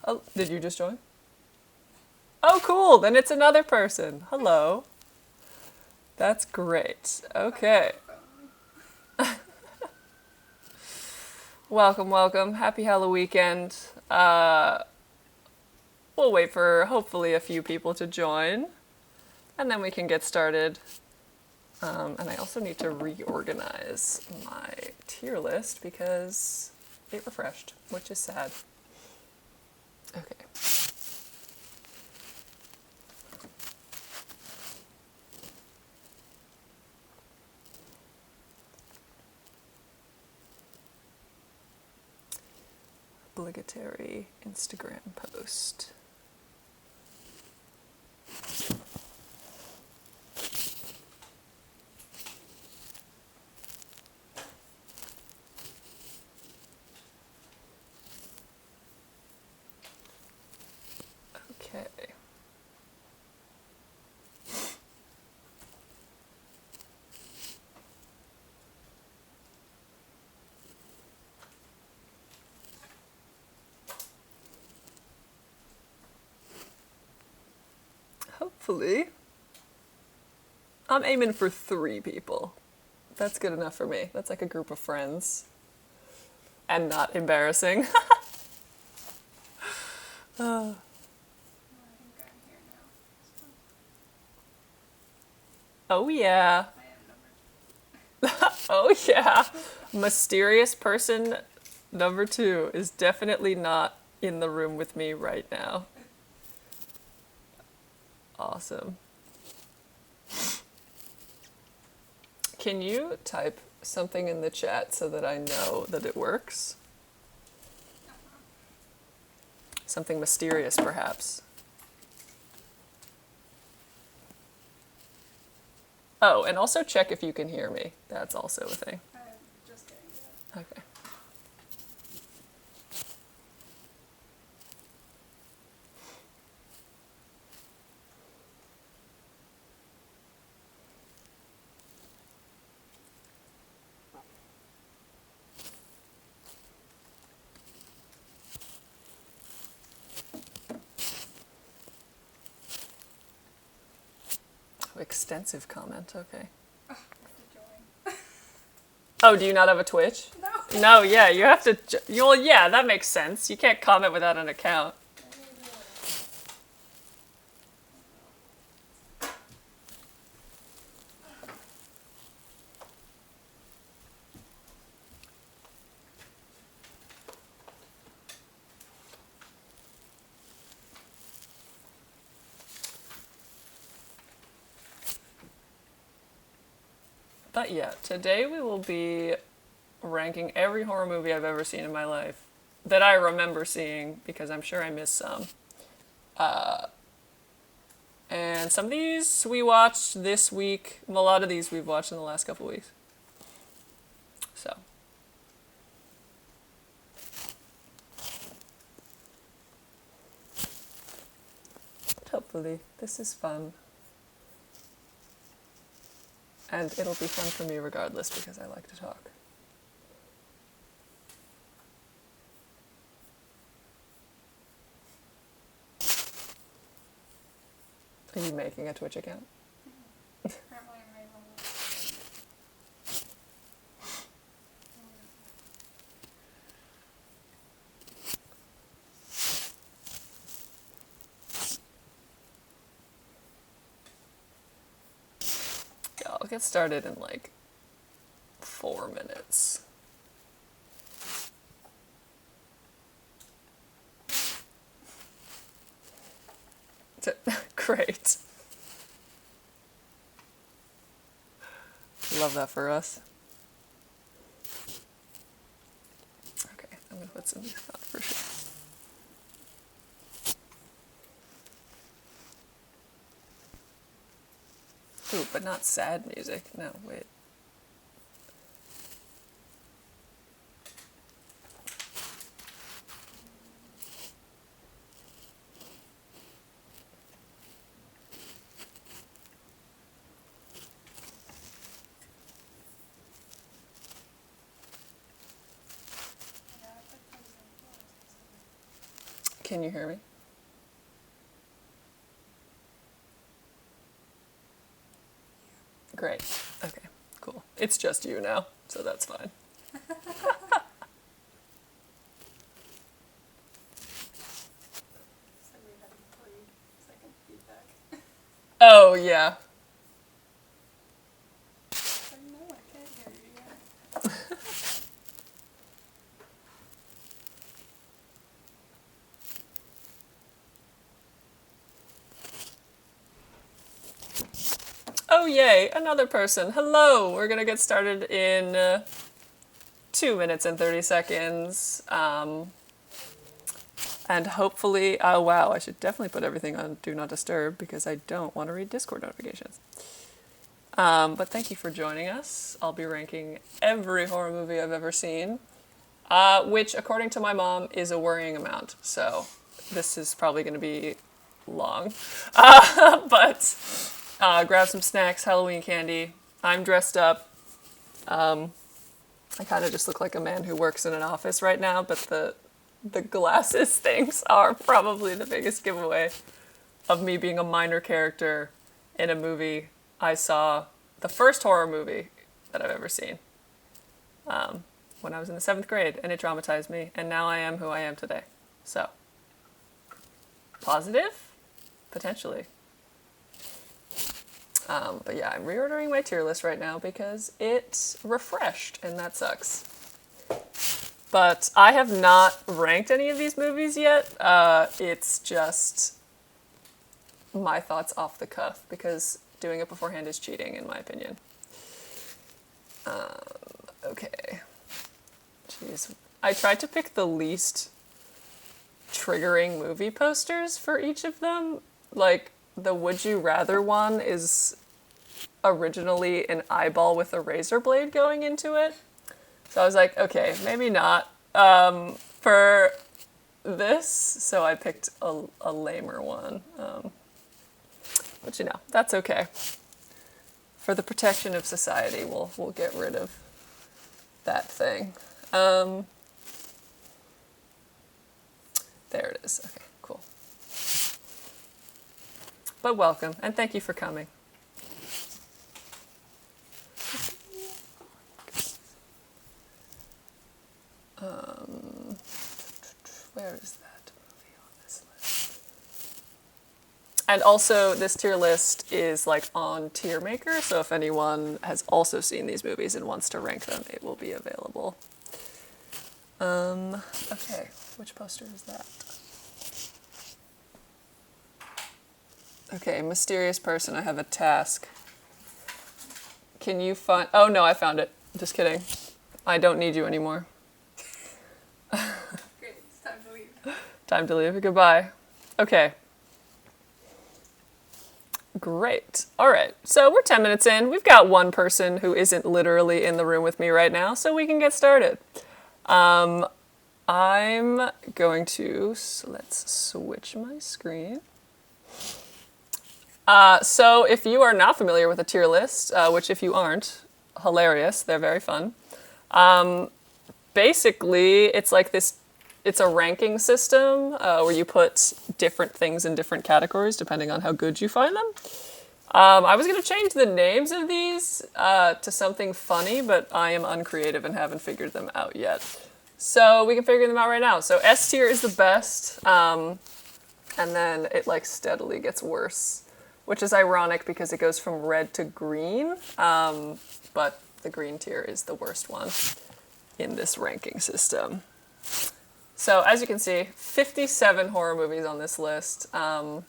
Oh, did you just join? Oh, cool. Then it's another person. Hello. That's great. Okay. Welcome, welcome. Happy Halloweekend. We'll wait for hopefully a few people to join, and then we can get started. And I also need to reorganize my tier list because it refreshed, which is sad. Okay. Obligatory Instagram post. Okay. Hopefully. I'm aiming for 3 people. That's good enough for me. That's like a group of friends. And not embarrassing. Oh yeah. Oh yeah. Mysterious person number 2 is definitely not in the room with me right now. Awesome. Can you type something in the chat so that I know that it works? Something mysterious, perhaps. Oh, and also check if you can hear me. That's also a thing. I'm just getting it. Okay. Extensive comment, okay. Oh, I have to join. Oh, do you not have a Twitch? No. No, yeah, you have to, well, yeah, that makes sense. You can't comment without an account. But yeah, today we will be ranking every horror movie I've ever seen in my life that I remember seeing, because I'm sure I missed some. And some of these we watched this week. A lot of these we've watched in the last couple weeks. So. Hopefully, this is fun. And it'll be fun for me regardless because I like to talk. Are you making a Twitch account? Apparently I made one. Yeah, I'll get started in like 4 minutes. Great. Love that for us. Okay, I'm gonna put some music on for sure. Ooh, but not sad music. No, wait. Can you hear me? Great. Okay, cool. It's just you now, so that's fine. So we had 3-second feedback. Oh, yeah. So no, I can't hear you yet. Oh, yay, another person. Hello! We're gonna get started in 2 minutes and 30 seconds. And hopefully, oh wow, I should definitely put everything on Do Not Disturb because I don't want to read Discord notifications. But thank you for joining us. I'll be ranking every horror movie I've ever seen, which, according to my mom, is a worrying amount. So this is probably going to be long. But grab some snacks, Halloween candy. I'm dressed up. I kind of just look like a man who works in an office right now, but the glasses things are probably the biggest giveaway of me being a minor character in a movie I saw, the first horror movie that I've ever seen, when I was in the 7th grade, and it traumatized me, and now I am who I am today. So, positive? Potentially. But yeah, I'm reordering my tier list right now because it's refreshed, and that sucks. But I have not ranked any of these movies yet. It's just my thoughts off the cuff, because doing it beforehand is cheating, in my opinion. Okay. Jeez. I tried to pick the least triggering movie posters for each of them. Like, the Would You Rather one is originally an eyeball with a razor blade going into it. So I was like, okay, maybe not for this. So I picked a lamer one. But you know, that's okay. For the protection of society, we'll get rid of that thing. There it is. Okay, cool. But welcome, and thank you for coming. Where is that movie on this list? And also, this tier list is like on Tier Maker, so if anyone has also seen these movies and wants to rank them, it will be available. Okay, which poster is that? Okay, mysterious person, I have a task. Can you find... Oh no, I found it. Just kidding. I don't need you anymore. Great, it's time to leave. Time to leave. Goodbye. Okay. Great. All right. So we're 10 minutes in. We've got one person who isn't literally in the room with me right now, so we can get started. I'm going to... let's switch my screen. So if you are not familiar with a tier list, which if you aren't, hilarious. They're very fun. Basically, it's like this... It's a ranking system where you put different things in different categories depending on how good you find them. I was going to change the names of these to something funny, but I am uncreative and haven't figured them out yet. So we can figure them out right now. So S tier is the best, and then it like steadily gets worse, which is ironic because it goes from red to green, but the green tier is the worst one in this ranking system. So as you can see, 57 horror movies on this list. And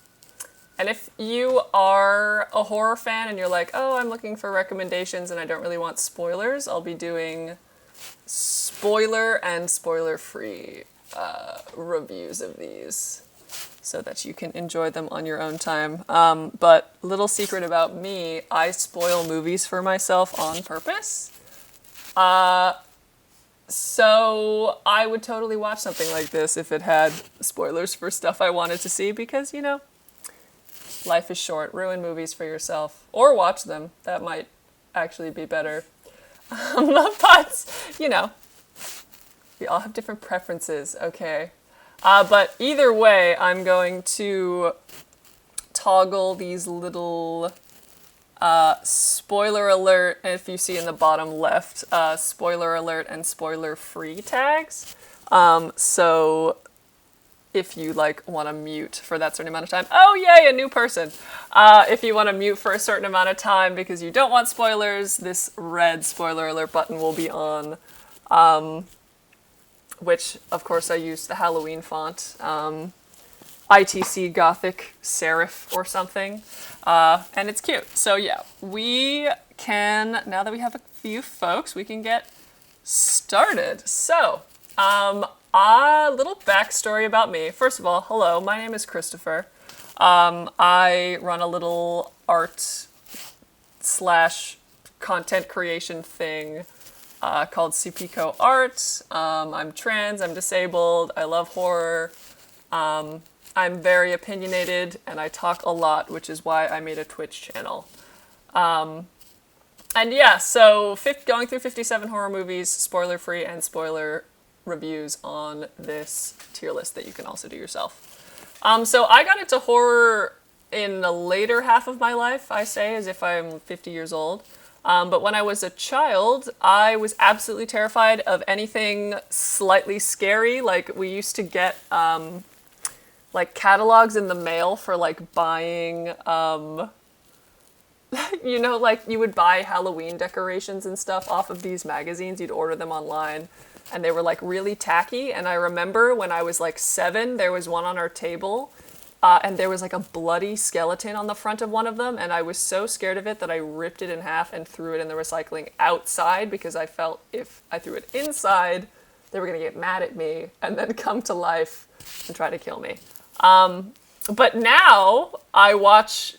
if you are a horror fan and you're like, oh, I'm looking for recommendations and I don't really want spoilers, I'll be doing spoiler and spoiler-free reviews of these so that you can enjoy them on your own time. But little secret about me, I spoil movies for myself on purpose. So I would totally watch something like this if it had spoilers for stuff I wanted to see because, you know, life is short. Ruin movies for yourself. Or watch them. That might actually be better. But, you know, we all have different preferences, okay? But either way, I'm going to toggle these little spoiler alert, and if you see in the bottom left, spoiler alert and spoiler free tags. So if you want to mute for that certain amount of time, oh yay, a new person. If you want to mute for a certain amount of time because you don't want spoilers, this red spoiler alert button will be on. Which, of course, I used the Halloween font, ITC Gothic Serif or something, and it's cute. So yeah, we can, now that we have a few folks, we can get started. So, a little backstory about me. First of all, hello, my name is Christopher. I run a little art / content creation thing called cpikoart. I'm trans, I'm disabled, I love horror. I'm very opinionated and I talk a lot, which is why I made a Twitch channel. And yeah, so going through 57 horror movies, spoiler free and spoiler reviews on this tier list that you can also do yourself. So I got into horror in the later half of my life, I say, as if I'm 50 years old. But when I was a child, I was absolutely terrified of anything slightly scary. Like, we used to get, catalogs in the mail for, buying, you would buy Halloween decorations and stuff off of these magazines. You'd order them online, and they were, really tacky. And I remember when I was, 7, there was one on our table, and there was a bloody skeleton on the front of one of them, and I was so scared of it that I ripped it in half and threw it in the recycling outside because I felt if I threw it inside, they were going to get mad at me and then come to life and try to kill me. But now I watch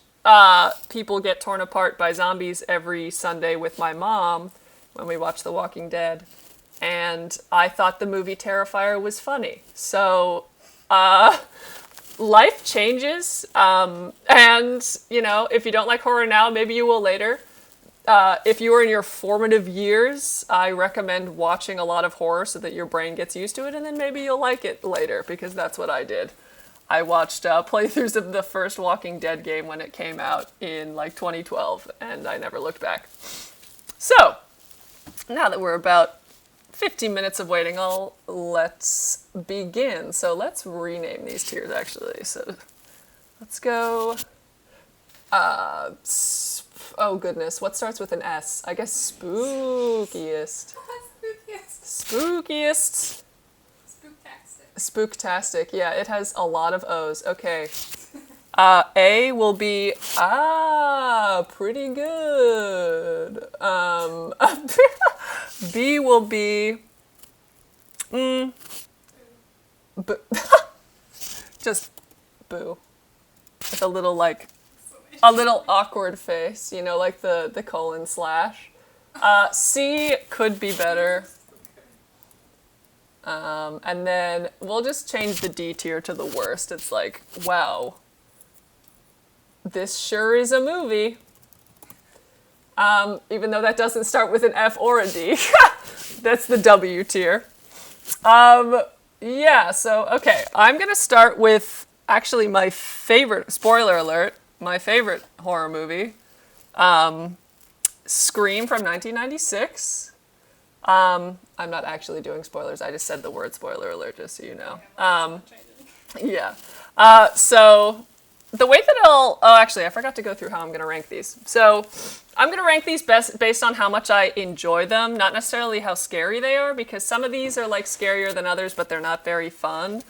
people get torn apart by zombies every Sunday with my mom when we watch The Walking Dead, and I thought the movie Terrifier was funny. So, life changes, and, if you don't like horror now, maybe you will later. If you are in your formative years, I recommend watching a lot of horror so that your brain gets used to it, and then maybe you'll like it later, because that's what I did. I watched playthroughs of the first Walking Dead game when it came out in, 2012, and I never looked back. So, now that we're about 15 minutes of waiting, let's begin. So let's rename these tiers, actually. So let's go, oh goodness, what starts with an S? I guess spookiest. Spookiest. Spooktastic, yeah, it has a lot of O's. Okay. A will be, pretty good. B will be, just boo. With a little, a little awkward face, like the colon / C could be better. And then we'll just change the D tier to the worst. It's wow. This sure is a movie. Even though that doesn't start with an F or a D. That's the W tier. Yeah, so, okay. I'm going to start with, actually, my favorite, spoiler alert, my favorite horror movie. Scream from 1996. I'm not actually doing spoilers. I just said the word spoiler alert, just so you know. Yeah. So the way that actually, I forgot to go through how I'm going to rank these. So I'm going to rank these based on how much I enjoy them, not necessarily how scary they are, because some of these are scarier than others, but they're not very fun.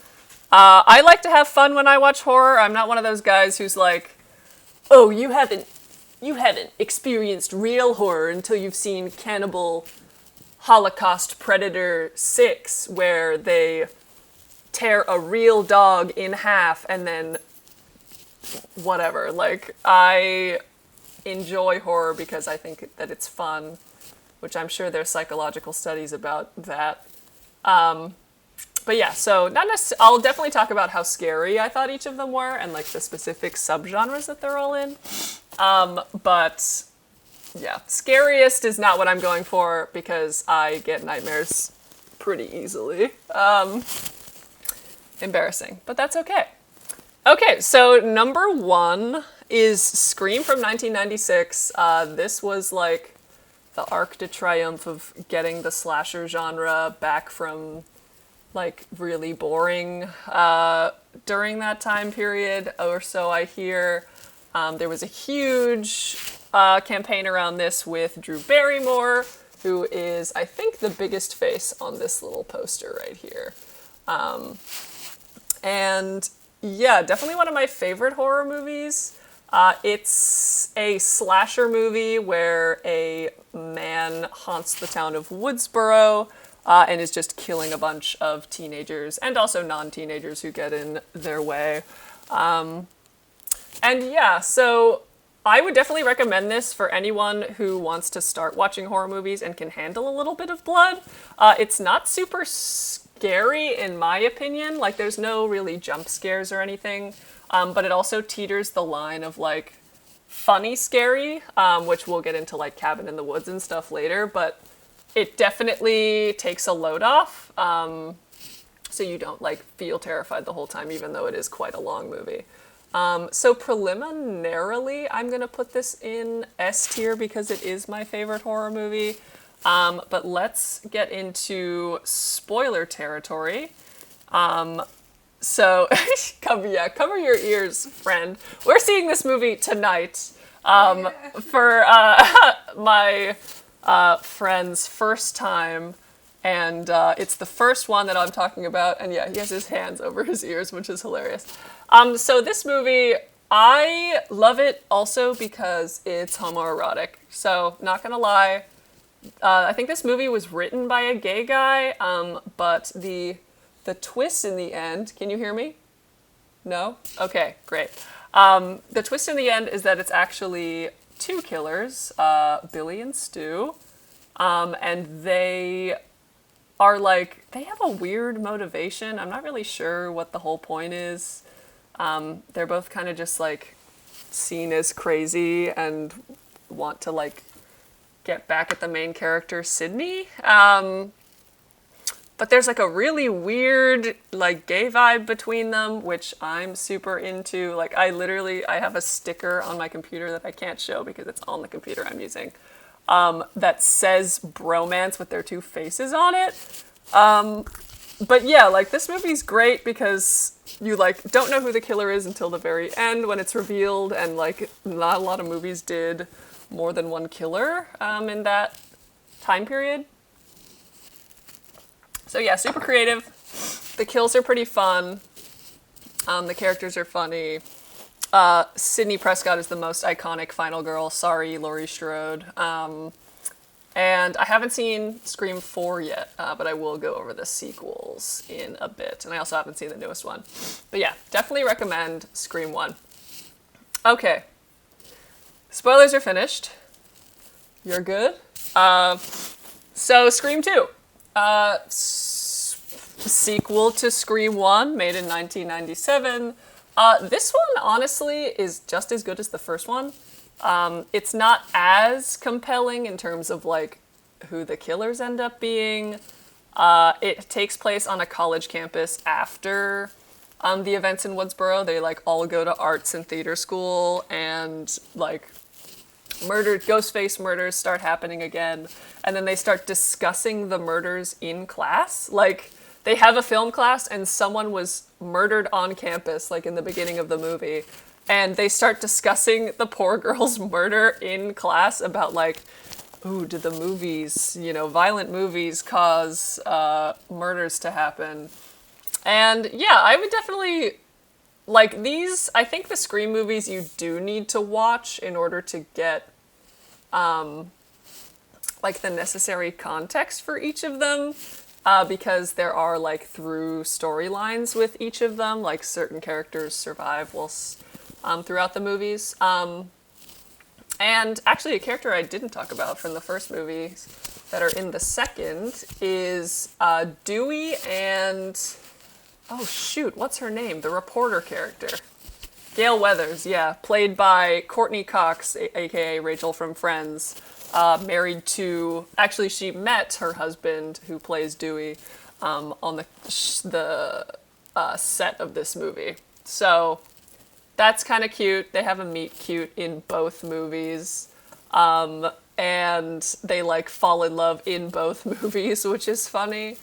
I like to have fun when I watch horror. I'm not one of those guys who's oh, you haven't experienced real horror until you've seen Cannibal Holocaust Predator 6, where they tear a real dog in half and then whatever. I enjoy horror because I think that it's fun, which I'm sure there's psychological studies about that. But yeah, so I'll definitely talk about how scary I thought each of them were and the specific subgenres that they're all in. But yeah, scariest is not what I'm going for because I get nightmares pretty easily. Embarrassing, but that's okay. Okay, so number 1 is Scream from 1996. This was like the arc de triomphe of getting the slasher genre back from like really boring during that time period, or so I hear. There was a huge campaign around this with Drew Barrymore, who is, I think, the biggest face on this little poster right here. And yeah, definitely one of my favorite horror movies. It's a slasher movie where a man haunts the town of Woodsboro and is just killing a bunch of teenagers and also non-teenagers who get in their way. And yeah, so I would definitely recommend this for anyone who wants to start watching horror movies and can handle a little bit of blood. It's not super scary in my opinion. Like there's no really jump scares or anything. But it also teeters the line of like funny scary, which we'll get into like Cabin in the Woods and stuff later, but it definitely takes a load off. So you don't like feel terrified the whole time, even though it is quite a long movie. So preliminarily, I'm going to put this in S tier because it is my favorite horror movie. But let's get into spoiler territory. So cover your ears, friend. We're seeing this movie tonight for my friend's first time. And it's the first one that I'm talking about. And yeah, he has his hands over his ears, which is hilarious. So this movie, I love it also because it's homoerotic. So not gonna lie, I think this movie was written by a gay guy, but the twist in the end, can you hear me? No? Okay, great. The twist in the end is that it's actually 2 killers, Billy and Stu, and they are like, they have a weird motivation. I'm not really sure what the whole point is. They're both kind of just like seen as crazy and want to like get back at the main character, Sydney. But there's like a really weird like gay vibe between them, which I'm super into. Like I have a sticker on my computer that I can't show because it's on the computer I'm using, that says bromance with their 2 faces on it. But yeah, like this movie's great because you like don't know who the killer is until the very end when it's revealed, and like not a lot of movies did more than 1 killer in that time period. So yeah, super creative. The kills are pretty fun. The characters are funny. Sidney Prescott is the most iconic final girl. Sorry, Laurie Strode. And I haven't seen Scream 4 yet, but I will go over the sequels in a bit. And I also haven't seen the newest one. But yeah, definitely recommend Scream 1. Okay. Spoilers are finished. You're good. So Scream 2. Sequel to Scream 1, made in 1997. This one, honestly, is just as good as the first one. It's not as compelling in terms of, like, who the killers end up being. It takes place on a college campus after the events in Woodsboro. They, like, all go to arts and theater school, and, like, Ghostface murders start happening again, and then they start discussing the murders in class. Like, they have a film class, and someone was murdered on campus, like, in the beginning of the movie, and they start discussing the poor girl's murder in class about, like, ooh, did the movies, violent movies cause murders to happen? And, yeah, I would definitely... Like, these, I think the Scream movies you do need to watch in order to get, like, the necessary context for each of them, because there are, like, through storylines with each of them, like, certain characters survive throughout the movies. And actually, a character I didn't talk about from the first movies that are in the second is Dewey and... Oh, shoot, what's her name? The reporter character. Gail Weathers, yeah. Played by Courtney Cox, a.k.a. Rachel from Friends. Married to... Actually, she met her husband, who plays Dewey, on the set of this movie. So that's kind of cute. They have a meet cute in both movies. And they like fall in love in both movies, which is funny.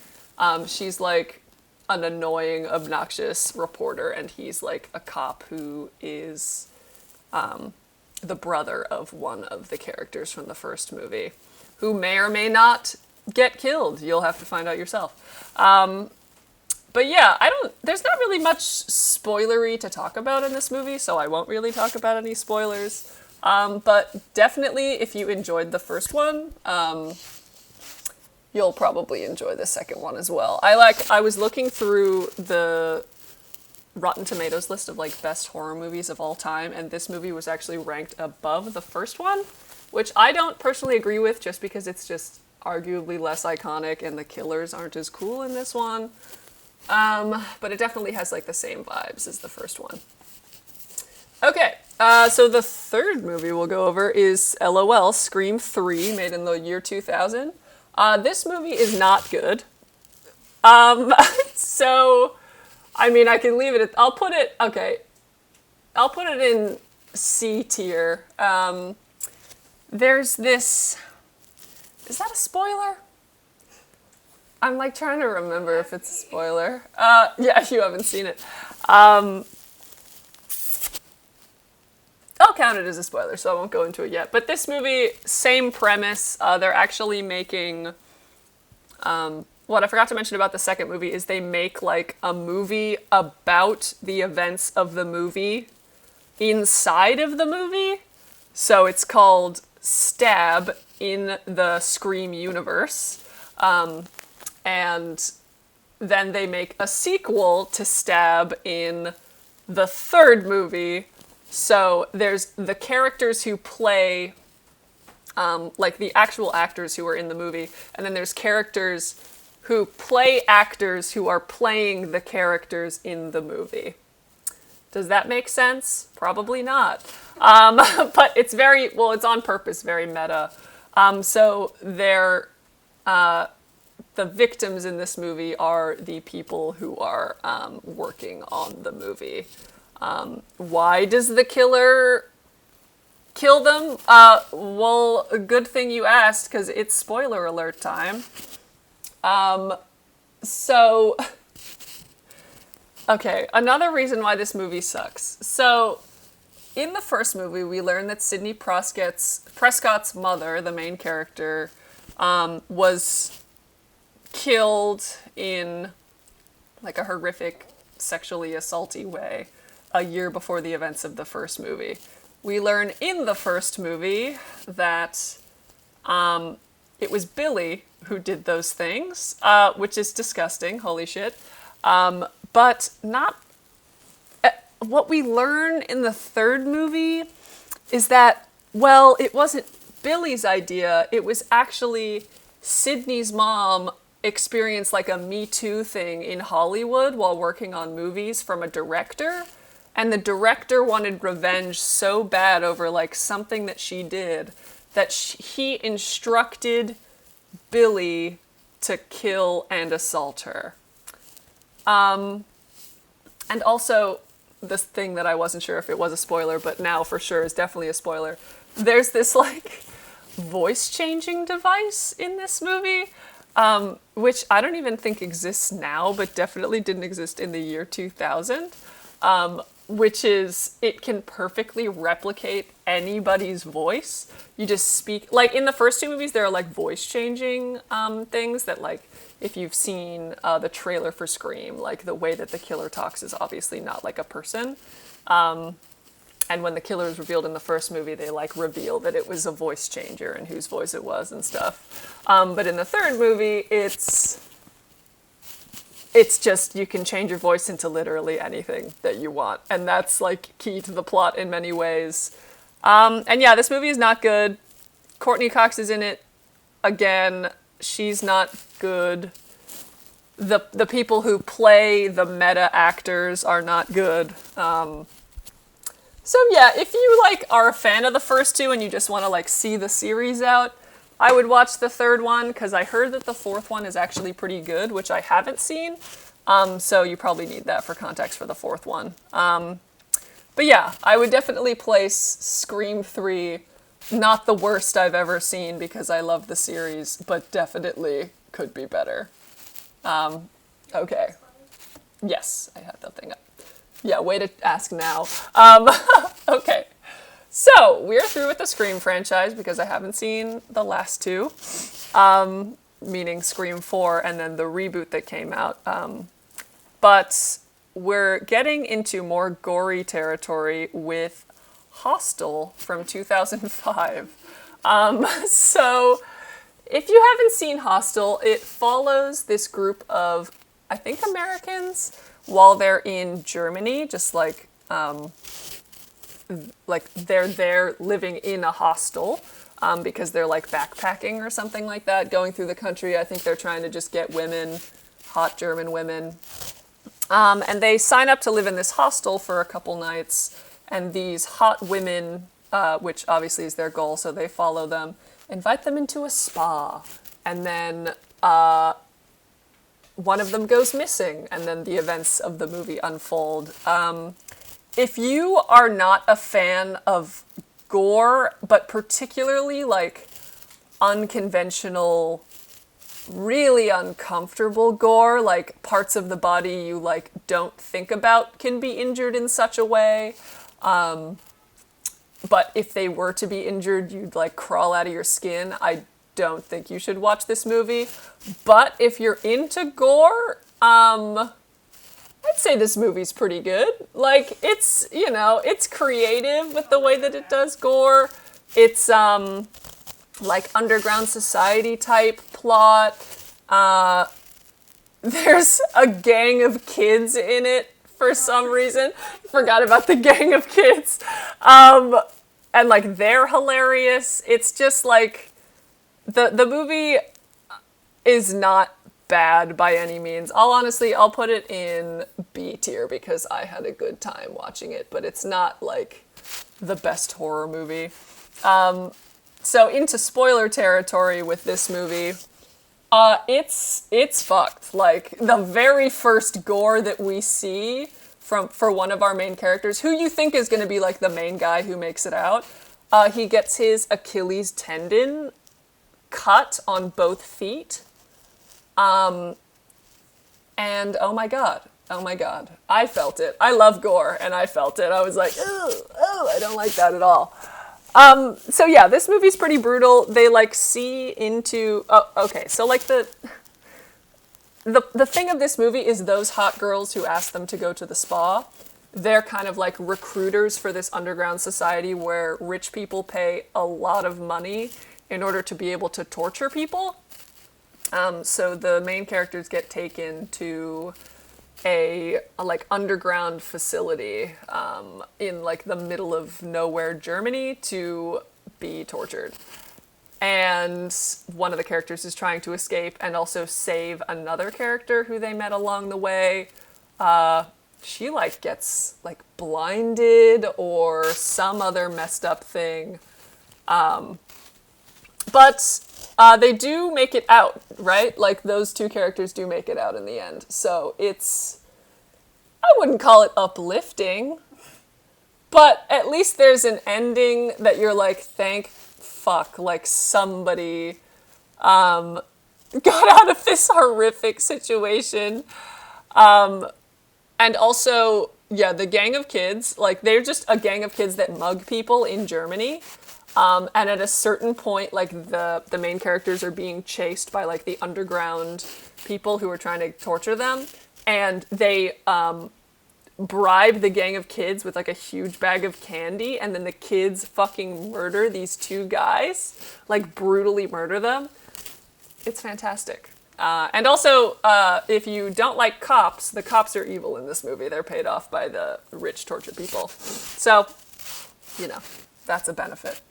She's like an annoying, obnoxious reporter, and he's like a cop who is the brother of one of the characters from the first movie, who may or may not get killed. You'll have to find out yourself. But yeah, there's not really much spoilery to talk about in this movie, so I won't really talk about any spoilers. But definitely, if you enjoyed the first one, you'll probably enjoy the second one as well. I was looking through the Rotten Tomatoes list of like best horror movies of all time, and this movie was actually ranked above the first one, which I don't personally agree with, just because it's just arguably less iconic and the killers aren't as cool in this one. But it definitely has like the same vibes as the first one. Okay, so the third movie we'll go over is LOL, Scream 3, made in the year 2000. This movie is not good. So, I mean, I can leave it at, I'll put it in C tier. There's this, is that a spoiler? I'm like trying to remember if it's a spoiler. Yeah, you haven't seen it. I'll count it as a spoiler, so I won't go into it yet. But this movie, same premise. They're actually making... what I forgot to mention about the second movie is they make, like, a movie about the events of the movie inside of the movie. So it's called Stab in the Scream universe. And then they make a sequel to Stab in the third movie. So there's the characters who play, like the actual actors who are in the movie, and then there's characters who play actors who are playing the characters in the movie. Does that make sense? Probably not. But it's very, well, it's on purpose, very meta. So they're, the victims in this movie are the people who are working on the movie. Why does the killer kill them? Well, a good thing you asked, because it's spoiler alert time. So, okay, another reason why this movie sucks. So, in the first movie, we learn that Sidney Prescott's mother, the main character, was killed in like a horrific, sexually assaulty way a year before the events of the first movie. We learn in the first movie that it was Billy who did those things, which is disgusting, holy shit. But not... what we learn in the third movie is that, well, it wasn't Billy's idea, it was actually Sidney's mom experienced like a Me Too thing in Hollywood while working on movies from a director. And the director wanted revenge so bad over like something that she did that he instructed Billy to kill and assault her. And also, this thing that I wasn't sure if it was a spoiler, but now for sure is definitely a spoiler. There's this like voice changing device in this movie, which I don't even think exists now, but definitely didn't exist in the year 2000. Which is, it can perfectly replicate anybody's voice. You just speak, like in the first two movies, there are like voice changing things that like, if you've seen the trailer for Scream, like the way that the killer talks is obviously not like a person. And when the killer is revealed in the first movie, they like reveal that it was a voice changer and whose voice it was and stuff. But in the third movie, it's just, you can change your voice into literally anything that you want. And that's like key to the plot in many ways. And yeah, this movie is not good. Courtney Cox is in it again. She's not good. The people who play the meta actors are not good. So yeah, if you like are a fan of the first two and you just want to like see the series out, I would watch the third one, because I heard that the fourth one is actually pretty good, which I haven't seen. So you probably need that for context for the fourth one. But yeah, I would definitely place Scream 3, not the worst I've ever seen because I love the series, but definitely could be better. Okay. Yes, I had that thing up. Yeah, way to ask now. Okay. So, we're through with the Scream franchise because I haven't seen the last two, meaning Scream 4 and then the reboot that came out. But we're getting into more gory territory with Hostel from 2005. So, if you haven't seen Hostel, it follows this group of, I think, Americans while they're in Germany, just like they're there living in a hostel because they're like backpacking or something like that, going through the country. I think they're trying to just get women, hot German women. And they sign up to live in this hostel for a couple nights, and these hot women, which obviously is their goal, so they follow them, invite them into a spa, and then one of them goes missing, and then the events of the movie unfold. If you are not a fan of gore, but particularly like unconventional, really uncomfortable gore, like parts of the body you like don't think about can be injured in such a way, but if they were to be injured, you'd like crawl out of your skin, I don't think you should watch this movie. But if you're into gore, I'd say this movie's pretty good. Like, it's, you know, it's creative with the way that it does gore. It's, like, underground society type plot. There's a gang of kids in it for some reason. Forgot about the gang of kids. And, like, they're hilarious. It's just, like, the movie is not bad by any means. I'll put it in B tier because I had a good time watching it, but it's not like the best horror movie. So into spoiler territory with this movie, it's fucked. Like the very first gore that we see for one of our main characters, who you think is going to be like the main guy who makes it out, he gets his Achilles tendon cut on both feet. And oh my god, I felt it. I love gore, and I felt it. I was like, oh, I don't like that at all. So yeah, this movie's pretty brutal. They like see into, okay, so like the thing of this movie is those hot girls who ask them to go to the spa, they're kind of like recruiters for this underground society where rich people pay a lot of money in order to be able to torture people. So the main characters get taken to a like underground facility in like the middle of nowhere Germany to be tortured. And one of the characters is trying to escape and also save another character who they met along the way. She like gets like blinded or some other messed up thing. But they do make it out, right? Like, those two characters do make it out in the end. So it's, I wouldn't call it uplifting, but at least there's an ending that you're like, thank fuck, like somebody got out of this horrific situation. And also, yeah, the gang of kids, like, they're just a gang of kids that mug people in Germany. And at a certain point, like, the main characters are being chased by, like, the underground people who are trying to torture them. And they bribe the gang of kids with, like, a huge bag of candy. And then the kids fucking murder these two guys. Like, brutally murder them. It's fantastic. And also, if you don't like cops, the cops are evil in this movie. They're paid off by the rich tortured people. So, you know, that's a benefit.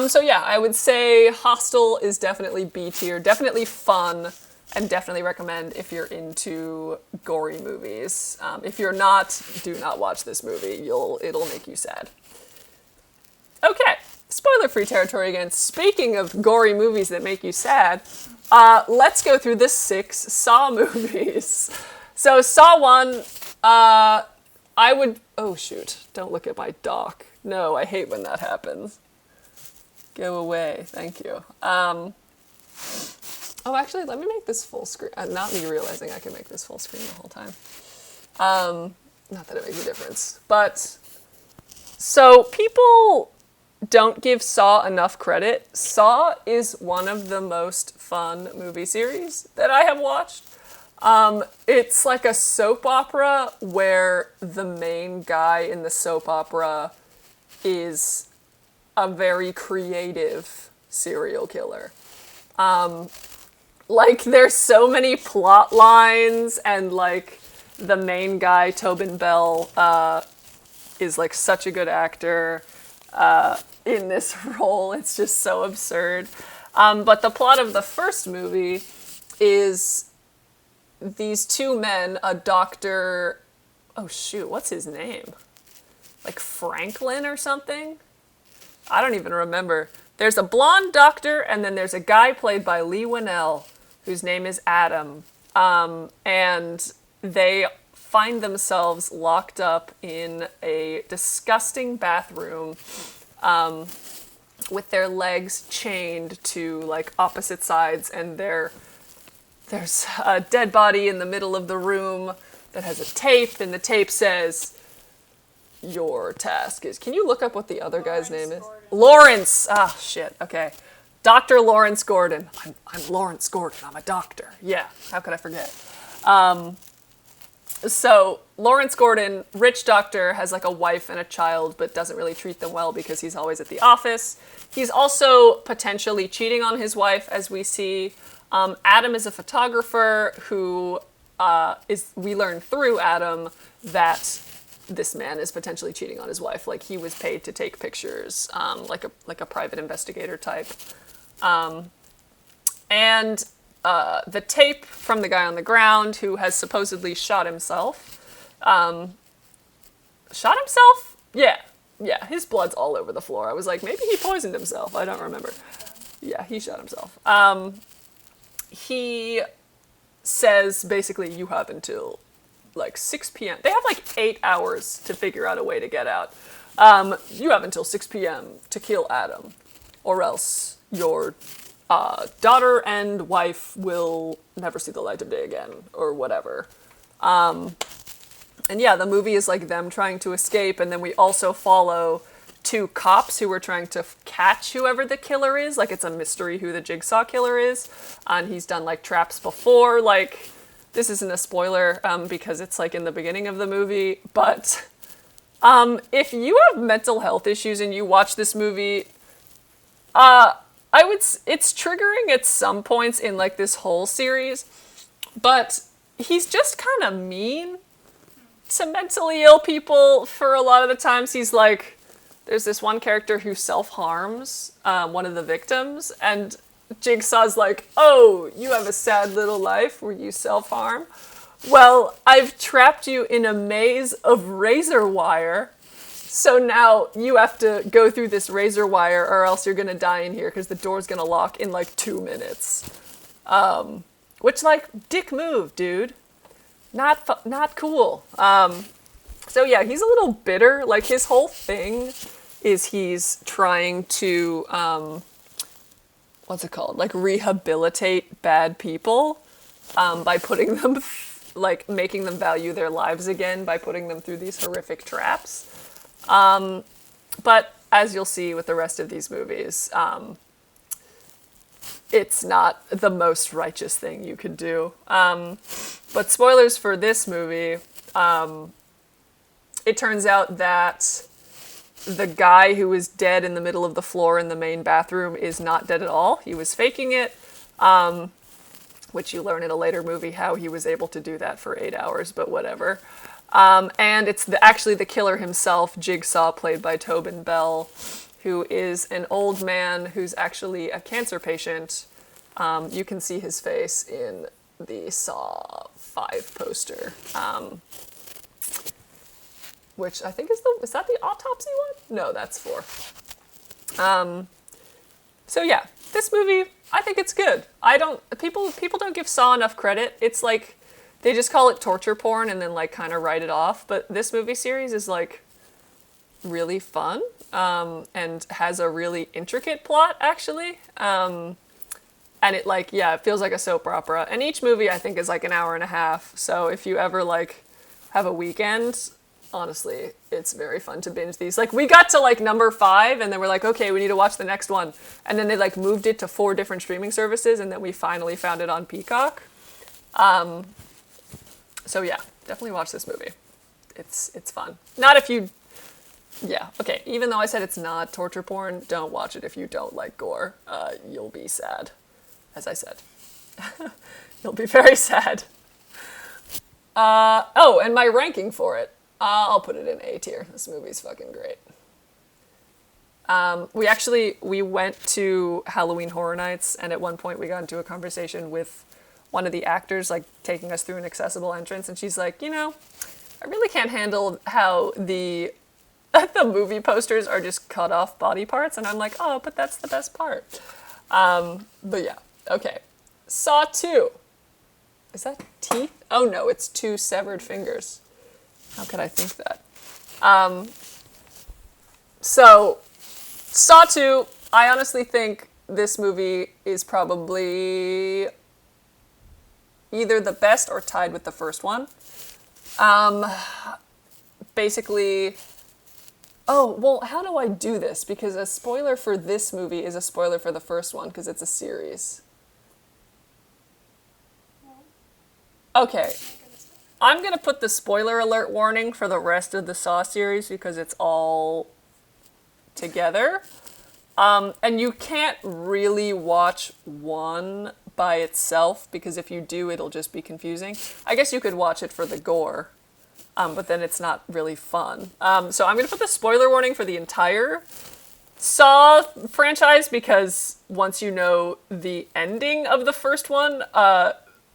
So yeah, I would say Hostel is definitely B tier, definitely fun, and definitely recommend if you're into gory movies. If you're not, do not watch this movie. It'll make you sad. Okay, spoiler-free territory again. Speaking of gory movies that make you sad, let's go through the 6 Saw movies. So Saw 1, I would... Oh, shoot. Don't look at my dock. No, I hate when that happens. Go away. Thank you. Oh, actually, let me make this full screen. Not me realizing I can make this full screen the whole time. Not that it makes a difference. But, so people don't give Saw enough credit. Saw is one of the most fun movie series that I have watched. It's like a soap opera where the main guy in the soap opera is a very creative serial killer. Like, there's so many plot lines, and like the main guy, Tobin Bell, is like such a good actor in this role. It's just so absurd. But the plot of the first movie is these two men, a doctor, oh shoot, what's his name? Like Franklin or something? I don't even remember. There's a blonde doctor, and then there's a guy played by Lee Winnell, whose name is Adam. And they find themselves locked up in a disgusting bathroom with their legs chained to like opposite sides, and there's a dead body in the middle of the room that has a tape, and the tape says, "Your task is..." Can you look up what the other guy's name is? Gordon. Lawrence! Ah, shit, okay. Dr. Lawrence Gordon. I'm Lawrence Gordon, I'm a doctor. Yeah, how could I forget? So, Lawrence Gordon, rich doctor, has like a wife and a child, but doesn't really treat them well because he's always at the office. He's also potentially cheating on his wife, as we see. Adam is a photographer who we learn through Adam that this man is potentially cheating on his wife. Like, he was paid to take pictures, like a private investigator type. And the tape from the guy on the ground who has supposedly shot himself. Shot himself? Yeah, his blood's all over the floor. I was like, maybe he poisoned himself. I don't remember. Yeah, he shot himself. He says, basically, you have until like 6 p.m. They have like 8 hours to figure out a way to get out. You have until 6 p.m. to kill Adam, or else your daughter and wife will never see the light of day again, or whatever. And yeah, the movie is like them trying to escape, and then we also follow two cops who are trying to catch whoever the killer is. Like, it's a mystery who the Jigsaw killer is, and he's done like traps before. Like, this isn't a spoiler because it's like in the beginning of the movie, but if you have mental health issues and you watch this movie, it's triggering at some points in like this whole series, but he's just kind of mean to mentally ill people for a lot of the times. He's like, there's this one character who self-harms one of the victims, and Jigsaw's like, "Oh, you have a sad little life where you self-harm? Well, I've trapped you in a maze of razor wire, so now you have to go through this razor wire or else you're gonna die in here because the door's gonna lock in like 2 minutes." Which, like, dick move, dude. Not cool. So yeah, he's a little bitter. Like, his whole thing is he's trying to, what's it called? Like, rehabilitate bad people by putting them, like, making them value their lives again by putting them through these horrific traps. But as you'll see with the rest of these movies, it's not the most righteous thing you could do. But spoilers for this movie, it turns out that the guy who was dead in the middle of the floor in the main bathroom is not dead at all. He was faking it, which you learn in a later movie how he was able to do that for 8 hours, but whatever. And it's actually the killer himself, Jigsaw, played by Tobin Bell, who is an old man who's actually a cancer patient. You can see his face in the Saw 5 poster. Which I think is that the autopsy one? No, that's 4. So yeah, this movie, I think it's good. People don't give Saw enough credit. It's like they just call it torture porn and then like kind of write it off. But this movie series is like really fun, and has a really intricate plot actually. And it like, yeah, it feels like a soap opera. And each movie I think is like an hour and a half. So if you ever like have a weekend, honestly, it's very fun to binge these. Like we got to like number 5 and then we're like, okay, we need to watch the next one. And then they like moved it to 4 different streaming services and then we finally found it on Peacock. So yeah, definitely watch this movie. It's fun. Not if you, yeah, okay. Even though I said it's not torture porn, don't watch it if you don't like gore. You'll be sad. As I said. You'll be very sad. Oh, and my ranking for it. I'll put it in A tier. This movie's fucking great. We went to Halloween Horror Nights, and at one point we got into a conversation with one of the actors, like, taking us through an accessible entrance, and she's like, you know, I really can't handle how the movie posters are just cut off body parts, and I'm like, oh, but that's the best part. But yeah. Okay, Saw 2. Is that teeth? Oh no, it's 2 severed fingers. How could I think that? So, Saw 2, I honestly think this movie is probably either the best or tied with the first one. Basically, oh, well, how do I do this? Because a spoiler for this movie is a spoiler for the first one, because it's a series. Okay, I'm going to put the spoiler alert warning for the rest of the Saw series because it's all together. And you can't really watch one by itself because if you do, it'll just be confusing. I guess you could watch it for the gore, but then it's not really fun. So I'm going to put the spoiler warning for the entire Saw franchise because once you know the ending of the first one,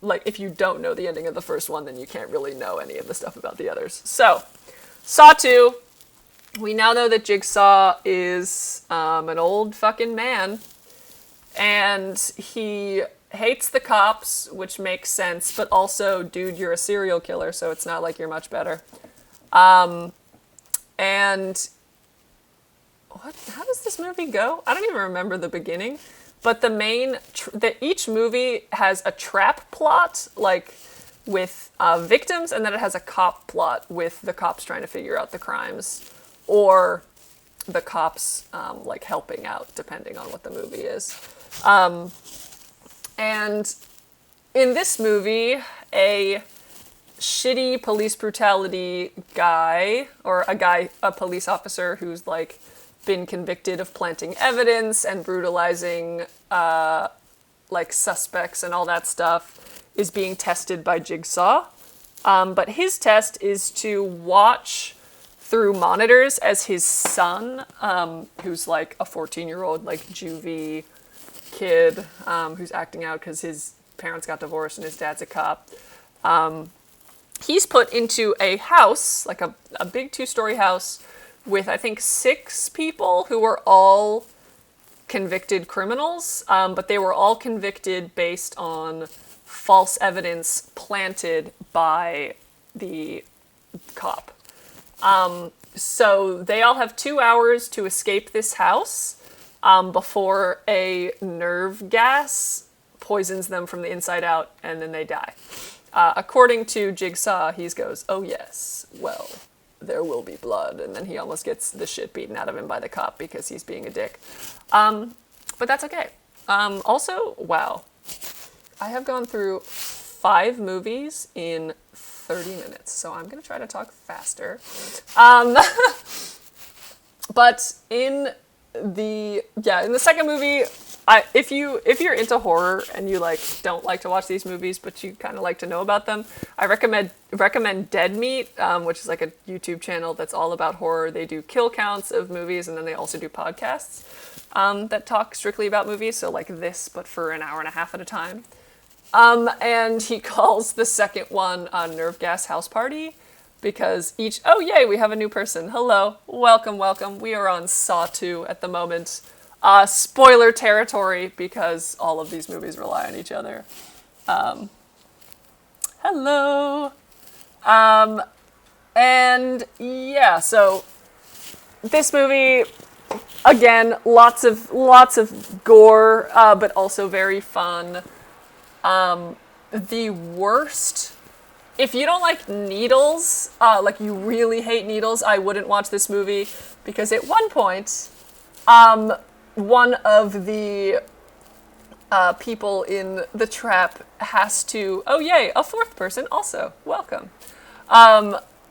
like, if you don't know the ending of the first one, then you can't really know any of the stuff about the others. So, Saw 2, we now know that Jigsaw is an old fucking man, and he hates the cops, which makes sense, but also, dude, you're a serial killer, so it's not like you're much better. And how does this movie go? I don't even remember the beginning. But the main, each movie has a trap plot, like, with victims, and then it has a cop plot with the cops trying to figure out the crimes, or the cops, like, helping out, depending on what the movie is. And in this movie, a shitty police brutality guy, or a police officer who's, like, been convicted of planting evidence and brutalizing like suspects and all that stuff is being tested by Jigsaw. But his test is to watch through monitors as his son, who's like a 14-year-old like juvie kid who's acting out because his parents got divorced and his dad's a cop. He's put into a house, like a big 2-story house, with, I think, 6 people who were all convicted criminals, but they were all convicted based on false evidence planted by the cop. So they all have 2 hours to escape this house before a nerve gas poisons them from the inside out, and then they die. According to Jigsaw, he goes, oh yes, well, there will be blood, and then he almost gets the shit beaten out of him by the cop because he's being a dick. But that's okay. Also, wow. I have gone through 5 movies in 30 minutes, so I'm going to try to talk faster. But in the second movie, if you're into horror and you like don't like to watch these movies, but you kind of like to know about them, I recommend Dead Meat, which is like a YouTube channel that's all about horror. They do kill counts of movies, and then they also do podcasts that talk strictly about movies. So like this, but for an hour and a half at a time. And he calls the second one Nerve Gas House Party because oh yay, we have a new person. Hello, welcome. We are on Saw 2 at the moment. Spoiler territory because all of these movies rely on each other. Hello. And yeah, so this movie, again, lots of gore, but also very fun. The worst, if you don't like needles, like you really hate needles, I wouldn't watch this movie, because at one point, one of the people in the trap has to, oh yay, a fourth person also, welcome.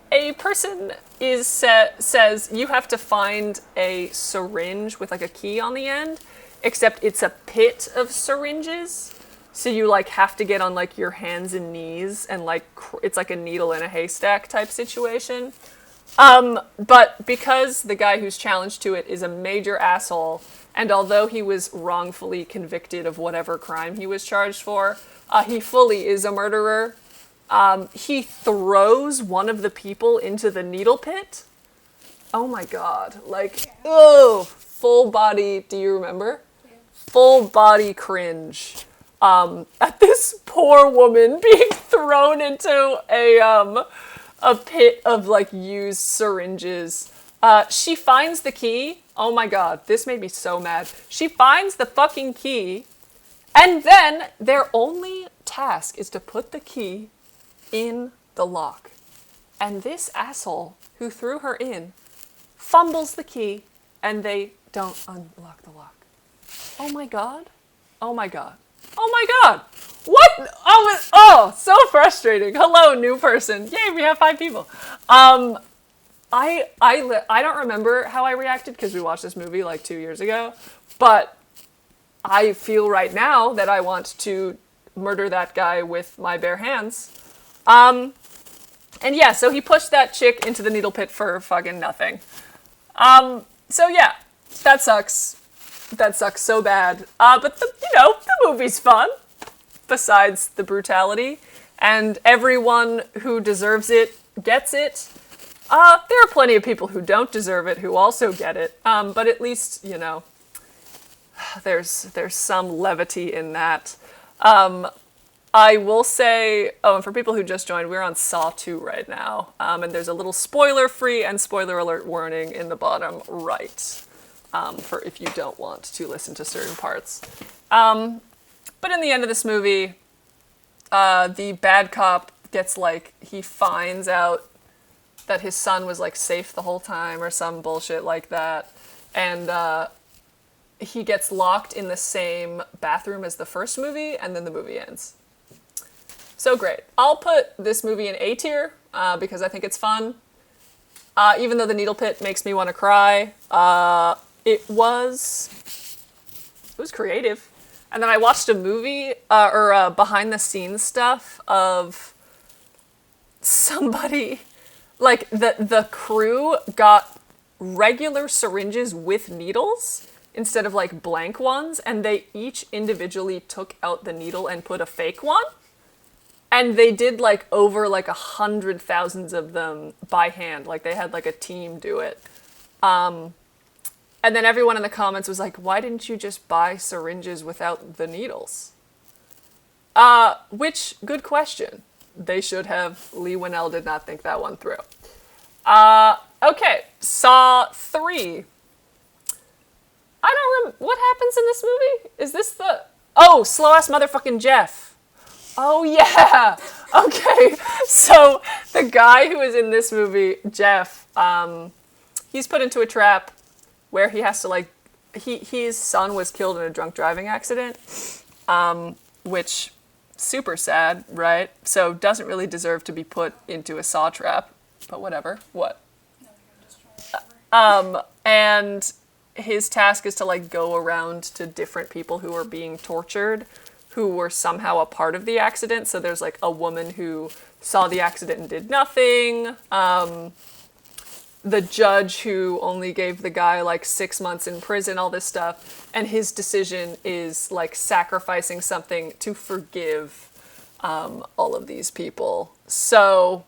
A person says you have to find a syringe with like a key on the end, except it's a pit of syringes. So you like have to get on like your hands and knees and like it's like a needle in a haystack type situation. But because the guy who's challenged to it is a major asshole, and although he was wrongfully convicted of whatever crime he was charged for, he fully is a murderer. He throws one of the people into the needle pit. Oh my god. Like, oh, full body, do you remember? Yeah. Full body cringe. At this poor woman being thrown into a pit of like used syringes. She finds the key. Oh my god, this made me so mad. She finds the fucking key, and then their only task is to put the key in the lock. And this asshole who threw her in fumbles the key, and they don't unlock the lock. Oh my god. Oh my god. Oh my god! What? Oh, so frustrating. Hello, new person. Yay, we have 5 people. I don't remember how I reacted because we watched this movie like 2 years ago, but I feel right now that I want to murder that guy with my bare hands. And yeah, so he pushed that chick into the needle pit for fucking nothing. So yeah, that sucks. That sucks so bad. But the movie's fun. Besides the brutality, and everyone who deserves it gets it. There are plenty of people who don't deserve it who also get it. But at least, there's some levity in that. I will say, and for people who just joined, we're on Saw 2 right now. And there's a little spoiler-free and spoiler alert warning in the bottom right. For if you don't want to listen to certain parts. But in the end of this movie, the bad cop gets he finds out that his son was safe the whole time or some bullshit like that. And he gets locked in the same bathroom as the first movie, and then the movie ends. So great. I'll put this movie in A tier because I think it's fun. Even though the needle pit makes me want to cry. It was creative. And then I watched a movie, or behind the scenes stuff of somebody, the crew got regular syringes with needles instead of blank ones, and they each individually took out the needle and put a fake one. And they did over 100,000 of them by hand. They had a team do it. And then everyone in the comments was why didn't you just buy syringes without the needles? Which, good question. They should have. Lee Winnell did not think that one through. Okay, Saw 3. I don't remember. What happens in this movie? Is this the... Oh, slow-ass motherfucking Jeff. Oh, yeah. Okay, so the guy who is in this movie, Jeff, he's put into a trap where he has to his son was killed in a drunk driving accident, which super sad, right? So doesn't really deserve to be put into a saw trap, but whatever. What? And his task is to go around to different people who are being tortured, who were somehow a part of the accident. So there's a woman who saw the accident and did nothing. The judge who only gave the guy 6 months in prison, all this stuff, and his decision is sacrificing something to forgive all of these people. So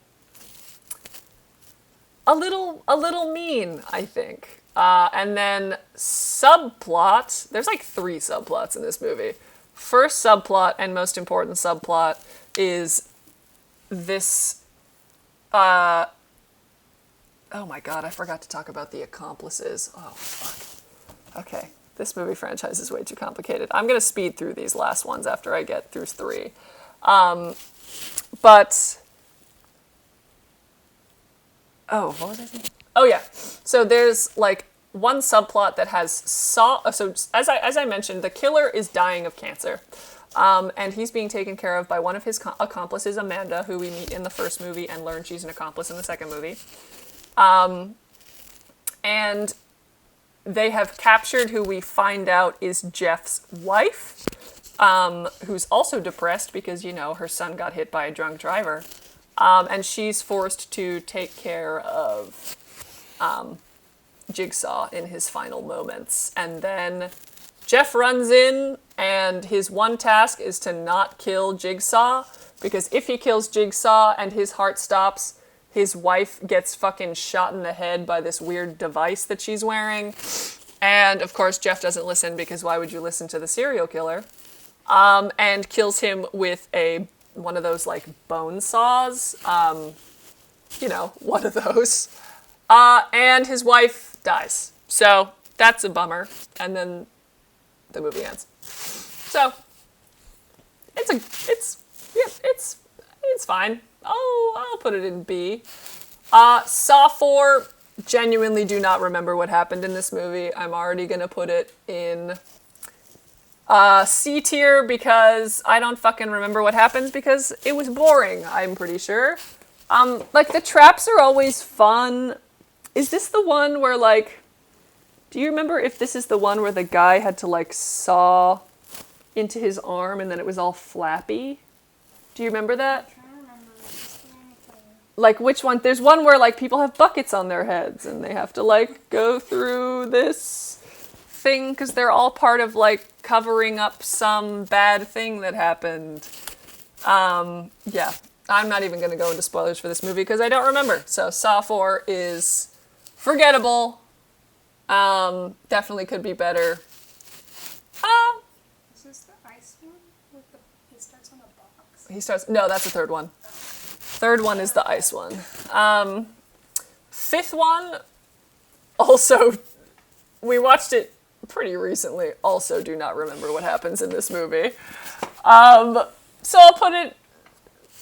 a little mean, I think. And then subplot, there's 3 subplots in this movie. First subplot and most important subplot is this, oh my god, I forgot to talk about the accomplices. Oh, fuck. Okay, this movie franchise is way too complicated. I'm going to speed through these last ones after I get through 3. But, oh, what was I saying? Oh yeah, so there's like one subplot that has so as I mentioned, the killer is dying of cancer. And he's being taken care of by one of his accomplices, Amanda, who we meet in the first movie and learn she's an accomplice in the second movie. And they have captured who we find out is Jeff's wife, who's also depressed because, you know, her son got hit by a drunk driver. And she's forced to take care of Jigsaw in his final moments. And then Jeff runs in, and his one task is to not kill Jigsaw, because if he kills Jigsaw and his heart stops, his wife gets fucking shot in the head by this weird device that she's wearing. And, of course, Jeff doesn't listen, because why would you listen to the serial killer? And kills him with one of those, like, bone saws. You know, one of those. And his wife dies. So, that's a bummer. And then the movie ends. So, it's fine. I'll put it in B. Saw 4, genuinely do not remember what happened in this movie. I'm already gonna put it in C tier because I don't fucking remember what happens because it was boring, I'm pretty sure. Like, the traps are always fun. Is this the one where, like, do you remember if this is the one where the guy had to, like, saw into his arm and then it was all flappy? Do you remember that? I'm trying to remember. Like, which one? There's one where, like, people have buckets on their heads and they have to, like, go through this thing because they're all part of, like, covering up some bad thing that happened. Yeah. I'm not even going to go into spoilers for this movie because I don't remember. So, Saw 4 is forgettable. Definitely could be better. Is this the ice one? He starts on a box? No, that's the third one. Third one is the ice one. Fifth one, also, we watched it pretty recently. Also do not remember what happens in this movie. So I'll put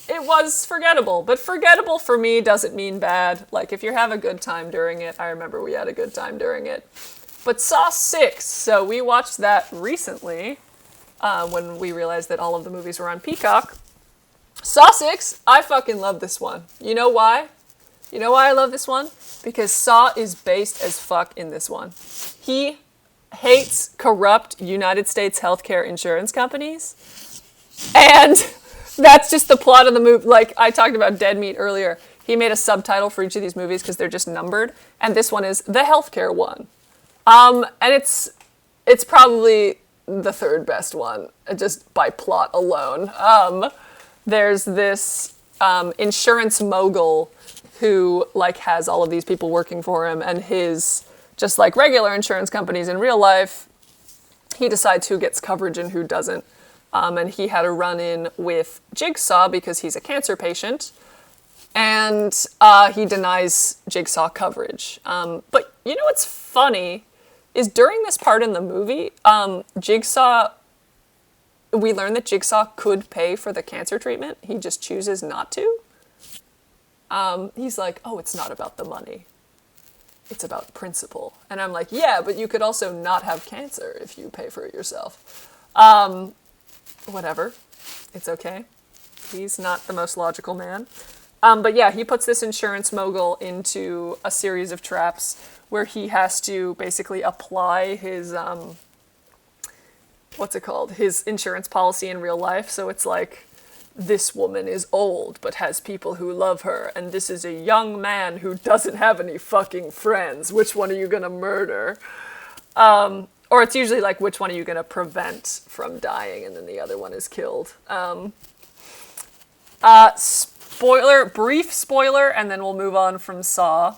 it was forgettable. But forgettable for me doesn't mean bad. Like, if you have a good time during it, I remember we had a good time during it. But Saw 6, so we watched that recently when we realized that all of the movies were on Peacock. Saw 6, I fucking love this one. You know why? You know why I love this one? Because Saw is based as fuck in this one. He hates corrupt United States healthcare insurance companies. And that's just the plot of the movie. Like, I talked about Dead Meat earlier. He made a subtitle for each of these movies because they're just numbered. And this one is the healthcare one. And it's probably the third best one, just by plot alone. There's this insurance mogul who, like, has all of these people working for him, and his, just like regular insurance companies in real life, he decides who gets coverage and who doesn't. And he had a run-in with Jigsaw because he's a cancer patient, and he denies Jigsaw coverage. But you know what's funny is during this part in the movie, we learn that Jigsaw could pay for the cancer treatment. He just chooses not to. He's like, oh, it's not about the money. It's about principle. And I'm like, yeah, but you could also not have cancer if you pay for it yourself. Whatever. It's okay. He's not the most logical man. But yeah, he puts this insurance mogul into a series of traps where he has to basically apply his, his insurance policy in real life. So it's like, this woman is old but has people who love her, and this is a young man who doesn't have any fucking friends. Which one are you gonna murder? Or it's usually like, which one are you gonna prevent from dying, and then the other one is killed. Brief spoiler, and then we'll move on from Saw.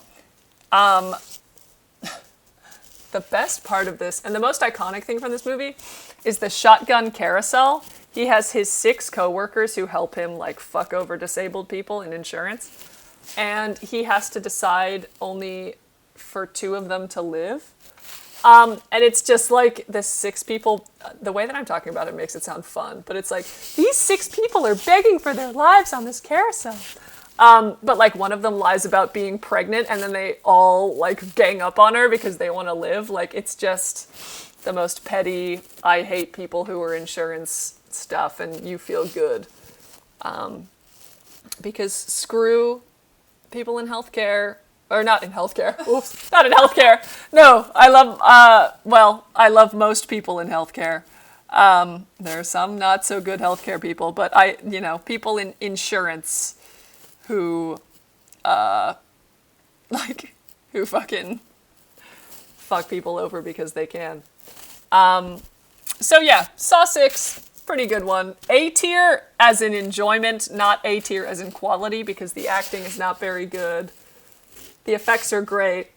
The best part of this, and the most iconic thing from this movie, is the shotgun carousel. he has his 6 coworkers who help him like fuck over disabled people in insurance. And he has to decide only for 2 of them to live. And it's just like the 6 people, the way that I'm talking about it makes it sound fun, but it's like, these 6 people are begging for their lives on this carousel. But like one of them lies about being pregnant and then they all like gang up on her because they want to live. Like it's just the most petty, I hate people who are insurance stuff and you feel good. Because screw people in healthcare. Or not in healthcare. Oops, not in healthcare. No, I love most people in healthcare. There are some not so good healthcare people, but people in insurance who, who fucking fuck people over because they can. So yeah, Saw 6, pretty good one. A tier as in enjoyment, not A tier as in quality, because the acting is not very good. The effects are great.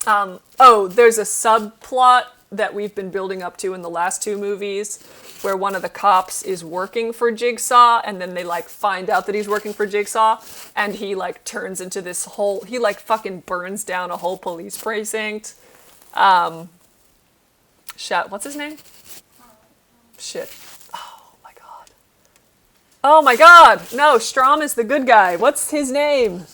There's a subplot that we've been building up to in the last 2 movies where one of the cops is working for Jigsaw and then they like find out that he's working for Jigsaw and he like turns into this whole, he like fucking burns down a whole police precinct. What's his name? Shit. Oh my god. No, Strom is the good guy. What's his name?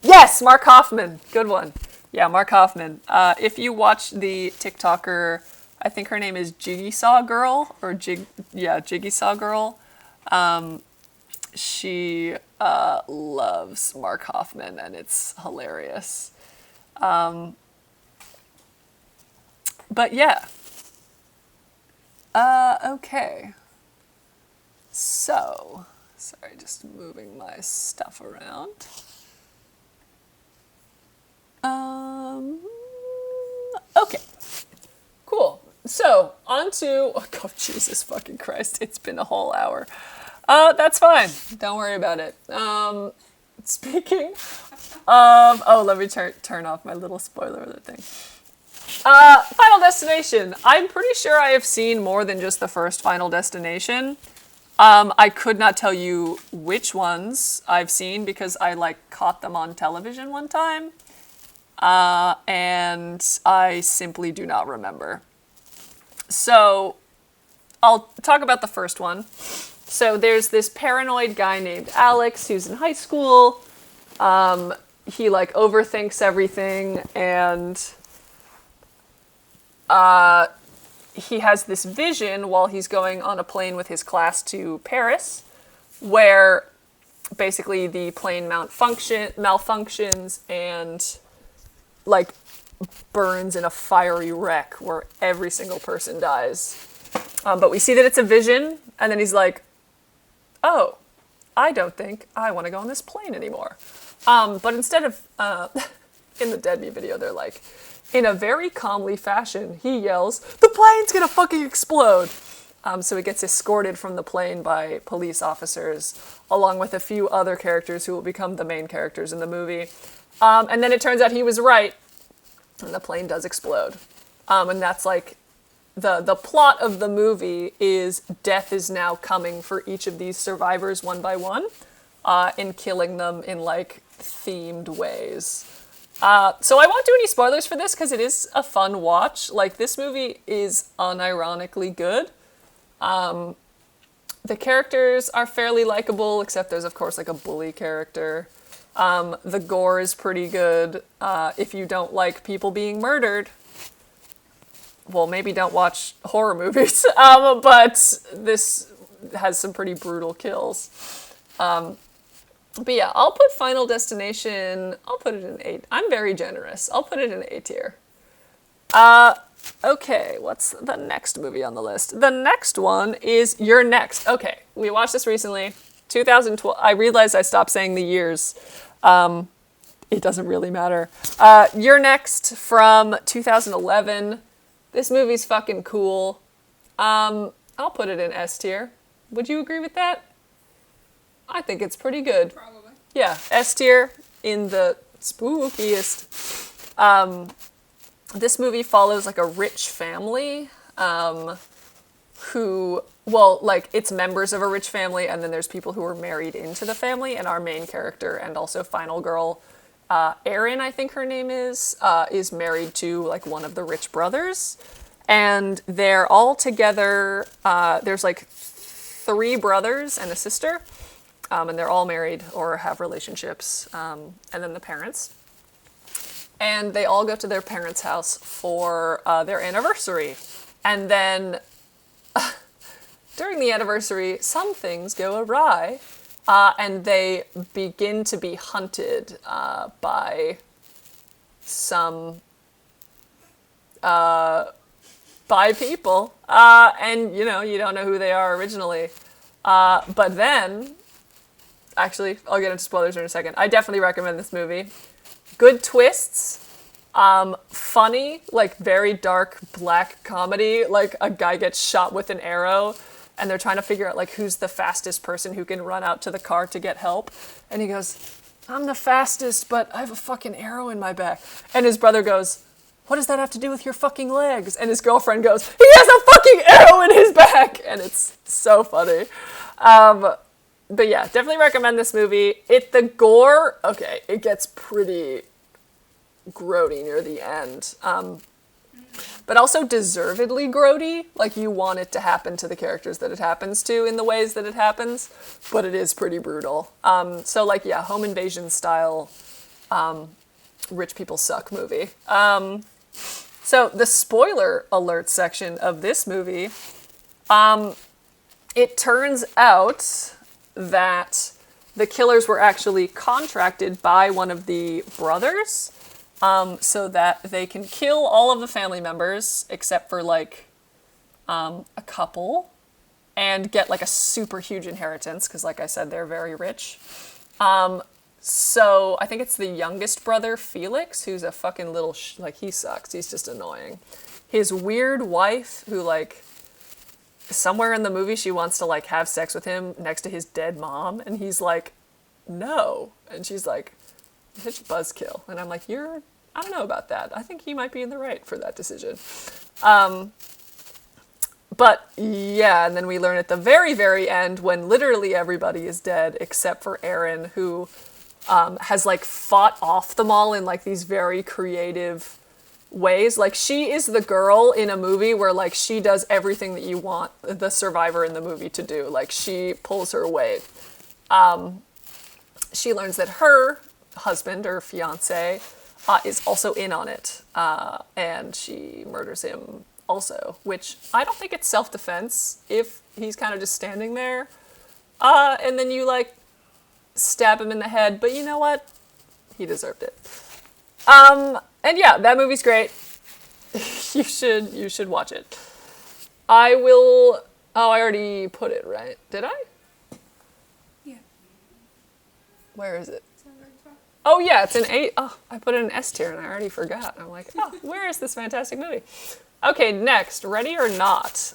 Yes, Mark Hoffman. Good one. Yeah, Mark Hoffman. If you watch the TikToker, I think her name is Jiggy Saw Girl, or Jiggy Saw Girl. She loves Mark Hoffman, and it's hilarious. But yeah. Okay. So, sorry, just moving my stuff around. Okay. Cool. So, on to... Oh, Jesus fucking Christ. It's been a whole hour. That's fine. Don't worry about it. Speaking of... Oh, let me turn off my little spoiler alert thing. Final Destination. I'm pretty sure I have seen more than just the first Final Destination. I could not tell you which ones I've seen because I, caught them on television one time. And I simply do not remember. So, I'll talk about the first one. So, there's this paranoid guy named Alex who's in high school. He, overthinks everything, and he has this vision while he's going on a plane with his class to Paris, where basically the plane malfunctions and burns in a fiery wreck where every single person dies. But we see that it's a vision, and then he's like, oh, I don't think I want to go on this plane anymore. But instead of, in the Dead Me video, they're like, in a very calmly fashion, he yells, the plane's gonna fucking explode! So he gets escorted from the plane by police officers, along with a few other characters who will become the main characters in the movie. And then it turns out he was right, and the plane does explode. And that's the plot of the movie is death is now coming for each of these survivors one by one, and killing them in themed ways. So I won't do any spoilers for this because it is a fun watch. This movie is unironically good. The characters are fairly likable, except there's of course a bully character. The gore is pretty good. If you don't like people being murdered, well, maybe don't watch horror movies. But this has some pretty brutal kills. But yeah, I'll put Final Destination, I'll put it in A. I'm very generous. I'll put it in A tier. Okay, what's the next movie on the list? The next one is You're Next. Okay, we watched this recently. 2012. I realized I stopped saying the years. It doesn't really matter. You're Next from 2011. This movie's fucking cool. I'll put it in S tier. Would you agree with that? I think it's pretty good. Probably. Yeah, S tier in the spookiest. This movie follows a rich family who, well, like, it's members of a rich family, and then there's people who are married into the family, and our main character and also final girl, Erin, I think her name is married to, like, one of the rich brothers, and they're all together, there's, like, 3 brothers and a sister, and they're all married or have relationships, and then the parents. And they all go to their parents' house for their anniversary. And then during the anniversary, some things go awry, and they begin to be hunted by some by people. And, you know, you don't know who they are originally. But then, actually, I'll get into spoilers in a second. I definitely recommend this movie. Good twists, funny, like very dark black comedy, like a guy gets shot with an arrow and they're trying to figure out like who's the fastest person who can run out to the car to get help. And he goes, I'm the fastest, but I have a fucking arrow in my back. And his brother goes, what does that have to do with your fucking legs? And his girlfriend goes, he has a fucking arrow in his back. And it's so funny. But yeah, definitely recommend this movie. The gore, okay, it gets pretty grody near the end. But also deservedly grody. Like, you want it to happen to the characters that it happens to in the ways that it happens. But it is pretty brutal. So, like, yeah, home invasion style, rich people suck movie. So, the spoiler alert section of this movie, it turns out that the killers were actually contracted by one of the brothers, so that they can kill all of the family members except for like a couple and get like a super huge inheritance because, like I said, they're very rich. So I think it's the youngest brother, Felix, who's a fucking little like, he sucks. He's just annoying. His weird wife, who like somewhere in the movie she wants to like have sex with him next to his dead mom, and he's like, no. And she's like, such a buzzkill. And I'm like, I don't know about that. I think he might be in the right for that decision. But yeah, and then we learn at the very, very end when literally everybody is dead except for Erin, who has like fought off them all in like these very creative ways. Like, she is the girl in a movie where like she does everything that you want the survivor in the movie to do. Like, she pulls her weight. She learns that her husband or fiance is also in on it, and she murders him also, which I don't think it's self-defense if he's kind of just standing there, and then you like stab him in the head, but you know what? He deserved it. And yeah, that movie's great. You should watch it. I already put it, right? Did I? Yeah. Where is it? Oh yeah, it's an 8. Oh, I put it in S tier and I already forgot. I'm like, oh, where is this fantastic movie? Okay, next, Ready or Not.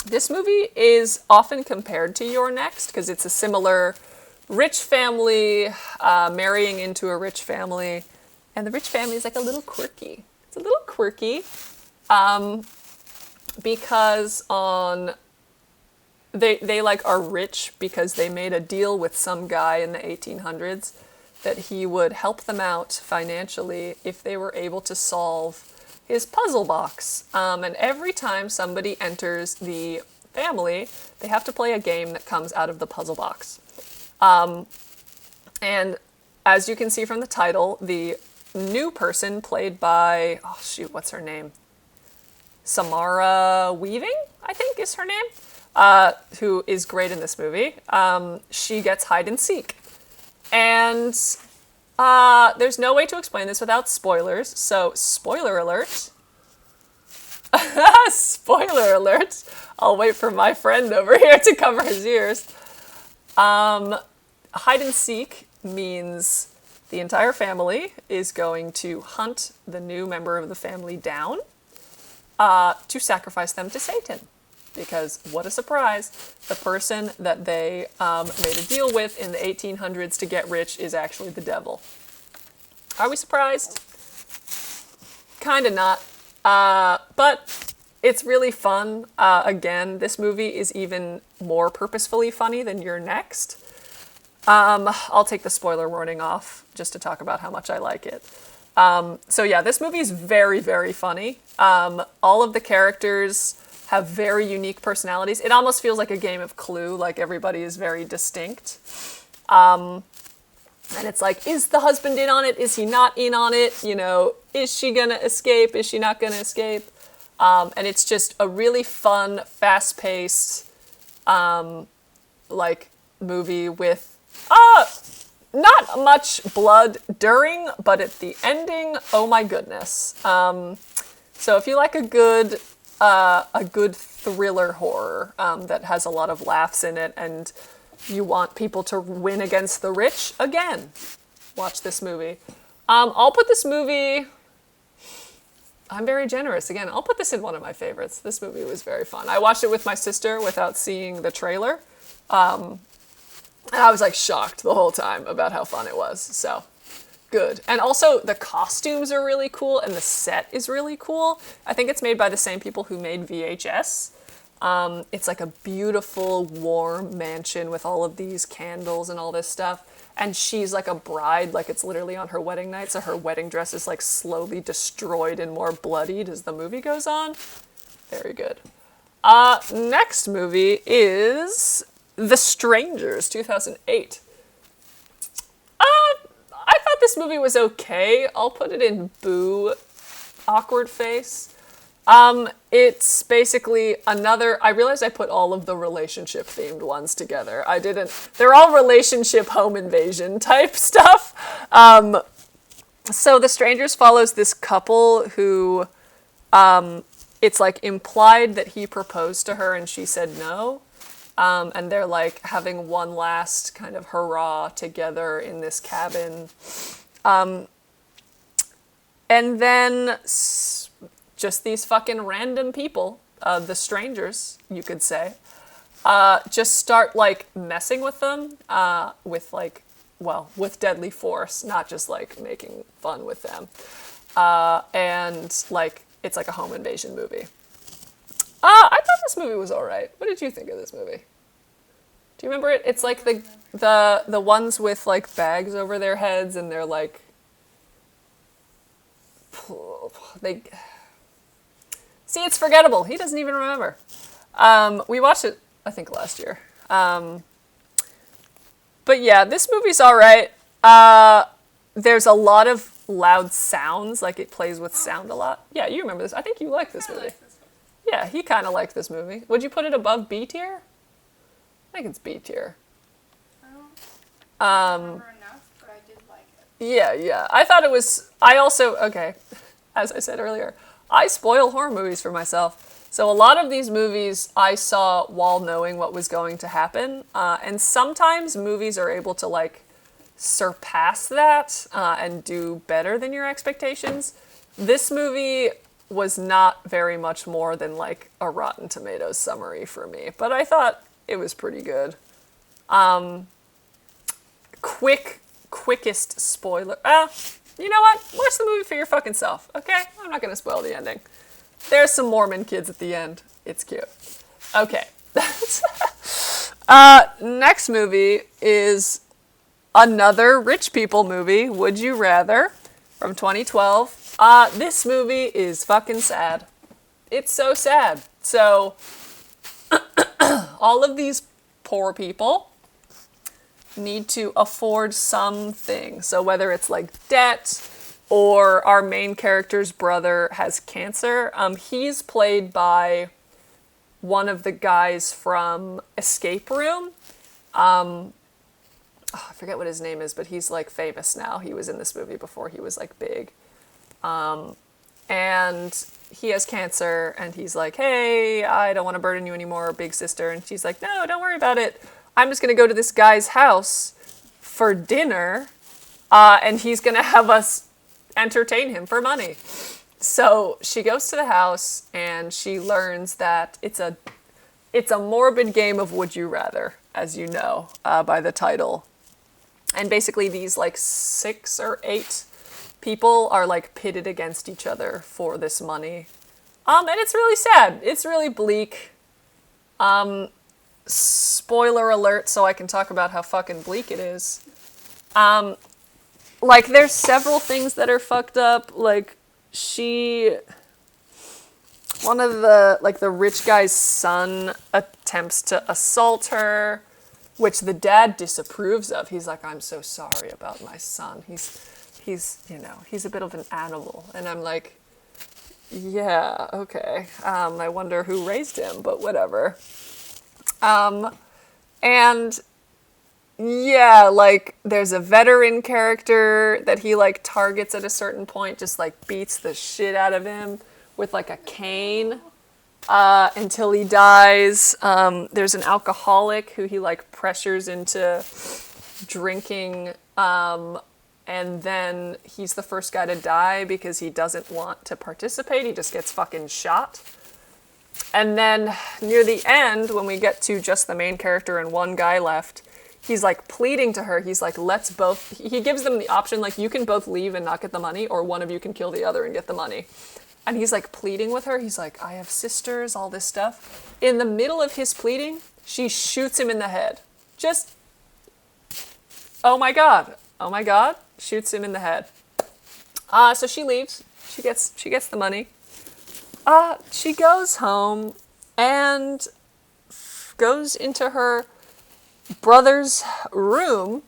This movie is often compared to Your Next because it's a similar rich family marrying into a rich family. And the rich family is like a little quirky. It's a little quirky because they like are rich because they made a deal with some guy in the 1800s that he would help them out financially if they were able to solve his puzzle box. And every time somebody enters the family, they have to play a game that comes out of the puzzle box. And as you can see from the title, the new person played by, oh shoot, what's her name? Samara Weaving, I think is her name, who is great in this movie. She gets hide and seek. And there's no way to explain this without spoilers, so spoiler alert. Spoiler alert. I'll wait for my friend over here to cover his ears. Hide and seek means the entire family is going to hunt the new member of the family down to sacrifice them to Satan. Because, what a surprise, the person that they made a deal with in the 1800s to get rich is actually the devil. Are we surprised? Kinda not. But It's really fun. Again, this movie is even more purposefully funny than You're Next. I'll take the spoiler warning off just to talk about how much I like it. So yeah, this movie is very, very funny. All of the characters have very unique personalities. It almost feels like a game of Clue, like everybody is very distinct. And it's like, is the husband in on it? Is he not in on it? You know, is she gonna escape? Is she not gonna escape? And it's just a really fun, fast-paced, like, movie with not much blood during, but at the ending, oh my goodness. So if you like a good thriller horror that has a lot of laughs in it, and you want people to win against the rich, again, watch this movie. I'll put this movie... I'm very generous. Again, I'll put this in one of my favorites. This movie was very fun. I watched it with my sister without seeing the trailer. And I was like shocked the whole time about how fun it was. So good. And also the costumes are really cool and the set is really cool. I think it's made by the same people who made VHS. It's like a beautiful, warm mansion with all of these candles and all this stuff. And she's like a bride, like it's literally on her wedding night, so her wedding dress is like slowly destroyed and more bloodied as the movie goes on. Very good. Next movie is The Strangers, 2008. I thought this movie was okay. I'll put it in boo, awkward face. It's basically another, I realized I put all of the relationship themed ones together. I didn't, they're all relationship home invasion type stuff. So The Strangers follows this couple who, it's like implied that he proposed to her and she said no. And they're like having one last kind of hurrah together in this cabin. And then just these fucking random people, the strangers, you could say, just start like messing with them with like, well, with deadly force, not just like making fun with them. And like, it's like a home invasion movie. I thought this movie was all right. What did you think of this movie? Do you remember it? It's like the ones with like bags over their heads and they're like, they... See, it's forgettable. He doesn't even remember. We watched it, I think, last year. But yeah, this movie's all right. There's a lot of loud sounds, like it plays with sound a lot. Yeah, you remember this. I think you like this movie. Yeah, he kind of liked this movie. Would you put it above B tier? I think it's B tier. I don't remember enough, but I did like it. Yeah. I thought it was... I also... Okay, as I said earlier... I spoil horror movies for myself. So a lot of these movies I saw while knowing what was going to happen. And sometimes movies are able to like surpass that and do better than your expectations. This movie was not very much more than like a Rotten Tomatoes summary for me. But I thought it was pretty good. Quickest spoiler. You know what? Watch the movie for your fucking self, okay? I'm not gonna spoil the ending. There's some Mormon kids at the end. It's cute. Okay. Next movie is another rich people movie, Would You Rather, from 2012. This movie is fucking sad. It's so sad. So, all of these poor people need to afford something. So whether it's like debt or our main character's brother has cancer, he's played by one of the guys from Escape Room. I forget what his name is, but he's like famous now. He was in this movie before he was like big. And he has cancer and he's like, hey, I don't want to burden you anymore, big sister. And she's like, no, don't worry about it. I'm just going to go to this guy's house for dinner, and he's going to have us entertain him for money. So she goes to the house, and she learns that it's a morbid game of Would You Rather, as you know, by the title. And basically these, like, 6 or 8 people are, like, pitted against each other for this money. And it's really sad. It's really bleak. Spoiler alert, so I can talk about how fucking bleak it is. Like, there's several things that are fucked up. Like, one of the rich guy's son attempts to assault her, which the dad disapproves of. He's like, I'm so sorry about my son. He's a bit of an animal. And I'm like, yeah, okay. I wonder who raised him, but whatever. And yeah, like, there's a veteran character that he, like, targets at a certain point, just, like, beats the shit out of him with, like, a cane, until he dies. There's an alcoholic who he, like, pressures into drinking, and then he's the first guy to die because he doesn't want to participate. He just gets fucking shot. And then near the end, when we get to just the main character and one guy left, he's like pleading to her. He's like, he gives them the option, like, you can both leave and not get the money, or one of you can kill the other and get the money. And he's like pleading with her. He's like, I have sisters, all this stuff. In the middle of his pleading, she shoots him in the head. Just, oh my God, shoots him in the head. So she leaves. She gets the money. She goes home and goes into her brother's room,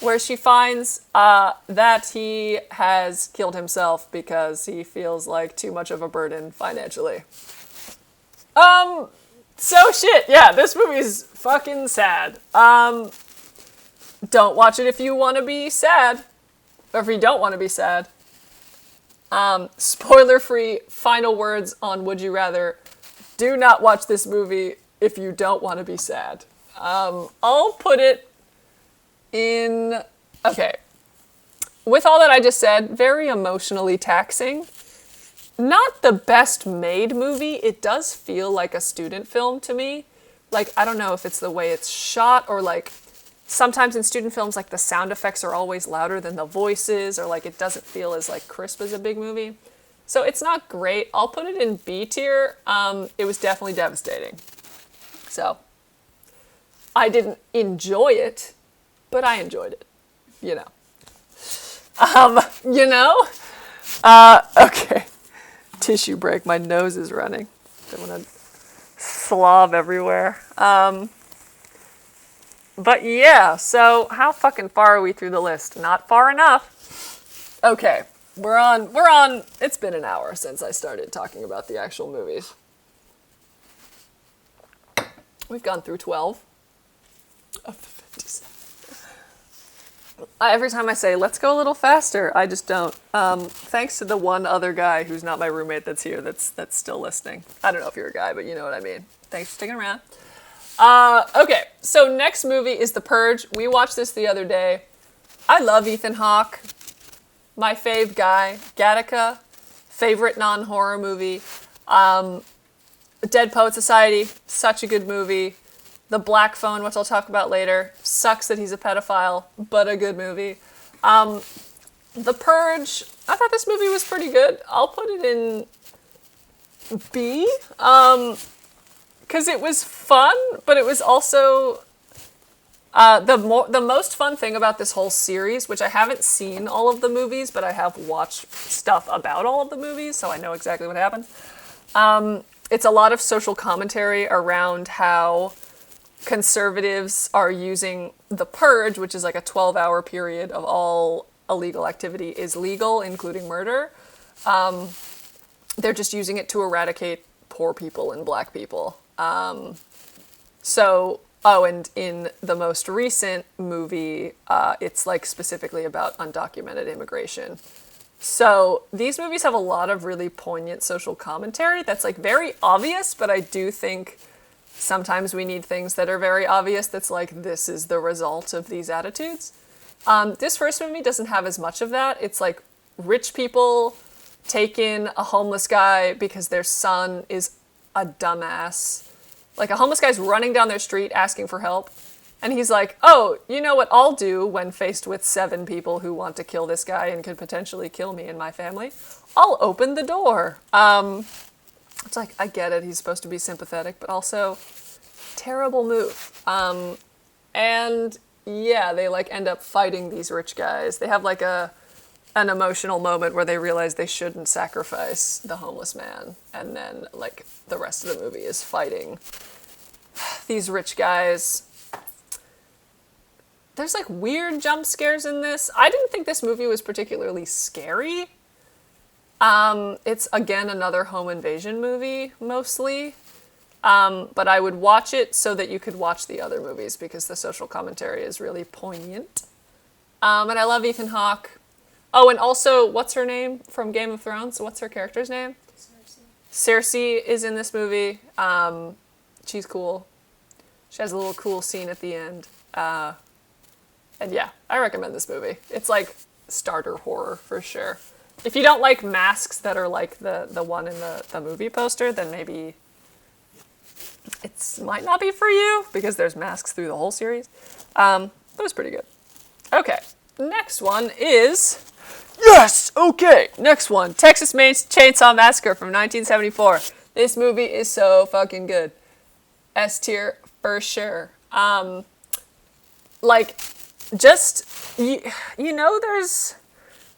where she finds that he has killed himself because he feels like too much of a burden financially. So shit, yeah, this movie's fucking sad. Don't watch it if you want to be sad, or if you don't want to be sad. Spoiler-free final words on Would You Rather. Do not watch this movie if you don't want to be sad. I'll put it in... Okay. With all that I just said, very emotionally taxing. Not the best made movie. It does feel like a student film to me. Like, I don't know if it's the way it's shot, or like, sometimes in student films, like, the sound effects are always louder than the voices, or like, it doesn't feel as like crisp as a big movie. So it's not great. I'll put it in B tier. It was definitely devastating. So, I didn't enjoy it, but I enjoyed it, you know. Okay. Tissue break. My nose is running. Don't want to slob everywhere. But yeah, so how fucking far are we through the list? Not far enough. Okay, we're on, it's been an hour since I started talking about the actual movies. We've gone through 12 of the 57. Every time I say, let's go a little faster, I just don't. Thanks to the one other guy who's not my roommate that's here that's still listening. I don't know if you're a guy, but you know what I mean. Thanks for sticking around. Okay, so next movie is The Purge. We watched this the other day. I love Ethan Hawke. My fave guy. Gattaca. Favorite non-horror movie. Dead Poet Society. Such a good movie. The Black Phone, which I'll talk about later. Sucks that he's a pedophile, but a good movie. The Purge. I thought this movie was pretty good. I'll put it in B. Because it was fun, but it was also the most fun thing about this whole series, which I haven't seen all of the movies, but I have watched stuff about all of the movies, so I know exactly what happened. It's a lot of social commentary around how conservatives are using the Purge, which is like a 12-hour period of all illegal activity is legal, including murder. They're just using it to eradicate poor people and black people. And in the most recent movie, it's like specifically about undocumented immigration. So these movies have a lot of really poignant social commentary that's like very obvious, but I do think sometimes we need things that are very obvious that's like, this is the result of these attitudes. This first movie doesn't have as much of that. It's like rich people take in a homeless guy because their son is a dumbass. Like, a homeless guy's running down their street asking for help, and he's like, oh, you know what I'll do when faced with 7 people who want to kill this guy and could potentially kill me and my family? I'll open the door. It's like, I get it, he's supposed to be sympathetic, but also terrible move. And yeah, they like end up fighting these rich guys. They have like an emotional moment where they realize they shouldn't sacrifice the homeless man, and then like the rest of the movie is fighting these rich guys. There's like weird jump scares in this. I didn't think this movie was particularly scary. It's again another home invasion movie mostly. But I would watch it so that you could watch the other movies because the social commentary is really poignant. And I love Ethan Hawke. Oh, and also, what's her name from Game of Thrones? What's her character's name? Cersei is in this movie. She's cool. She has a little cool scene at the end. And yeah, I recommend this movie. It's like starter horror for sure. If you don't like masks that are like the one in the movie poster, then maybe it might not be for you because there's masks through the whole series. But it was pretty good. Okay, next one is... Yes! Okay! Next one. Texas Chainsaw Massacre from 1974. This movie is so fucking good. S tier for sure. Like, just... You know there's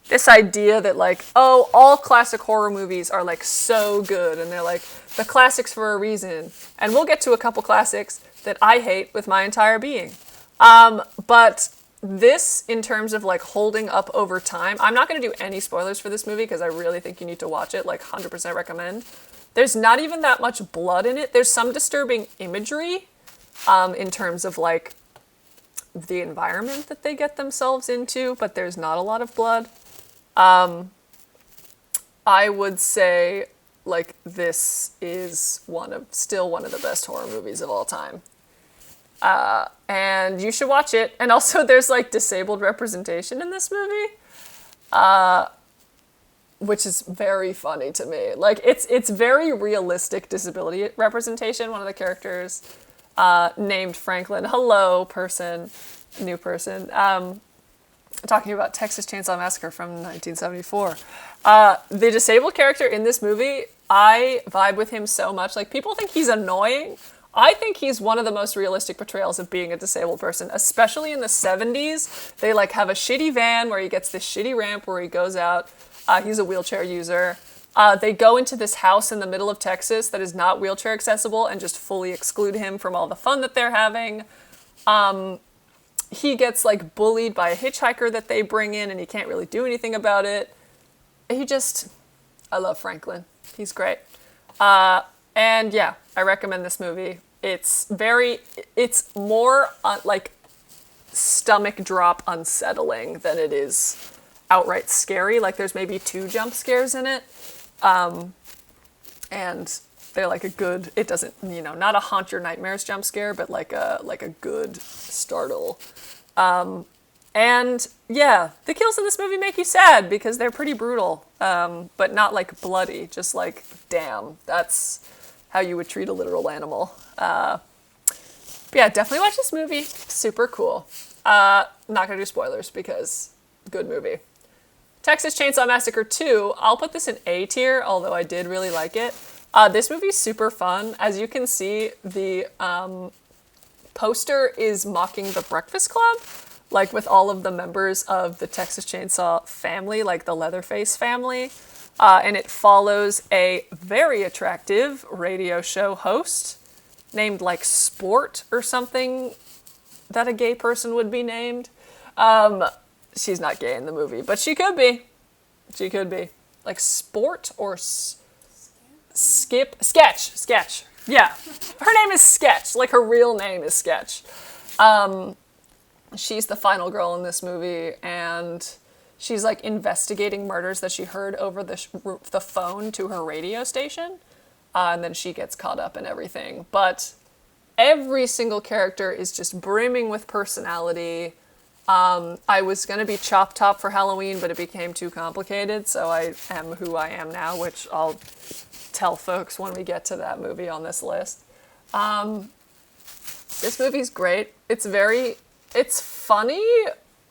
this idea that like, oh, all classic horror movies are like so good and they're like the classics for a reason. And we'll get to a couple classics that I hate with my entire being. But this, in terms of like holding up over time, I'm not going to do any spoilers for this movie because I really think you need to watch it, like 100% recommend. There's not even that much blood in it. There's some disturbing imagery in terms of like the environment that they get themselves into, but there's not a lot of blood. I would say like this is still one of the best horror movies of all time. And you should watch it. And also there's like disabled representation in this movie, which is very funny to me. Like it's very realistic disability representation. One of the characters, named Franklin, new person, talking about Texas Chainsaw Massacre from 1974. The disabled character in this movie, I vibe with him so much. Like, people think he's annoying. I think he's one of the most realistic portrayals of being a disabled person, especially in the 70s. They like have a shitty van where he gets this shitty ramp where he goes out. He's a wheelchair user. They go into this house in the middle of Texas that is not wheelchair accessible and just fully exclude him from all the fun that they're having. He gets like bullied by a hitchhiker that they bring in and he can't really do anything about it. I love Franklin. He's great. And yeah, I recommend this movie. It's more like stomach drop unsettling than it is outright scary. Like there's maybe 2 jump scares in it. And they're like a good, it doesn't, not a haunt your nightmares jump scare, but like a good startle. And yeah, the kills in this movie make you sad because they're pretty brutal, but not like bloody, just like, damn, that's how you would treat a literal animal. But yeah, definitely watch this movie. Super cool. Not gonna do spoilers because good movie. Texas Chainsaw Massacre 2, I'll put this in A tier, although I did really like it. This movie's super fun. As you can see, the poster is mocking The Breakfast Club, like with all of the members of the Texas Chainsaw family, like the Leatherface family. And it follows a very attractive radio show host named like Sport or something that a gay person would be named. She's not gay in the movie, but she could be. She could be. Like Sport or Sketch. Yeah. Her name is Sketch. Like her real name is Sketch. She's the final girl in this movie, and she's like investigating murders that she heard over the phone to her radio station, and then she gets caught up in everything. But every single character is just brimming with personality. I was going to be Chop Top for Halloween, but it became too complicated, so I am who I am now, which I'll tell folks when we get to that movie on this list. This movie's great. It's funny,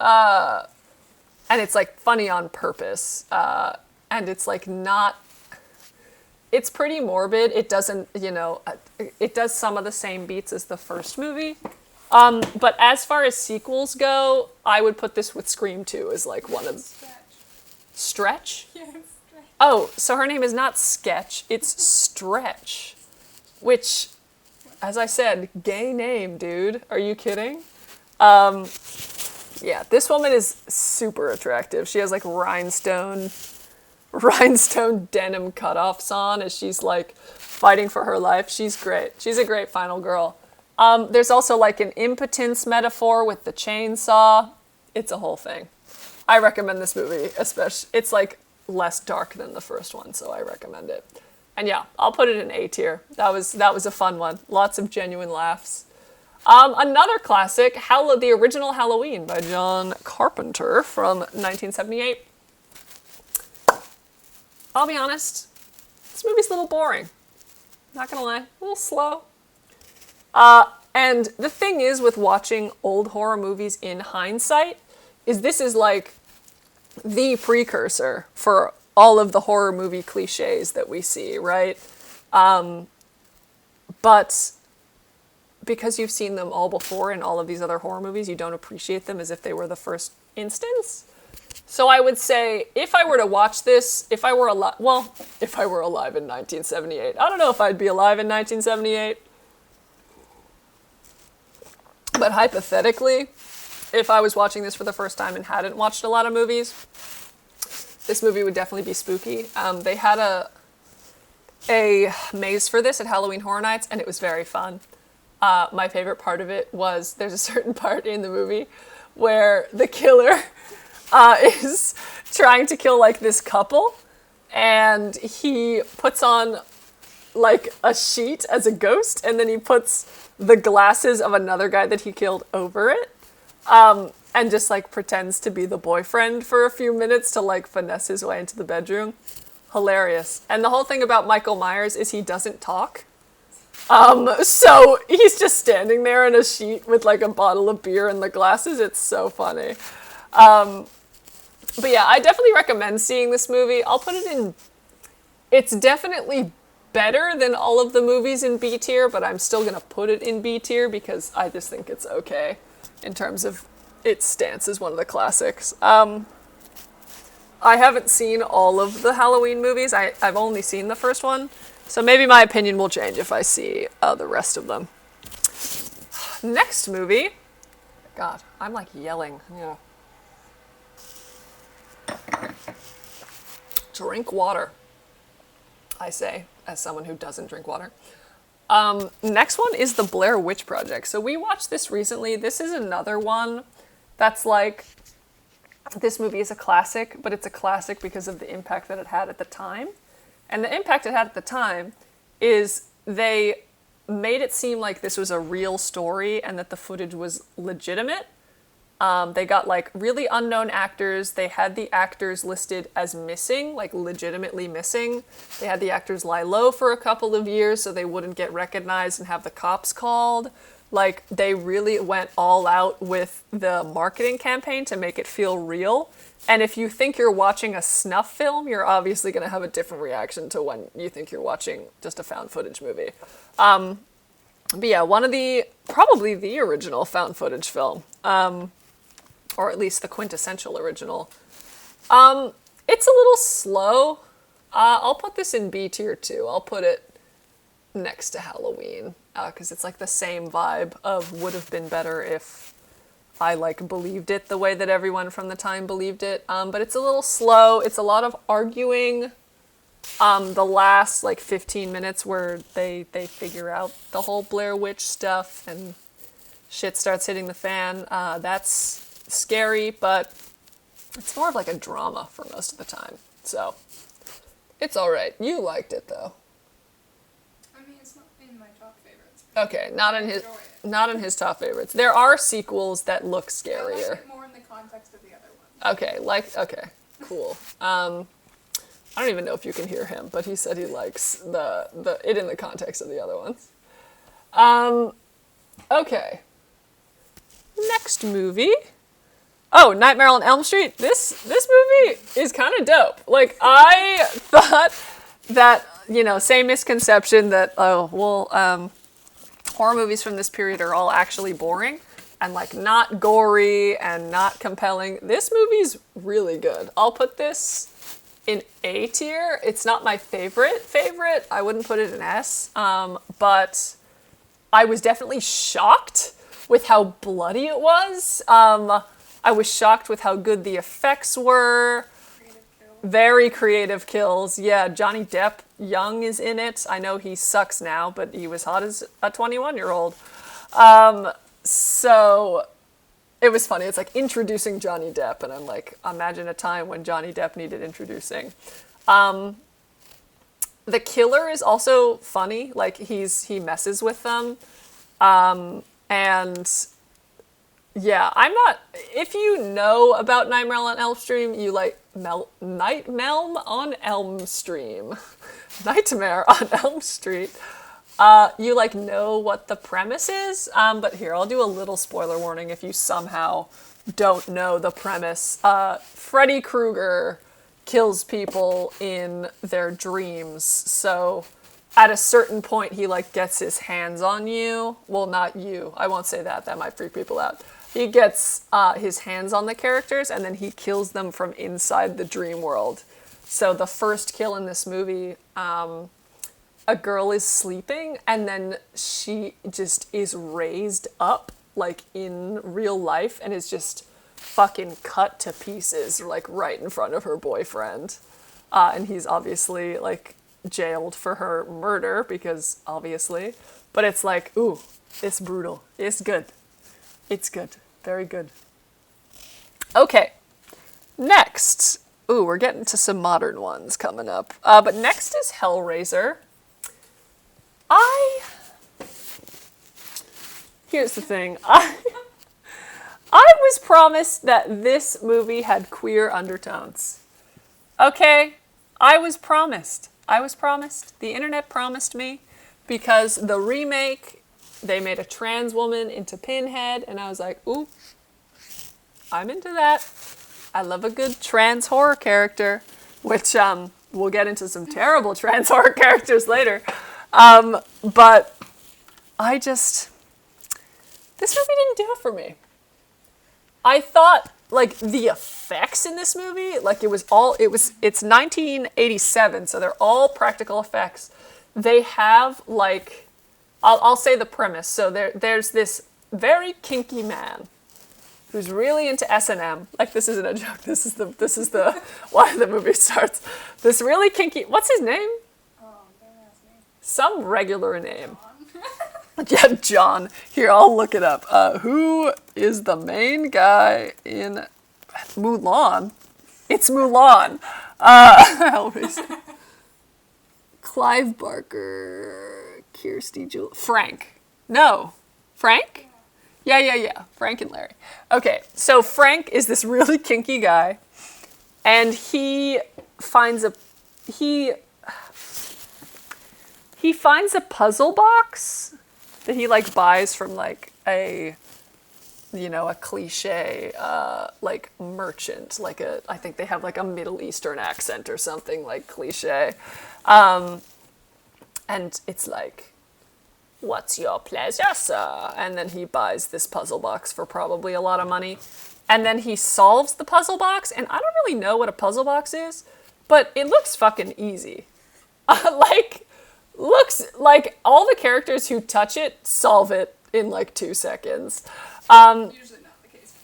and it's like funny on purpose, and it's like not, it's pretty morbid. It doesn't, it does some of the same beats as the first movie. But as far as sequels go, I would put this with Scream 2 as like one of... Stretch? Yeah, Stretch. Oh, so her name is not Sketch, it's Stretch. Which, as I said, gay name, dude. Are you kidding? Yeah, this woman is super attractive. She has like rhinestone denim cutoffs on as she's like fighting for her life. She's great. She's a great final girl. There's also like an impotence metaphor with the chainsaw. It's a whole thing. I recommend this movie, especially. It's like less dark than the first one, so I recommend it. And yeah, I'll put it in A tier. That was a fun one. Lots of genuine laughs. Another classic, the original Halloween by John Carpenter from 1978. I'll be honest, this movie's a little boring. Not gonna lie, a little slow. And the thing is with watching old horror movies in hindsight, is this is like the precursor for all of the horror movie cliches that we see, right? But because you've seen them all before in all of these other horror movies, you don't appreciate them as if they were the first instance. So I would say, if I were to watch this, if I were alive in 1978. I don't know if I'd be alive in 1978. But hypothetically, if I was watching this for the first time and hadn't watched a lot of movies, this movie would definitely be spooky. They had a maze for this at Halloween Horror Nights, and it was very fun. My favorite part of it was there's a certain part in the movie where the killer is trying to kill like this couple, and he puts on like a sheet as a ghost, and then he puts the glasses of another guy that he killed over it, and just like pretends to be the boyfriend for a few minutes to like finesse his way into the bedroom. Hilarious. And the whole thing about Michael Myers is he doesn't talk. So he's just standing there in a sheet with like a bottle of beer and the glasses. It's so funny. But yeah, I definitely recommend seeing this movie. I'll put it in... It's definitely better than all of the movies in B tier, but I'm still going to put it in B tier because I just think it's okay in terms of its stance as one of the classics. I haven't seen all of the Halloween movies. I've only seen the first one, so maybe my opinion will change if I see the rest of them. Next movie... God, I'm like yelling. Yeah. Drink water, I say, as someone who doesn't drink water. Next one is the Blair Witch Project. So we watched this recently. This is another one that's like, this movie is a classic, but it's a classic because of the impact that it had at the time. And the impact it had at the time is they made it seem like this was a real story and that the footage was legitimate. They got like really unknown actors. They had the actors listed as missing, like legitimately missing. They had the actors lie low for a couple of years so they wouldn't get recognized and have the cops called. Like, they really went all out with the marketing campaign to make it feel real. And if you think you're watching a snuff film, you're obviously going to have a different reaction to when you think you're watching just a found footage movie. But yeah, probably the original found footage film. Or at least the quintessential original. It's a little slow. I'll put this in B tier too. I'll put it next to Halloween, because it's like the same vibe of would have been better if I like believed it the way that everyone from the time believed it. But it's a little slow. It's a lot of arguing. The last like 15 minutes where they figure out the whole Blair Witch stuff and shit starts hitting the fan. That's scary, but it's more of like a drama for most of the time. So it's all right. You liked it though. I mean, it's not in my top favorites. Okay, not in his top favorites. There are sequels that look scarier. I like it more in the context of the other ones. Okay, cool. I don't even know if you can hear him, but he said he likes it in the context of the other ones. Okay. Next movie. Oh, Nightmare on Elm Street. This movie is kind of dope. Like, I thought that, same misconception that, horror movies from this period are all actually boring and like not gory and not compelling. This movie's really good. I'll put this in A tier. It's not my favorite. I wouldn't put it in S. But I was definitely shocked with how bloody it was. I was shocked with how good the effects were. Very creative kills. Yeah, Johnny Depp young is in it. I know he sucks now, but he was hot as a 21-year-old. So it was funny. It's like introducing Johnny Depp, and I'm like, imagine a time when Johnny Depp needed introducing. The killer is also funny. Like he messes with them. And yeah, I'm not, if you know about Nightmare on Elm Street, you like Nightmare on Elm Street. Nightmare on Elm Street. You like know what the premise is. But here, I'll do a little spoiler warning if you somehow don't know the premise. Freddy Krueger kills people in their dreams. So at a certain point, he like gets his hands on you. Well, not you. I won't say that. That might freak people out. He gets his hands on the characters, and then he kills them from inside the dream world. So the first kill in this movie, a girl is sleeping, and then she just is raised up, like in real life, and is just fucking cut to pieces, like right in front of her boyfriend. And he's obviously like jailed for her murder, because obviously. But it's like, ooh, it's brutal. It's good. It's good. Very good. Okay. Next. Ooh, we're getting to some modern ones coming up. But next is Hellraiser. Here's the thing. I was promised that this movie had queer undertones. Okay? I was promised. The internet promised me, because the remake, they made a trans woman into Pinhead, and I was like, ooh, I'm into that. I love a good trans horror character, which we'll get into some terrible trans horror characters later. But this movie didn't do it for me. I thought, like, the effects in this movie, like, it's 1987, so they're all practical effects. They have, like, I'll say the premise. So there's this very kinky man who's really into S&M. Like, this isn't a joke. This is the why the movie starts. This really kinky, what's his name? Some regular name. Yeah, John. Here, I'll look it up. Who is the main guy in Mulan? It's Mulan. Clive Barker, Kirsty Jewell, Frank. No. Frank? Yeah. Frank and Larry. Okay, so Frank is this really kinky guy, and he finds a puzzle box that he like buys from like a cliche like merchant, like I think they have like a Middle Eastern accent or something, like cliche. And it's like, what's your pleasure, sir? And then he buys this puzzle box for probably a lot of money. And then he solves the puzzle box, and I don't really know what a puzzle box is, but it looks fucking easy. Looks like all the characters who touch it solve it in like 2 seconds. Usually not the case.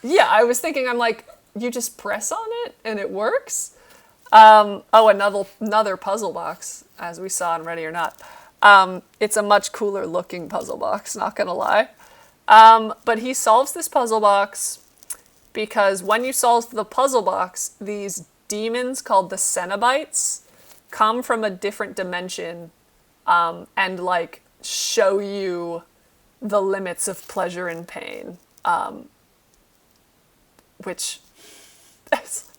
Yeah, I was thinking, I'm like, you just press on it and it works? Another puzzle box, as we saw in Ready or Not. It's a much cooler looking puzzle box, not gonna lie. But he solves this puzzle box because when you solve the puzzle box, these demons called the Cenobites come from a different dimension and like show you the limits of pleasure and pain, which is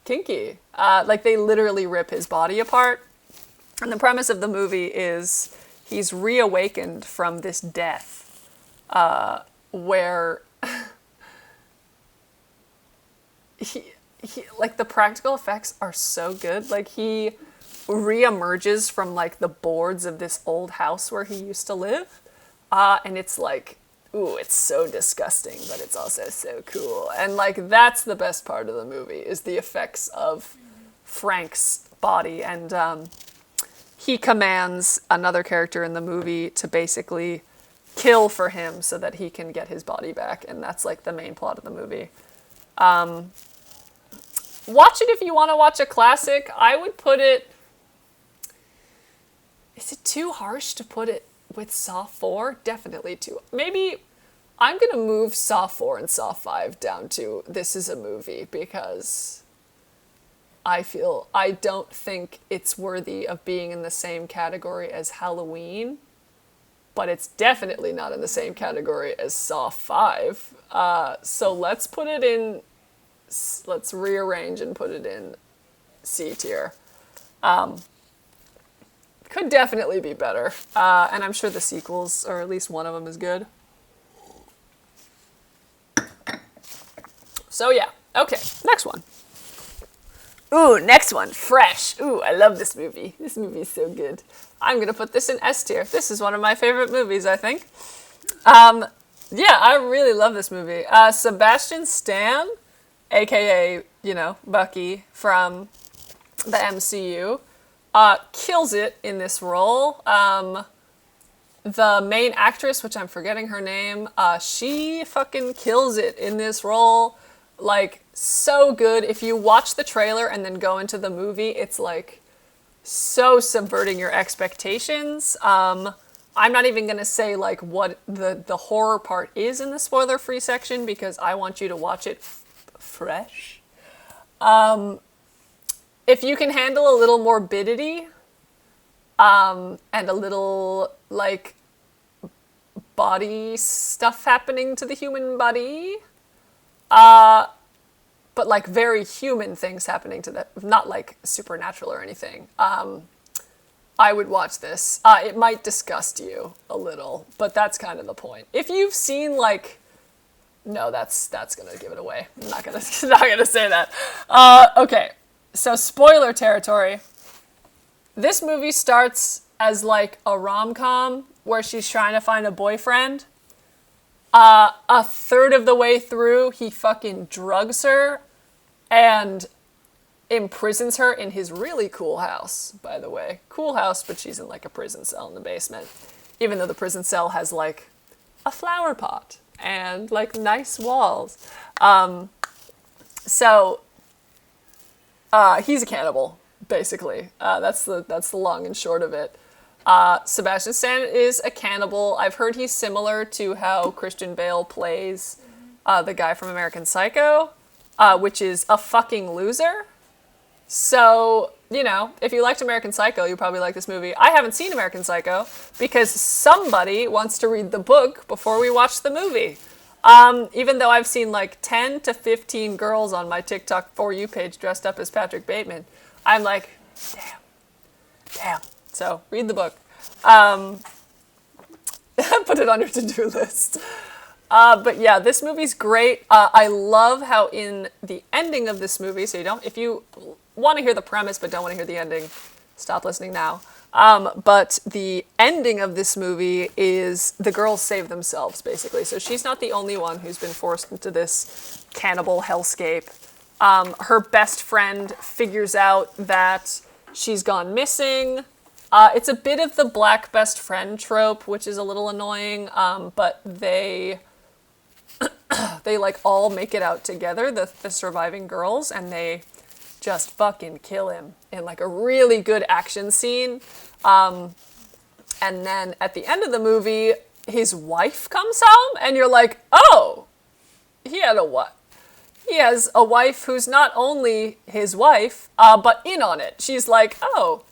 kinky. Like they literally rip his body apart. And the premise of the movie is he's reawakened from this death, where he like the practical effects are so good. Like he reemerges from like the boards of this old house where he used to live. And it's like, ooh, it's so disgusting, but it's also so cool. And like, that's the best part of the movie, is the effects of Frank's body. And he commands another character in the movie to basically kill for him so that he can get his body back. And that's like the main plot of the movie. Watch it if you want to watch a classic. I would put it... Is it too harsh to put it with Saw 4? Definitely too. Maybe I'm going to move Saw 4 and Saw 5 down to this is a movie, because I don't think it's worthy of being in the same category as Halloween, but it's definitely not in the same category as Saw 5. So let's put it in... Let's rearrange and put it in C tier. Could definitely be better. And I'm sure the sequels, or at least one of them, is good. So yeah. Okay, next one. Ooh, next one. Fresh. Ooh, I love this movie. This movie is so good. I'm going to put this in S tier. This is one of my favorite movies, I think. Yeah, I really love this movie. Sebastian Stan, aka, Bucky from the MCU, kills it in this role. The main actress, which I'm forgetting her name, she fucking kills it in this role. Like, so good. If you watch the trailer and then go into the movie, it's like so subverting your expectations. I'm not even going to say like what the horror part is in the spoiler-free section, because I want you to watch it fresh. If you can handle a little morbidity, and a little, like, body stuff happening to the human body, but, like, very human things happening to the, not, like, supernatural or anything, I would watch this. It might disgust you a little, but that's kind of the point. If you've seen, like... No, that's gonna give it away. I'm not gonna say that. Okay, so spoiler territory. This movie starts as like a rom-com where she's trying to find a boyfriend. A third of the way through, he fucking drugs her and imprisons her in his really cool house, by the way. Cool house, but she's in like a prison cell in the basement. Even though the prison cell has like a flower pot and like nice walls. So he's a cannibal, basically. That's the long and short of it. Sebastian Stan is a cannibal. I've heard he's similar to how Christian Bale plays the guy from American Psycho, which is a fucking loser. So, if you liked American Psycho, you probably like this movie. I haven't seen American Psycho because somebody wants to read the book before we watch the movie. Even though I've seen like 10 to 15 girls on my TikTok For You page dressed up as Patrick Bateman, I'm like, damn. So, read the book. Put it on your to-do list. But yeah, this movie's great. I love how in the ending of this movie, so if you want to hear the premise but don't want to hear the ending, stop listening now. But the ending of this movie is the girls save themselves, basically. So she's not the only one who's been forced into this cannibal hellscape. Her best friend figures out that she's gone missing. It's a bit of the black best friend trope, which is a little annoying, but they like all make it out together, the surviving girls, and they just fucking kill him in like a really good action scene. And then at the end of the movie, his wife comes home, and you're like, oh, he has a wife who's not only his wife, but in on it. She's like, oh.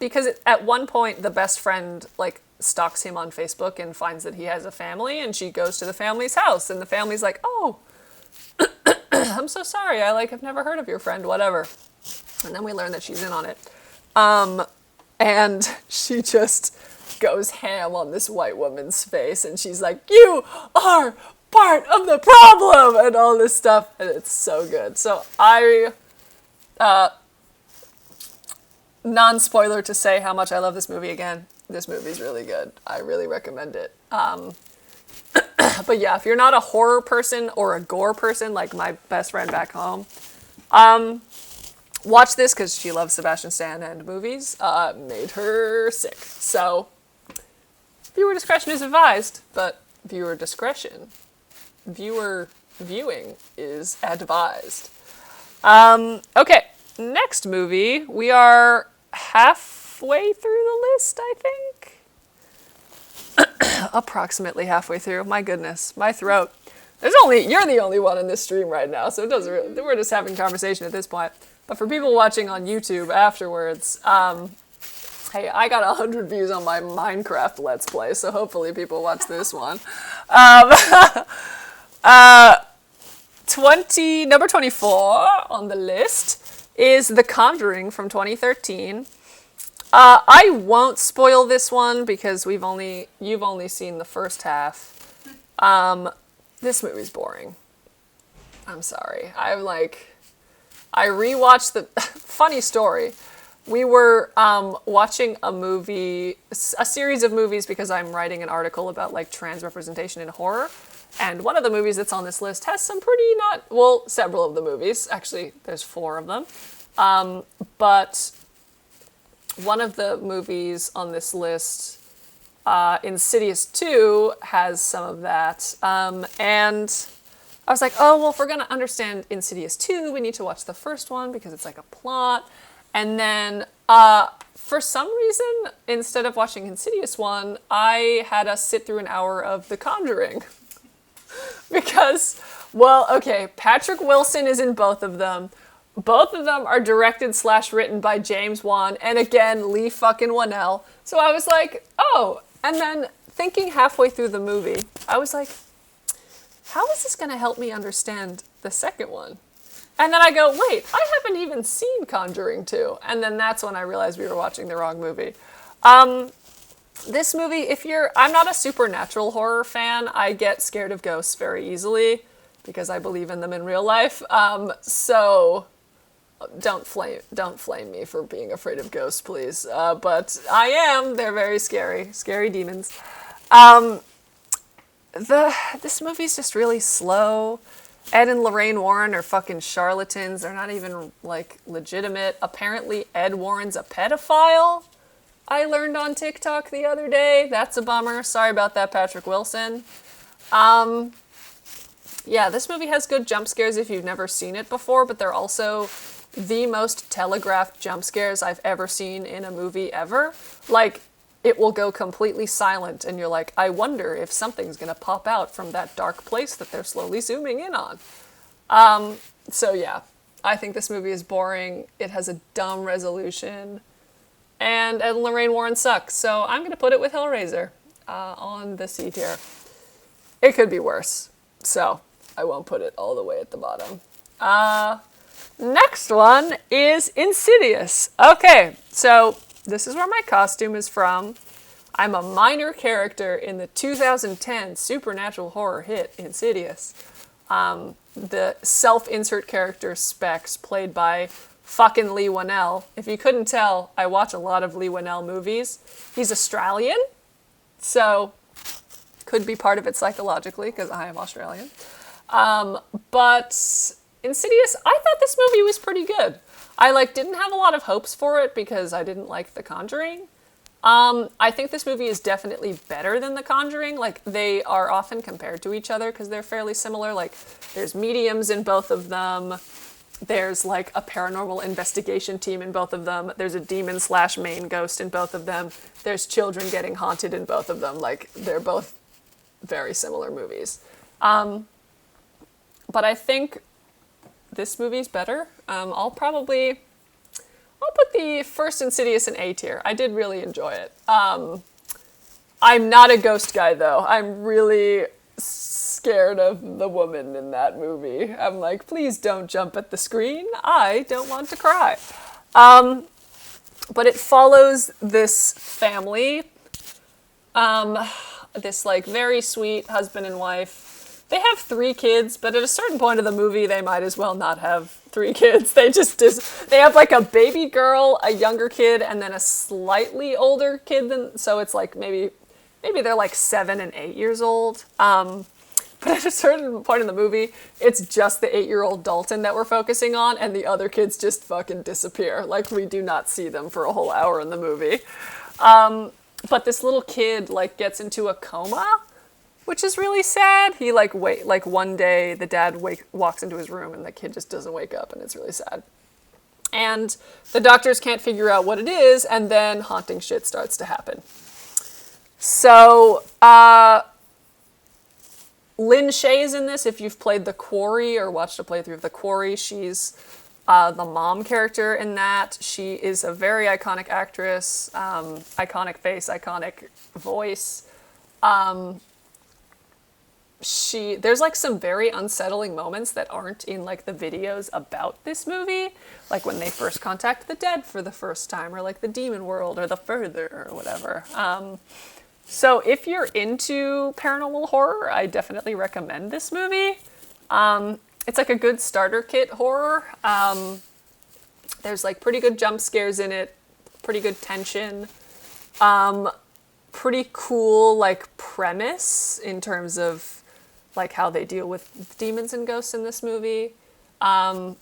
Because at one point, the best friend, like, stalks him on Facebook and finds that he has a family, and she goes to the family's house, and the family's like, oh, I'm so sorry, I've never heard of your friend, whatever. And then we learn that she's in on it. And she just goes ham on this white woman's face, and she's like, you are part of the problem, and all this stuff, and it's so good. So non-spoiler to say how much I love this movie again. This movie's really good. I really recommend it. But yeah, if you're not a horror person or a gore person, like my best friend back home, watch this because she loves Sebastian Stan and movies. Made her sick. So, viewer discretion is advised, but viewer viewing is advised. Okay, next movie. We are halfway through the list, I think. Approximately halfway through. My goodness, my throat. You're the only one in this stream right now, so it doesn't really, we're just having conversation at this point. But for people watching on YouTube afterwards, hey, I got 100 views on my Minecraft Let's Play, so hopefully people watch this one. Number 24 on the list is The Conjuring from 2013. I won't spoil this one because you've only seen the first half. This movie's boring. I'm sorry. I rewatched the funny story. We were watching a series of movies because I'm writing an article about like trans representation in horror. And one of the movies that's on this list has some several of the movies. Actually, there's 4 of them. But one of the movies on this list, Insidious 2, has some of that. And I was like, oh, well, if we're going to understand Insidious 2, we need to watch the first one because it's like a plot. And then for some reason, instead of watching Insidious 1, I had us sit through an hour of The Conjuring. Because, well, okay, Patrick Wilson is in both of them. Both of them are directed / written by James Wan, and again, Lee fucking Whannell. So I was like, oh, and then thinking halfway through the movie, I was like, how is this going to help me understand the second one? And then I go, wait, I haven't even seen Conjuring 2. And then that's when I realized we were watching the wrong movie. This movie, I'm not a supernatural horror fan. I get scared of ghosts very easily because I believe in them in real life. So don't flame me for being afraid of ghosts, please. But I am. They're very scary demons. This movie's just really slow. Ed and Lorraine Warren are fucking charlatans. They're not even like legitimate. Apparently, Ed Warren's a pedophile. I learned on TikTok the other day. That's a bummer. Sorry about that, Patrick Wilson. Yeah, this movie has good jump scares if you've never seen it before, but they're also the most telegraphed jump scares I've ever seen in a movie ever. Like, it will go completely silent, and you're like, I wonder if something's gonna pop out from that dark place that they're slowly zooming in on. So yeah, I think this movie is boring. It has a dumb resolution. And Ed and Lorraine Warren sucks, so I'm going to put it with Hellraiser on the C tier. It could be worse, so I won't put it all the way at the bottom. Next one is Insidious. Okay, so this is where my costume is from. I'm a minor character in the 2010 supernatural horror hit Insidious. The self-insert character Specs, played by fucking Lee Whannell. If you couldn't tell, I watch a lot of Lee Whannell movies. He's Australian, so could be part of it psychologically because I am Australian. But Insidious, I thought this movie was pretty good. I didn't have a lot of hopes for it because I didn't like The Conjuring. I think this movie is definitely better than The Conjuring. They are often compared to each other because they're fairly similar. There's mediums in both of them. There's a paranormal investigation team in both of them. There's a demon / main ghost in both of them. There's children getting haunted in both of them. They're both very similar movies. But I think this movie's better. I'll put the first Insidious in A tier. I did really enjoy it. I'm not a ghost guy though. I'm really scared of the woman in that movie. I'm like, please don't jump at the screen. I don't want to cry. But it follows this family, this very sweet husband and wife. They have 3 kids, but at a certain point of the movie, they might as well not have 3 kids. They have like a baby girl, a younger kid, and then a slightly older kid than, so it's like maybe they're like 7 and 8 years old. But at a certain point in the movie, it's just the 8-year-old Dalton that we're focusing on, and the other kids just fucking disappear. Like, we do not see them for a whole hour in the movie. But this little kid, like, gets into a coma, which is really sad. He, like, one day, the dad walks into his room, and the kid just doesn't wake up, and it's really sad. And the doctors can't figure out what it is, and then haunting shit starts to happen. So, Lynn Shaye's in this. If you've played The Quarry or watched a playthrough of The Quarry, she's the mom character in that. She is a very iconic actress, iconic face, iconic voice. There's like some very unsettling moments that aren't in like the videos about this movie, like when they first contact the dead for the first time, or like the demon world or the further or whatever. So if you're into paranormal horror, I definitely recommend this movie. It's like a good starter kit horror. There's like pretty good jump scares in it, pretty good tension, pretty cool like premise in terms of like how they deal with demons and ghosts in this movie. And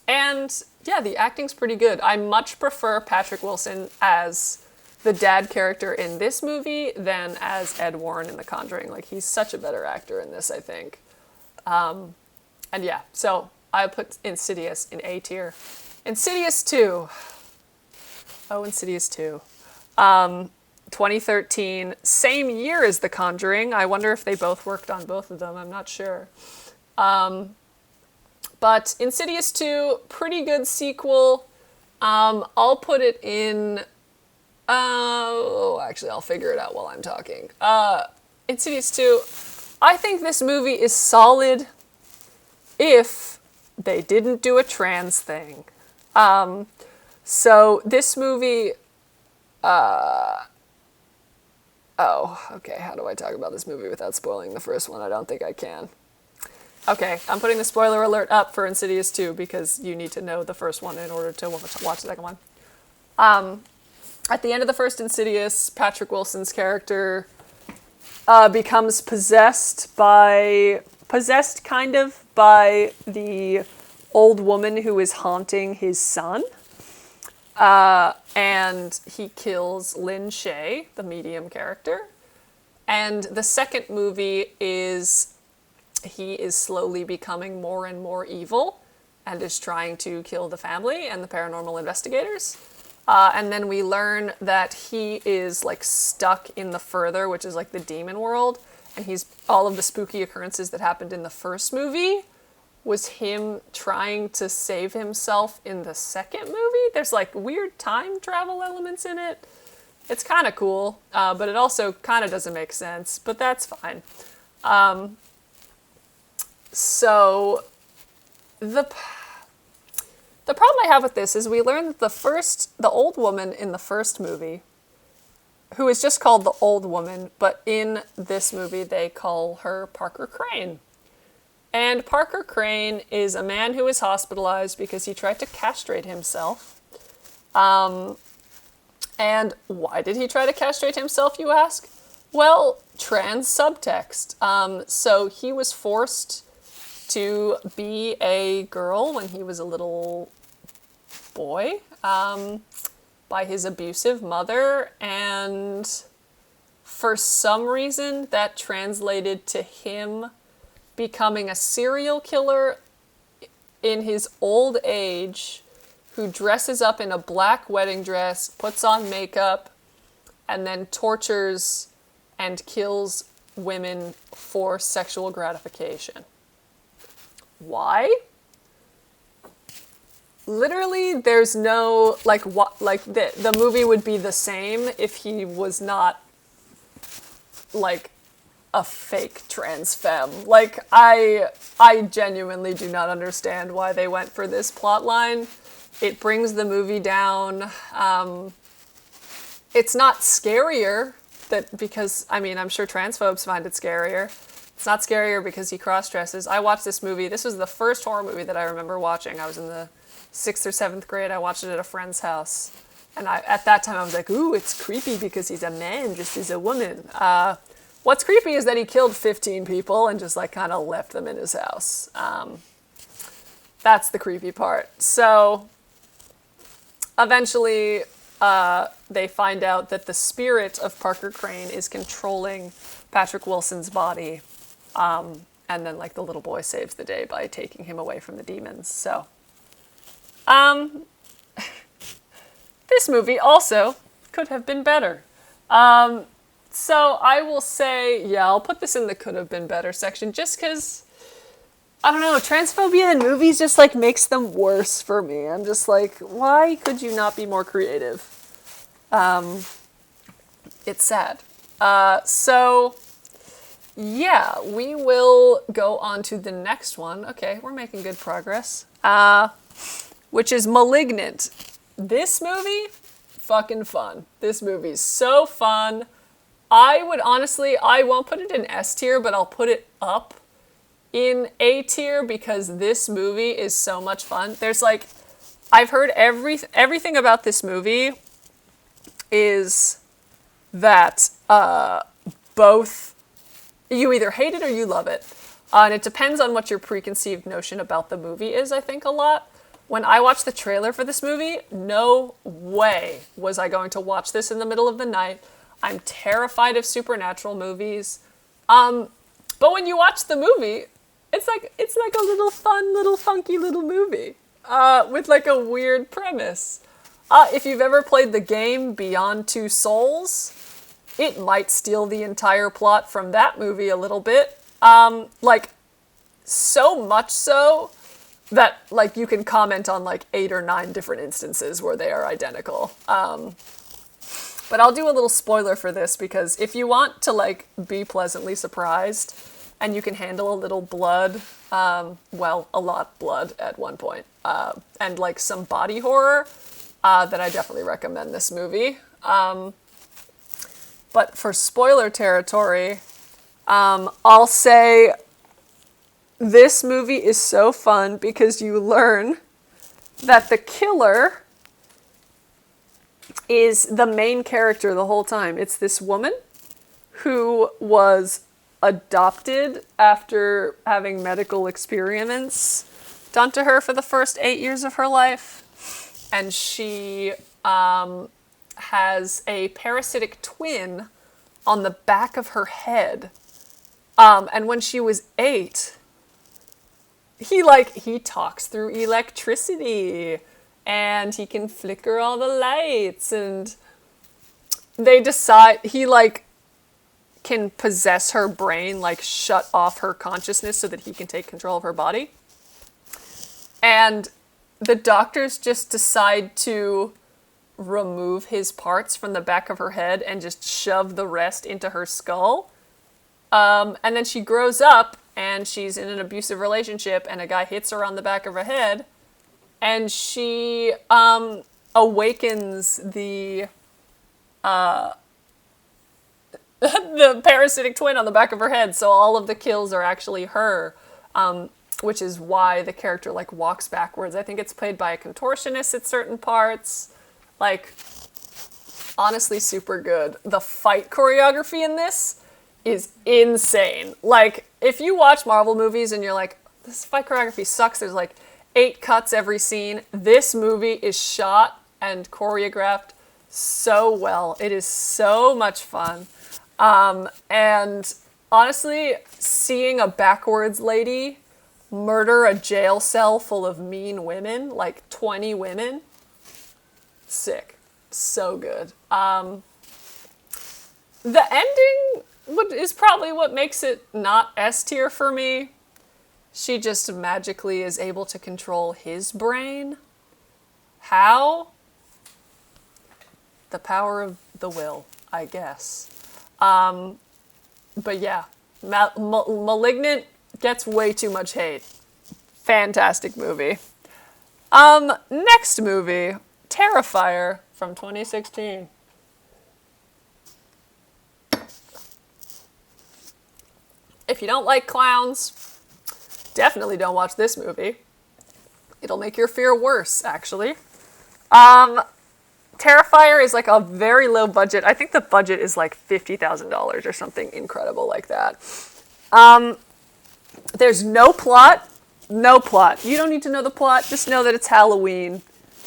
yeah, the acting's pretty good. I much prefer Patrick Wilson as the dad character in this movie than as Ed Warren in The Conjuring. Like, he's such a better actor in this, I think. And yeah, so I put Insidious in A tier. Insidious 2. Oh, Insidious 2. 2013, same year as The Conjuring. I wonder if they both worked on both of them. I'm not sure. But Insidious 2, pretty good sequel. I'll put it in... actually, I'll figure it out while I'm talking. Insidious 2, I think this movie is solid if they didn't do a trans thing. So this movie... okay, how do I talk about this movie without spoiling the first one? I don't think I can. Okay, I'm putting the spoiler alert up for Insidious 2 because you need to know the first one in order to watch the second one. At the end of the first Insidious, Patrick Wilson's character becomes possessed kind of by the old woman who is haunting his son. And he kills Lynn Shaye, the medium character. And the second movie is he is slowly becoming more and more evil and is trying to kill the family and the paranormal investigators. And then we learn that he is like stuck in the further, which is like the demon world. And all of the spooky occurrences that happened in the first movie was him trying to save himself in the second movie. There's like weird time travel elements in it. It's kind of cool, but it also kind of doesn't make sense, but that's fine. So the problem I have with this is we learn that the old woman in the first movie, who is just called the old woman, but in this movie they call her Parker Crane. And Parker Crane is a man who is hospitalized because he tried to castrate himself. And why did he try to castrate himself, you ask? Well, trans subtext. So he was forced to be a girl when he was a little boy by his abusive mother, and for some reason that translated to him becoming a serial killer in his old age who dresses up in a black wedding dress, puts on makeup, and then tortures and kills women for sexual gratification. Why? Literally, there's no, the movie would be the same if he was not, like, a fake trans femme. Like, I genuinely do not understand why they went for this plot line. It brings the movie down. It's not scarier, because, I mean, I'm sure transphobes find it scarier, It's not scarier because he cross-dresses. I watched this movie. This was the first horror movie that I remember watching. I was in the 6th or 7th grade. I watched it at a friend's house. And at that time, I was like, ooh, it's creepy because he's a man just as a woman. What's creepy is that he killed 15 people and just, like, kind of left them in his house. That's the creepy part. So, eventually, they find out that the spirit of Parker Crane is controlling Patrick Wilson's body. And then, like, the little boy saves the day by taking him away from the demons. So, this movie also could have been better. So I will say, yeah, I'll put this in the could have been better section just because, I don't know, transphobia in movies just, like, makes them worse for me. I'm just like, why could you not be more creative? It's sad. So, yeah, we will go on to the next one. Okay, we're making good progress. Which is Malignant. This movie, fucking fun. This movie's so fun. I would honestly, I won't put it in S tier, but I'll put it up in A tier because this movie is so much fun. There's, like, I've heard everything about this movie is that both you either hate it or you love it. And it depends on what your preconceived notion about the movie is, I think, a lot. When I watched the trailer for this movie, no way was I going to watch this in the middle of the night. I'm terrified of supernatural movies. But when you watch the movie, it's like a little fun, little funky little movie with, like, a weird premise. If you've ever played the game Beyond Two Souls, it might steal the entire plot from that movie a little bit. Like, so much so that, like, you can comment on, like, 8 or 9 different instances where they are identical. But I'll do a little spoiler for this because if you want to, like, be pleasantly surprised and you can handle a little blood, well, a lot blood at one point, and, like, some body horror, then I definitely recommend this movie. But for spoiler territory, I'll say this movie is so fun because you learn that the killer is the main character the whole time. It's this woman who was adopted after having medical experiments done to her for the first 8 years of her life. And she has a parasitic twin on the back of her head. And when she was 8, he talks through electricity and he can flicker all the lights, and they decide he, like, can possess her brain, like, shut off her consciousness so that he can take control of her body. And the doctors just decide to remove his parts from the back of her head and just shove the rest into her skull. And then she grows up and she's in an abusive relationship and a guy hits her on the back of her head and she awakens the the parasitic twin on the back of her head. So all of the kills are actually her, which is why the character, like, walks backwards. I think it's played by a contortionist at certain parts. Like, honestly, super good. The fight choreography in this is insane. Like, if you watch Marvel movies and you're like, this fight choreography sucks, there's, like, 8 cuts every scene. This movie is shot and choreographed so well. It is so much fun. And honestly, seeing a backwards lady murder a jail cell full of mean women, like 20 women, sick. So good. The ending is probably what makes it not S tier for me. She just magically is able to control his brain. How? The power of the will, I guess. But yeah, Malignant gets way too much hate. Fantastic movie. Next movie, Terrifier from 2016. If if you don't like clowns, definitely don't watch this movie. It'll make your fear worse, actually. Terrifier is like a very low budget. I think the budget is like $50,000 or something incredible like that. There's no plot. No plot. You don't need to know the plot. Just know that it's Halloween.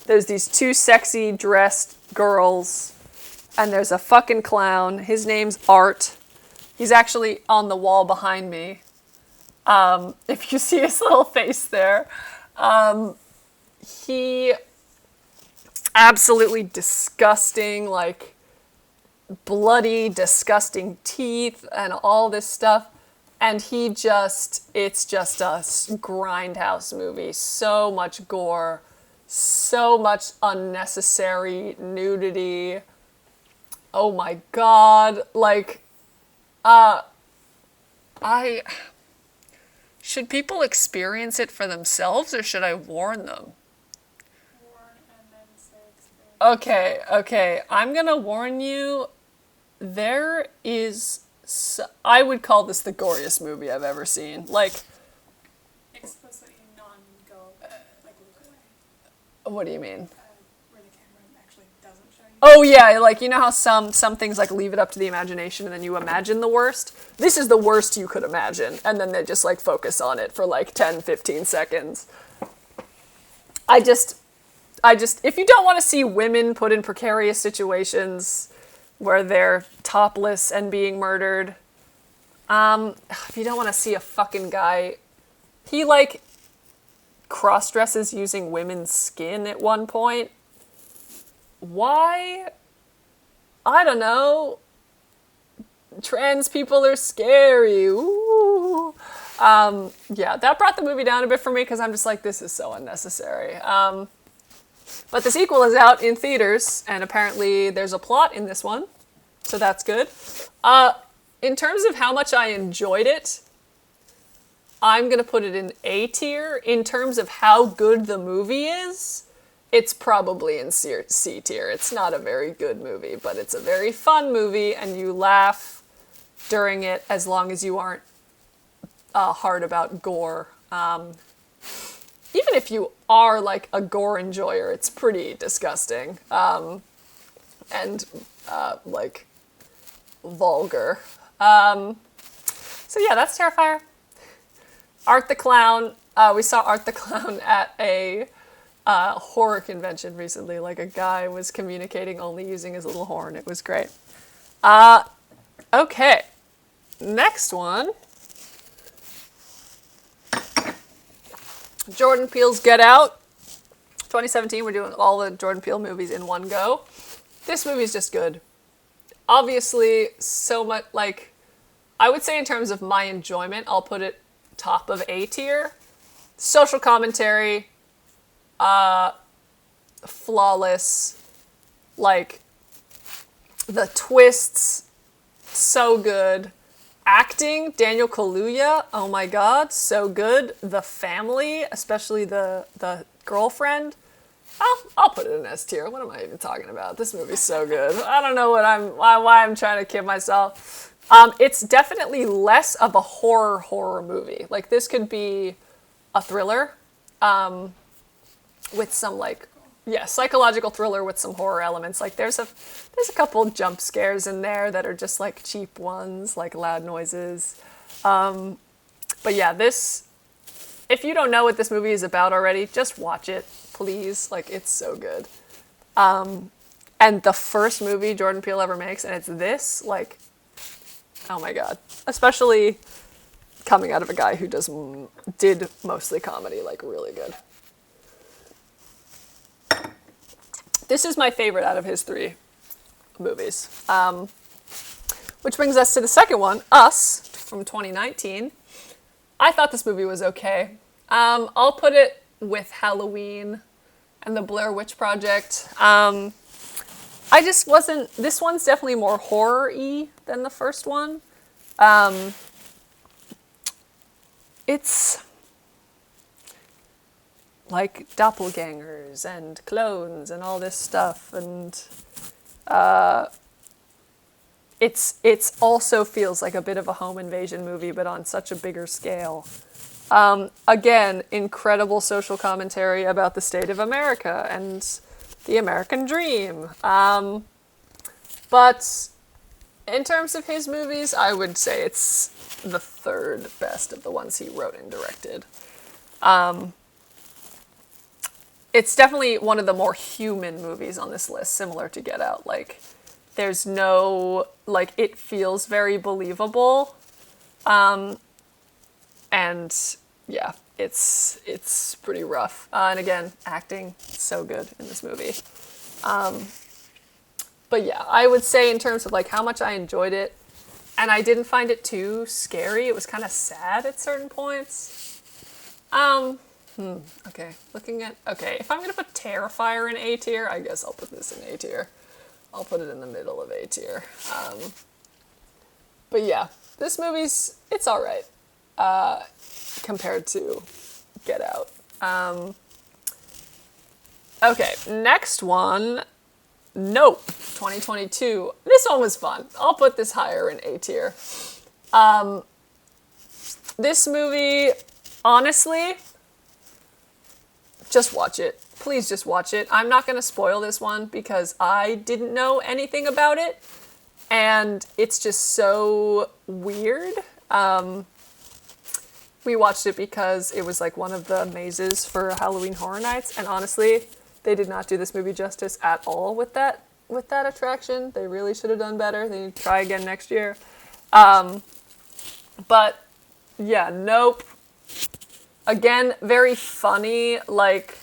There's these two sexy dressed girls. And there's a fucking clown. His name's Art. He's actually on the wall behind me. If you see his little face there. He... absolutely disgusting, like bloody, disgusting teeth and all this stuff. And it's just a grindhouse movie. So much gore, so much unnecessary nudity. Oh my God. Like, should people experience it for themselves or should I warn them? Okay, I'm gonna warn you, there is, I would call this the goriest movie I've ever seen. Like, Explicitly non-go, like look away. What do you mean? Where the camera actually doesn't show you. Oh yeah, like, you know how some things like leave it up to the imagination and then you imagine the worst? This is the worst you could imagine, and then they just like focus on it for like 10, 15 seconds. If you don't want to see women put in precarious situations where they're topless and being murdered, if you don't want to see a fucking guy, he like cross-dresses using women's skin at one point. Why? I don't know. Trans people are scary. Ooh. Yeah, that brought the movie down a bit for me because I'm just like, this is so unnecessary. But the sequel is out in theaters, and apparently there's a plot in this one, so that's good. In terms of how much I enjoyed it, I'm going to put it in A tier. In terms of how good the movie is, it's probably in C tier. It's not a very good movie, but it's a very fun movie, and you laugh during it as long as you aren't hard about gore. Even if you are like a gore enjoyer, it's pretty disgusting. And like vulgar. So yeah, that's Terrifier. Art the Clown. We saw Art the Clown at a horror convention recently. Like a guy was communicating only using his little horn. It was great. Okay. Next one. Jordan Peele's Get Out. 2017, we're doing all the Jordan Peele movies in one go. This movie's just good. Obviously, so much, like, I would say in terms of my enjoyment, I'll put it top of A tier. Social commentary, flawless, like, the twists, so good. Acting, Daniel Kaluuya, oh my God, so good. The family, especially the girlfriend, I'll put it in S tier. What am I even talking about? This movie's so good. I don't know why I'm trying to kid myself. It's definitely less of a horror movie. Like, this could be a thriller, with some like, yeah, psychological thriller with some horror elements. Like there's a couple jump scares in there that are just like cheap ones, like loud noises. But yeah, this, if you don't know what this movie is about already, just watch it, please. Like, it's so good. And the first movie Jordan Peele ever makes, and it's this, like, oh my God. Especially coming out of a guy who did mostly comedy, like really good. This is my favorite out of his three movies. Which brings us to the second one, Us, from 2019. I thought this movie was okay. I'll put it with Halloween and the Blair Witch Project. I just wasn't, this one's definitely more horror-y than the first one. It's like doppelgangers and clones and all this stuff, and it's also feels like a bit of a home invasion movie, but on such a bigger scale. Again, incredible social commentary about the state of America and the American dream. But in terms of his movies, I would say it's the third best of the ones he wrote and directed. It's definitely one of the more human movies on this list, similar to Get Out. Like, there's no, like, it feels very believable. And yeah, it's pretty rough. And again, acting so good in this movie. But yeah, I would say in terms of like how much I enjoyed it, and I didn't find it too scary. It was kind of sad at certain points. Okay, if I'm gonna put Terrifier in A tier, I guess I'll put this in A tier. I'll put it in the middle of A tier. But yeah, this movie's, it's alright. Compared to Get Out. Okay, next one. Nope, 2022. This one was fun. I'll put this higher in A tier. This movie, honestly, just watch it. Please just watch it. I'm not going to spoil this one because I didn't know anything about it. And it's just so weird. We watched it because it was like one of the mazes for Halloween Horror Nights. And honestly, they did not do this movie justice at all with that attraction. They really should have done better. They need to try again next year. But yeah, Nope. Again, very funny. Like,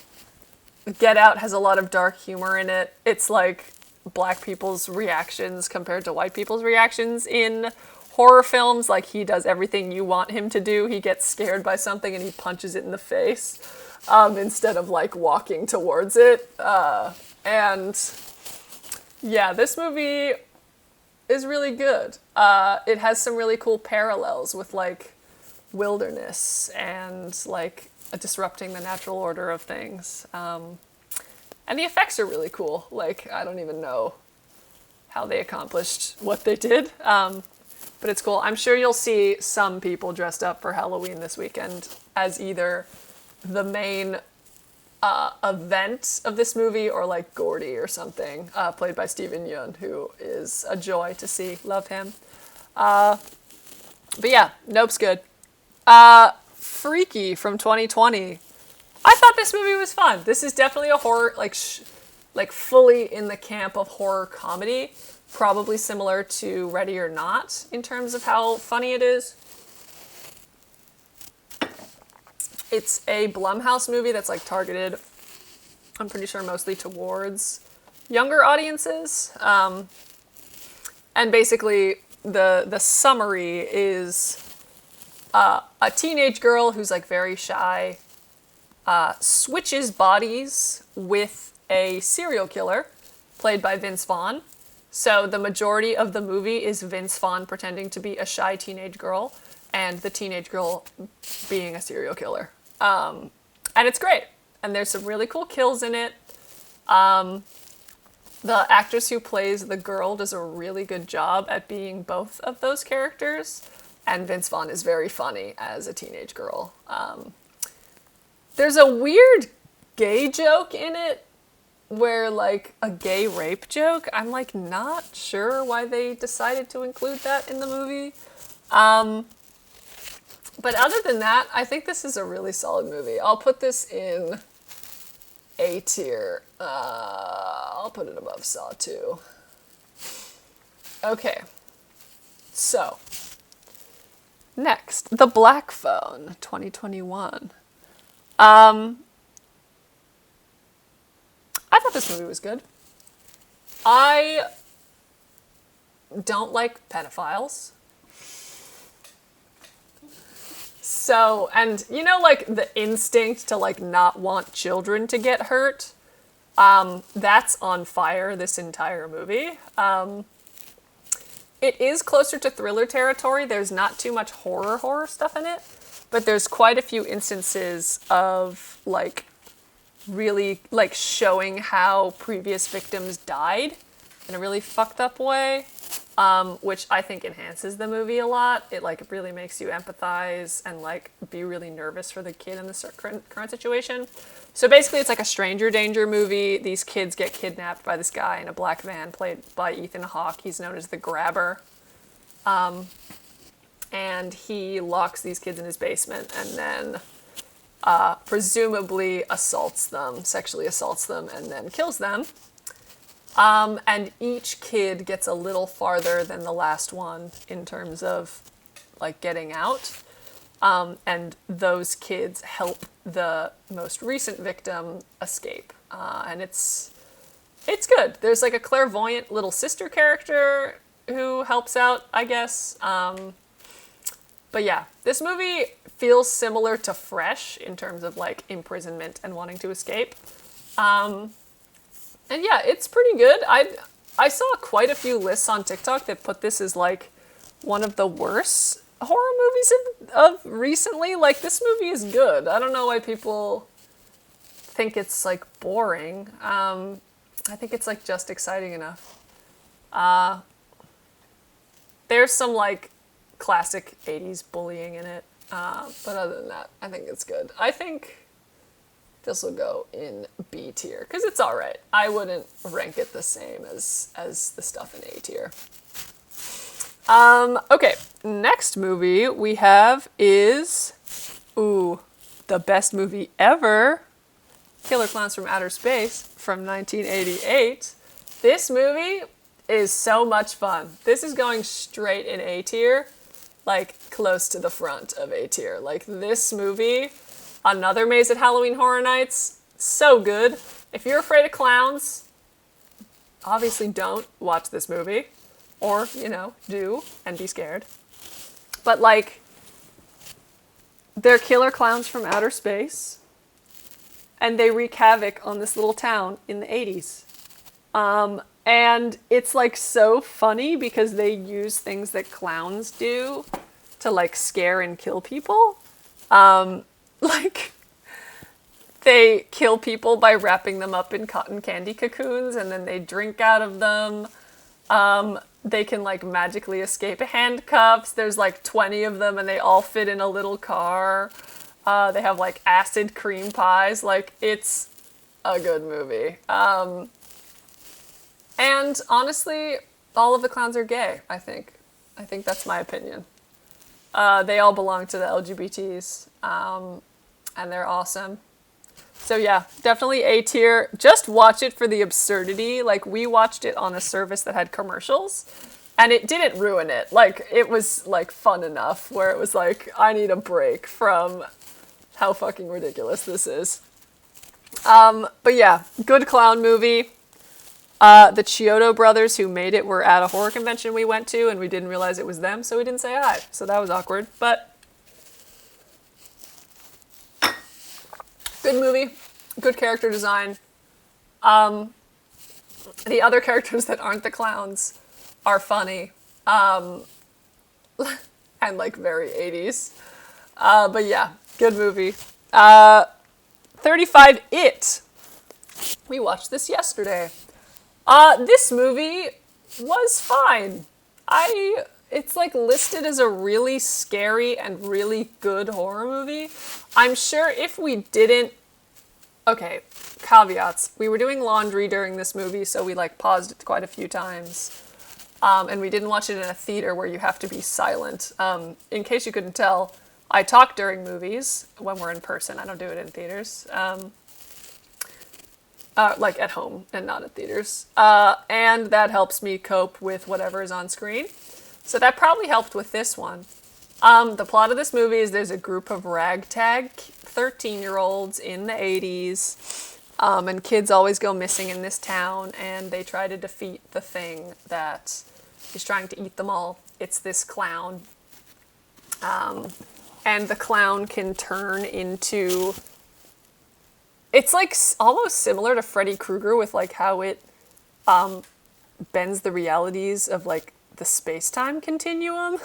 Get Out has a lot of dark humor in it. It's like black people's reactions compared to white people's reactions in horror films. Like, he does everything you want him to do. He gets scared by something and he punches it in the face. Instead of like walking towards it. And yeah, this movie is really good. It has some really cool parallels with like wilderness and like disrupting the natural order of things. And the effects are really cool. Like, I don't even know how they accomplished what they did. But it's cool. I'm sure you'll see some people dressed up for Halloween this weekend as either the main event of this movie or like Gordy or something, played by Steven Yeun, who is a joy to see. Love him. But yeah, Nope's good. Freaky from 2020. I thought this movie was fun. This is definitely a horror, like fully in the camp of horror comedy. Probably similar to Ready or Not in terms of how funny it is. It's a Blumhouse movie that's like targeted, I'm pretty sure, mostly towards younger audiences. And basically the summary is a teenage girl who's like very shy, switches bodies with a serial killer played by Vince Vaughn. So the majority of the movie is Vince Vaughn pretending to be a shy teenage girl and the teenage girl being a serial killer. And it's great. And there's some really cool kills in it. The actress who plays the girl does a really good job at being both of those characters. And Vince Vaughn is very funny as a teenage girl. There's a weird gay joke in it where, like, a gay rape joke. I'm, like, not sure why they decided to include that in the movie. But other than that, I think this is a really solid movie. I'll put this in A tier. I'll put it above Saw 2. Okay. So, next, The Black Phone, 2021. I thought this movie was good. I don't like pedophiles. So, and you know, like, the instinct to, like, not want children to get hurt, that's on fire this entire movie. It is closer to thriller territory. There's not too much horror stuff in it, but there's quite a few instances of, like, really, like, showing how previous victims died in a really fucked up way. which I think enhances the movie a lot. It like really makes you empathize and like be really nervous for the kid in the current situation. So basically it's like a stranger danger movie. These kids get kidnapped by this guy in a black van played by Ethan Hawke. He's known as the Grabber. And he locks these kids in his basement and then presumably sexually assaults them, and then kills them. And each kid gets a little farther than the last one in terms of like getting out. And those kids help the most recent victim escape. And it's good. There's like a clairvoyant little sister character who helps out, I guess. But yeah, this movie feels similar to Fresh in terms of like imprisonment and wanting to escape. And yeah, it's pretty good. I saw quite a few lists on TikTok that put this as like one of the worst horror movies of recently. Like, this movie is good. I don't know why people think it's like boring. I think it's like just exciting enough. There's some like classic 80s bullying in it. But other than that, I think it's good. I think this will go in B tier because it's all right. I wouldn't rank it the same as the stuff in A tier. Okay, next movie we have is, the best movie ever, Killer Klowns from Outer Space from 1988. This movie is so much fun. This is going straight in A tier, like close to the front of A tier. Like, this movie, another Maze at Halloween Horror Nights, so good. If you're afraid of clowns, obviously don't watch this movie. Or, do and be scared. But like, they're killer clowns from outer space. And they wreak havoc on this little town in the 80s. And it's like so funny because they use things that clowns do to like scare and kill people. Like, they kill people by wrapping them up in cotton candy cocoons and then they drink out of them. They can like magically escape handcuffs. There's like 20 of them and they all fit in a little car. They have like acid cream pies. Like, it's a good movie. And honestly, all of the clowns are gay, I think. I think that's my opinion. They all belong to the LGBTs. And they're awesome. So yeah, definitely A tier. Just watch it for the absurdity. Like, we watched it on a service that had commercials, and it didn't ruin it. Like, it was like fun enough where it was like, I need a break from how fucking ridiculous this is. But yeah, good clown movie. The Chiodo brothers who made it were at a horror convention we went to, and we didn't realize it was them, so we didn't say hi. So that was awkward, but good movie, good character design. The other characters that aren't the clowns are funny, and like very 80s. But yeah, good movie. 35 It. We watched this yesterday. This movie was fine. It's like listed as a really scary and really good horror movie. I'm sure if we didn't... Okay, caveats. We were doing laundry during this movie, so we like paused it quite a few times. And we didn't watch it in a theater where you have to be silent. In case you couldn't tell, I talk during movies when we're in person. I don't do it in theaters. Like at home and not at theaters. And that helps me cope with whatever is on screen. So that probably helped with this one. The plot of this movie is there's a group of ragtag 13-year-olds in the 80s. And kids always go missing in this town, and they try to defeat the thing that is trying to eat them all. It's this clown. And the clown can turn into... It's like almost similar to Freddy Krueger with like how it bends the realities of like the space-time continuum.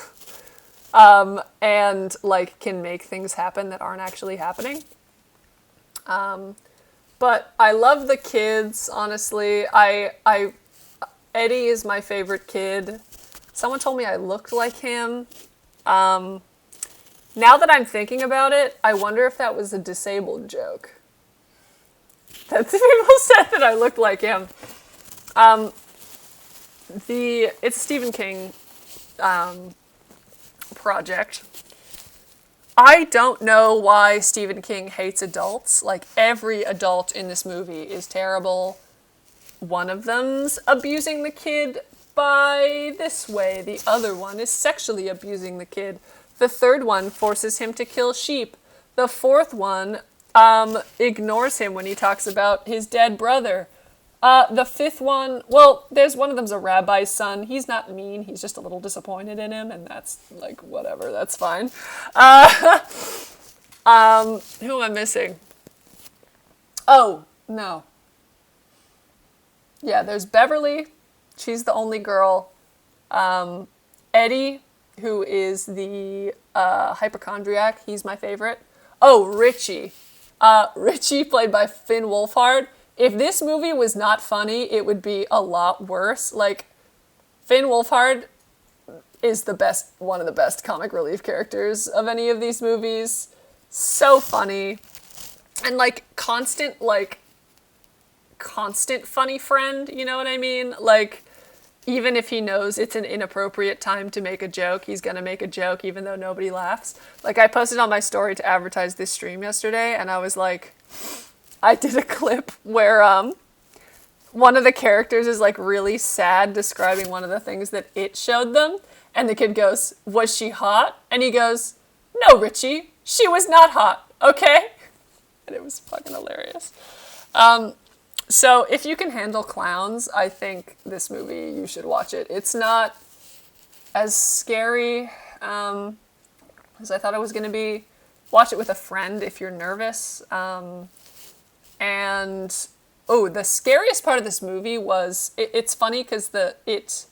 And like can make things happen that aren't actually happening. But I love the kids, honestly. Eddie is my favorite kid. Someone told me I looked like him. Now that I'm thinking about it, I wonder if that was a disabled joke. That people said that I looked like him. It's a Stephen King project. I don't know why Stephen King hates adults. Like, every adult in this movie is terrible. One of them's abusing the kid by this way. The other one is sexually abusing the kid. The third one forces him to kill sheep. The fourth one ignores him when he talks about his dead brother. The fifth one, well, there's one of them's a rabbi's son. He's not mean. He's just a little disappointed in him, and that's, like, whatever. That's fine. Who am I missing? Oh, no. Yeah, there's Beverly. She's the only girl. Eddie, who is the hypochondriac. He's my favorite. Oh, Richie. Richie, played by Finn Wolfhard. If this movie was not funny, it would be a lot worse. Like, Finn Wolfhard is one of the best comic relief characters of any of these movies. So funny. And, like, constant funny friend, you know what I mean? Like, even if he knows it's an inappropriate time to make a joke, he's gonna make a joke even though nobody laughs. Like, I posted on my story to advertise this stream yesterday, and I was like, I did a clip where one of the characters is, like, really sad describing one of the things that it showed them, and the kid goes, "Was she hot?" And he goes, "No, Richie, she was not hot, okay?" And it was fucking hilarious. So if you can handle clowns, I think this movie, you should watch it. It's not as scary as I thought it was going to be. Watch it with a friend if you're nervous. And, the scariest part of this movie was, it's funny because it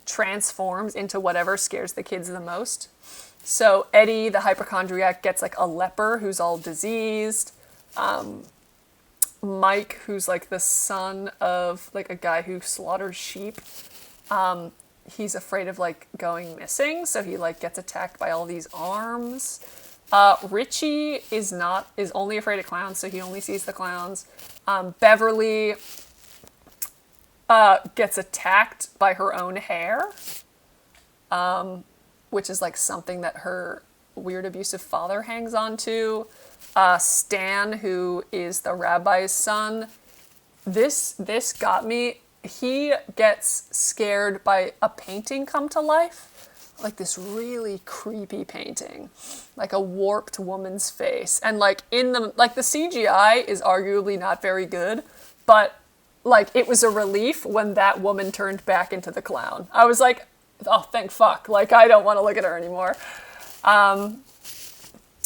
transforms into whatever scares the kids the most. So Eddie, the hypochondriac, gets, like, a leper who's all diseased. Mike, who's, like, the son of, like, a guy who slaughters sheep, he's afraid of, like, going missing, so he, like, gets attacked by all these arms. Richie is only afraid of clowns, so he only sees the clowns. Beverly gets attacked by her own hair, which is, like, something that her weird abusive father hangs on to. Stan, who is the rabbi's son, this got me. He gets scared by a painting come to life. Like, this really creepy painting, like a warped woman's face. And, like, the CGI is arguably not very good, but, like, it was a relief when that woman turned back into the clown. I was like, oh, thank fuck. Like, I don't want to look at her anymore.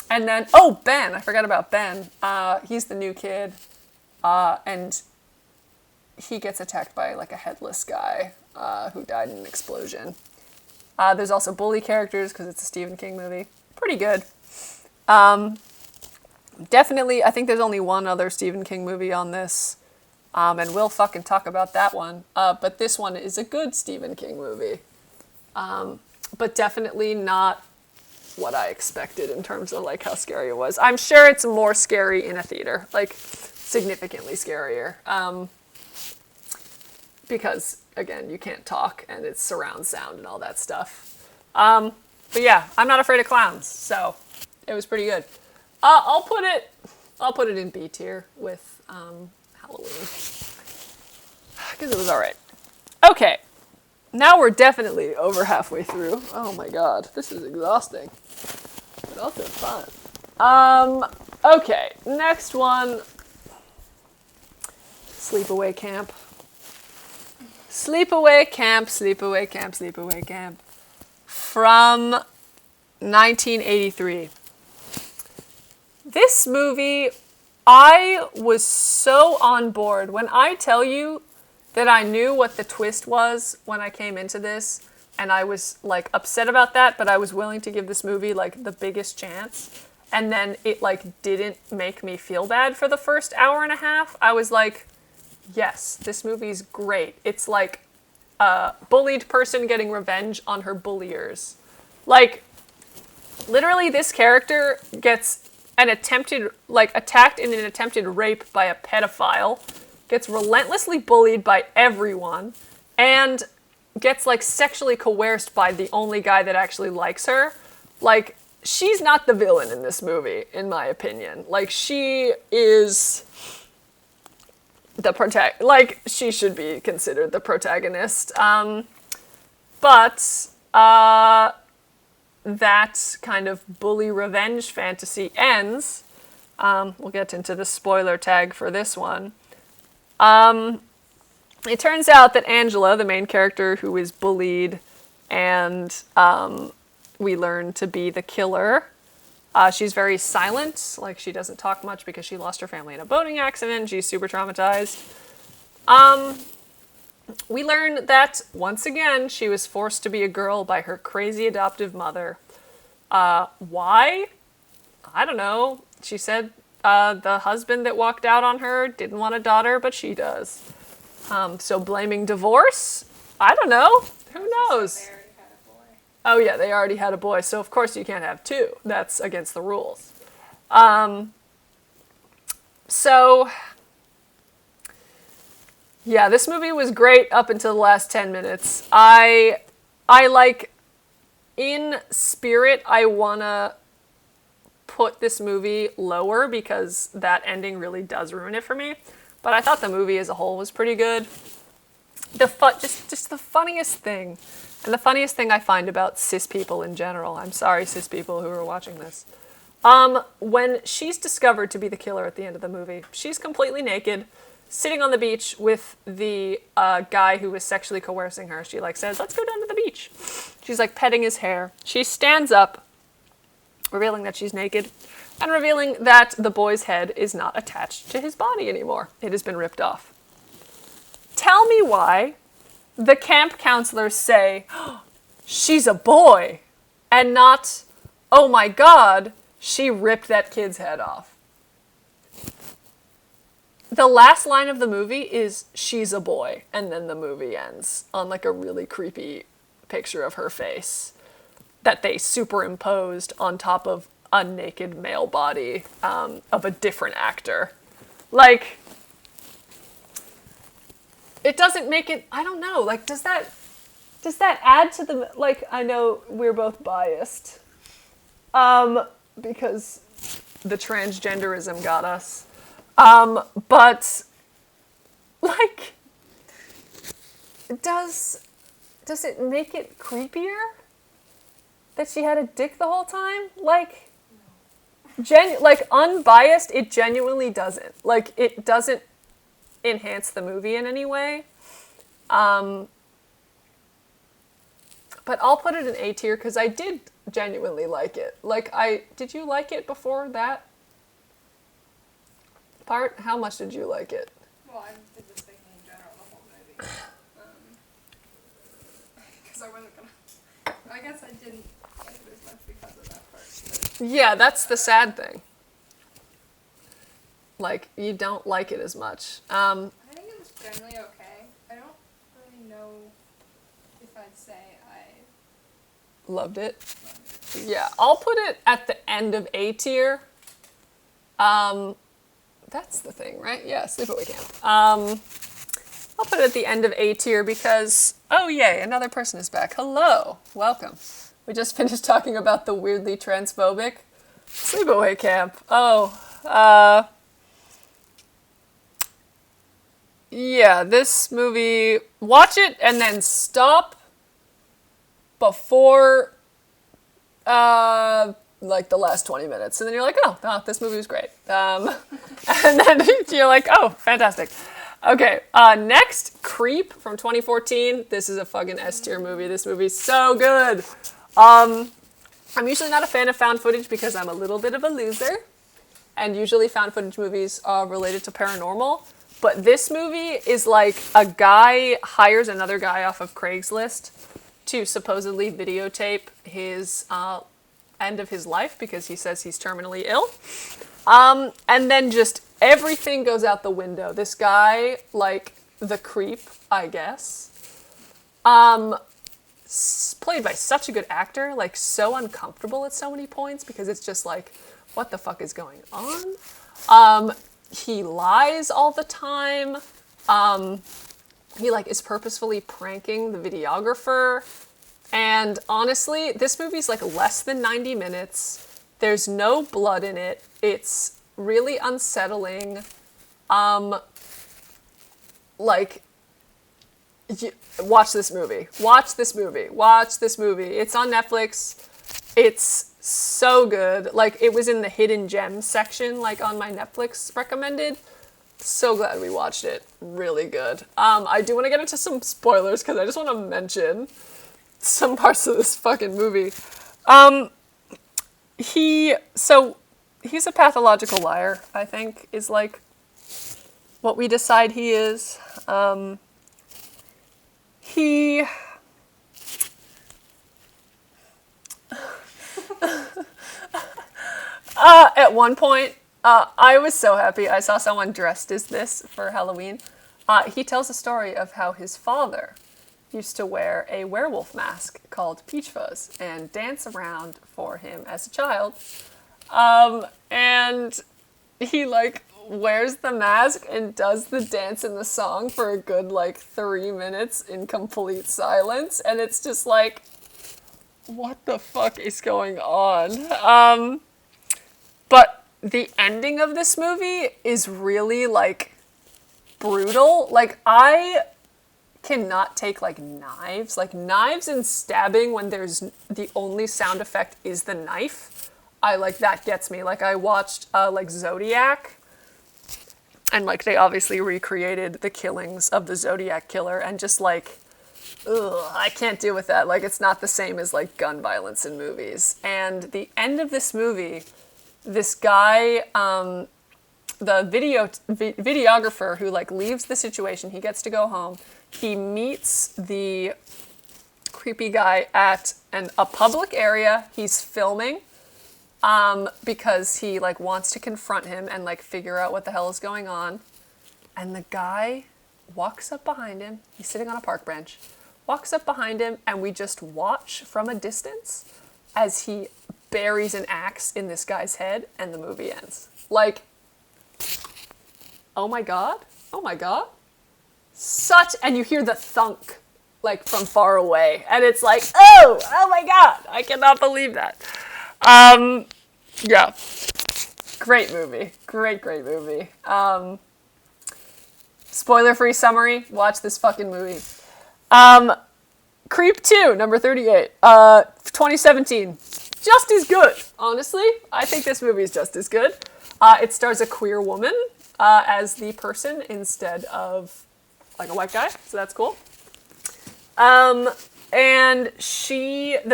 And then, Ben. I forgot about Ben. He's the new kid. And he gets attacked by, like, a headless guy who died in an explosion. There's also bully characters because it's a Stephen King movie. Pretty good. Definitely, I think there's only one other Stephen King movie on this, and we'll fucking talk about that one. But this one is a good Stephen King movie. But definitely not what I expected in terms of, like, how scary it was. I'm sure it's more scary in a theater, like, significantly scarier. Because, again, you can't talk, and it's surround sound and all that stuff. But yeah, I'm not afraid of clowns, so it was pretty good. I'll put it in B tier with Halloween, because it was all right. Okay, now we're definitely over halfway through. Oh my god, this is exhausting, but also fun. Okay, next one. Sleepaway Camp. Sleepaway Camp, Sleepaway Camp, Sleepaway Camp. From 1983. This movie, I was so on board. When I tell you that I knew what the twist was when I came into this, and I was, like, upset about that, but I was willing to give this movie, like, the biggest chance, and then it, like, didn't make me feel bad for the first hour and a half, I was like, yes, this movie's great. It's like bullied person getting revenge on her bulliers. Like, literally this character gets attacked in an attempted rape by a pedophile, gets relentlessly bullied by everyone, and gets, like, sexually coerced by the only guy that actually likes her. Like, she's not the villain in this movie, in my opinion. Like, she is she should be considered the protagonist. But that kind of bully revenge fantasy ends. We'll get into the spoiler tag for this one. It turns out that Angela, the main character who is bullied and we learn to be the killer, she's very silent. Like, she doesn't talk much because she lost her family in a boating accident. She's super traumatized. We learn that, once again, she was forced to be a girl by her crazy adoptive mother. Why? I don't know. She said the husband that walked out on her didn't want a daughter, but she does. So blaming divorce? I don't know. Who knows? Oh yeah, they already had a boy, so of course you can't have two. That's against the rules. So, yeah, this movie was great up until the last 10 minutes. I like, in spirit, I wanna put this movie lower because that ending really does ruin it for me. But I thought the movie as a whole was pretty good. Just the funniest thing. And the funniest thing I find about cis people in general, I'm sorry cis people who are watching this, when she's discovered to be the killer at the end of the movie, she's completely naked, sitting on the beach with the guy who was sexually coercing her. She says, let's go down to the beach. She's petting his hair. She stands up, revealing that she's naked, and revealing that the boy's head is not attached to his body anymore. It has been ripped off. Tell me why the camp counselors say, oh, she's a boy, and not, oh my god, she ripped that kid's head off. The last line of the movie is, she's a boy, and then the movie ends on a really creepy picture of her face that they superimposed on top of a naked male body of a different actor. It doesn't make it, I don't know, does that add to the, I know we're both biased, because the transgenderism got us, but, does it make it creepier that she had a dick the whole time? Unbiased, it genuinely doesn't. It doesn't enhance the movie in any way. But I'll put it in A tier because I did genuinely like it. Did you like it before that part? How much did you like it? Well, I did just thinking in general the whole movie. Because I wasn't gonna... I guess I didn't like it as much because of that part. But... Yeah, that's the sad thing. You don't like it as much. I think it was generally okay. I don't really know if I'd say I... Loved it. Yeah, I'll put it at the end of A tier. That's the thing, right? Yeah, Sleepaway Camp. I'll put it at the end of A tier because, oh yay, another person is back. Hello, welcome. We just finished talking about the weirdly transphobic Sleepaway Camp. Yeah, this movie, watch it and then stop before, the last 20 minutes. And then you're like, oh, this movie was great. And then you're like, oh, fantastic. Okay, next, Creep from 2014. This is a fucking S-tier movie. This movie's so good. I'm usually not a fan of found footage because I'm a little bit of a loser. And usually found footage movies are related to paranormal. But this movie is a guy hires another guy off of Craigslist to supposedly videotape his end of his life because he says he's terminally ill. And then just everything goes out the window. This guy, the creep, I guess, Played by such a good actor, like so uncomfortable at so many points because it's just like, what the fuck is going on? He lies all the time. He like is purposefully pranking the videographer. And honestly, this movie's like less than 90 minutes. There's no blood in it. It's really unsettling. Watch this movie. Watch this movie. Watch this movie. It's on Netflix. It's so good. Like, it was in the hidden gems section, like on my Netflix recommended. So glad we watched it. Really good. I do want to get into some spoilers because I just want to mention some parts of this fucking movie. He's a pathological liar, I think, is like what we decide he is. At one point, I was so happy I saw someone dressed as this for Halloween. He tells a story of how his father used to wear a werewolf mask called Peach Fuzz and dance around for him as a child. And he like wears the mask and does the dance in the song for a good like 3 minutes in complete silence, and it's just like, what the fuck is going on? But the ending of this movie is really like brutal. Like, I cannot take like knives and stabbing when there's the only sound effect is the knife. I like, that gets me. Like, I watched like Zodiac, and like they obviously recreated the killings of the Zodiac killer, and just like, ugh, I can't deal with that. Like, it's not the same as like gun violence in movies. And the end of this movie, this guy, the videographer who like leaves the situation, he gets to go home. He meets the creepy guy at a public area. He's filming because he like wants to confront him and like figure out what the hell is going on. And the guy walks up behind him. He's sitting on a park bench. Walks up behind him, and we just watch from a distance as he buries an axe in this guy's head, and the movie ends. Like, oh my god, oh my god. And you hear the thunk, like, from far away, and it's like, oh my god, I cannot believe that. Yeah. Great movie. Great movie. Spoiler-free summary, watch this fucking movie. Creep 2, number 38, 2017. Just as good, honestly. I think this movie is just as good. It stars a queer woman as the person instead of like a white guy, so that's cool. And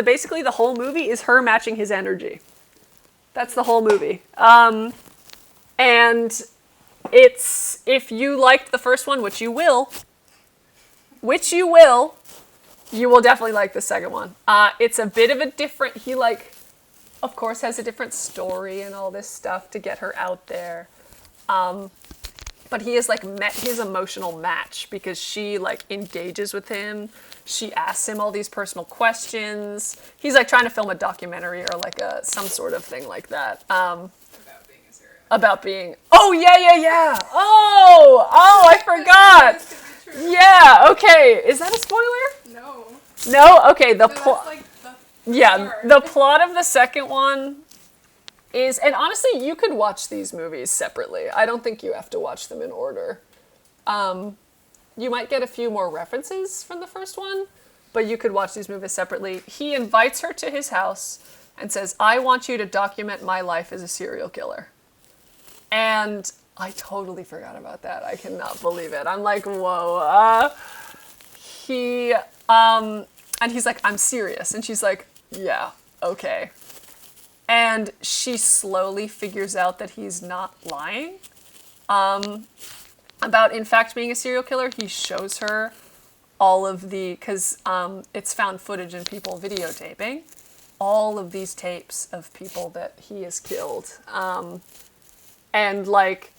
basically the whole movie is her matching his energy. That's the whole movie. And it's, if you liked the first one, which you will, you will definitely like the second one. It's a bit of a different, he like, of course, has a different story and all this stuff to get her out there. But he has like met his emotional match because she like engages with him. She asks him all these personal questions. He's like trying to film a documentary or like some sort of thing like that. About being, oh yeah. Oh, I forgot. Yeah, okay. Is that a spoiler? No? Okay, the plot. Like the plot of the second one is, and honestly, you could watch these movies separately. I don't think you have to watch them in order. You might get a few more references from the first one, but you could watch these movies separately. He invites her to his house and says, I want you to document my life as a serial killer. And I totally forgot about that. I cannot believe it. I'm like, whoa. And he's like, I'm serious. And she's like, yeah, okay. And she slowly figures out that he's not lying about, in fact, being a serial killer. He shows her all of because it's found footage and people videotaping, all of these tapes of people that he has killed. And like,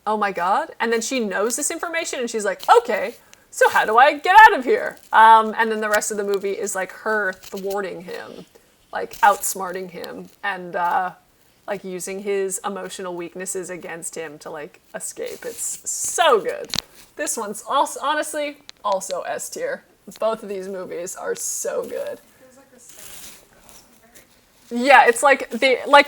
oh my god. And then she knows this information and she's like, okay, so how do I get out of here? And then the rest of the movie is like her thwarting him, like outsmarting him, and like using his emotional weaknesses against him to like escape. It's so good. This one's also honestly also S tier. Both of these movies are so good. Feels like the same, but also very. Yeah, it's like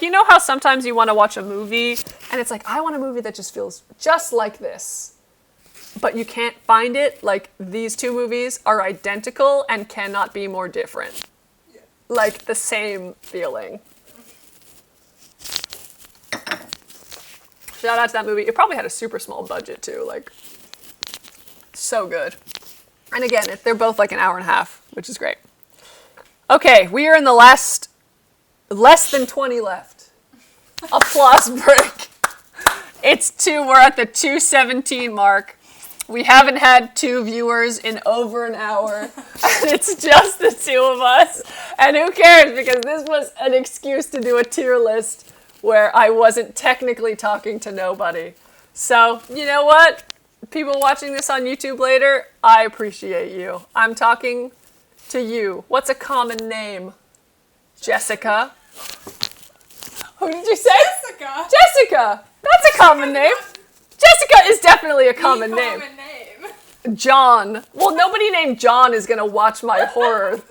you know how sometimes you want to watch a movie and it's like I want a movie that just feels just like this. But you can't find it. Like these two movies are identical and cannot be more different. Yeah. Like the same feeling. Shout out to that movie. It probably had a super small budget too. Like so good. And again, they're both like an hour and a half, which is great. Okay, we are in the less than 20 left. Applause break. We're at the 2:17 mark. We haven't had 2 viewers in over an hour. And it's just the 2 of us. And who cares? Because this was an excuse to do a tier list where I wasn't technically talking to nobody. So, you know what? People watching this on YouTube later, I appreciate you. I'm talking to you. What's a common name? Jessica. Who did you say? Jessica! Jessica! That's a common name. Jessica is definitely a common name. John. Well, nobody named John is going to watch my horror.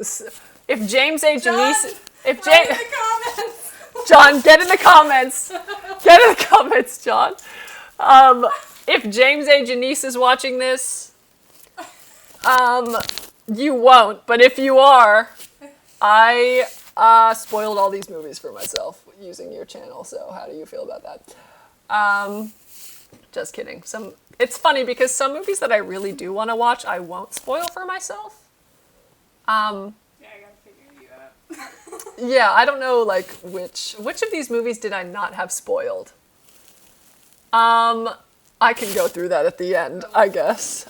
If James A. Janice... If Write in the comments! John, get in the comments. Get in the comments, John. If James A. Janice is watching this, you won't. But if you are, I spoiled all these movies for myself using your channel. So how do you feel about that? Just kidding. It's funny because some movies that I really do want to watch, I won't spoil for myself. Yeah, I gotta figure you out. Yeah, I don't know, like, which of these movies did I not have spoiled? I can go through that at the end, I guess.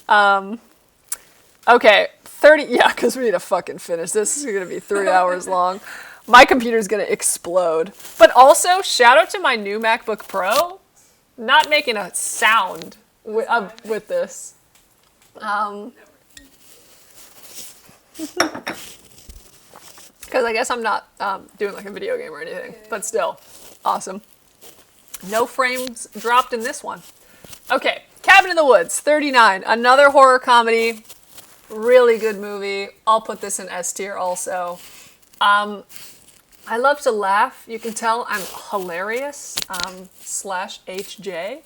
Okay, 30, yeah, because we need to fucking finish. This is going to be 3 hours long. My computer's going to explode. But also, shout out to my new MacBook Pro. Not making a sound with this. Because I guess I'm not doing like a video game or anything. But still, awesome. No frames dropped in this one. Okay, Cabin in the Woods, 39. Another horror comedy. Really good movie. I'll put this in S tier also. I love to laugh. You can tell I'm hilarious, /HJ.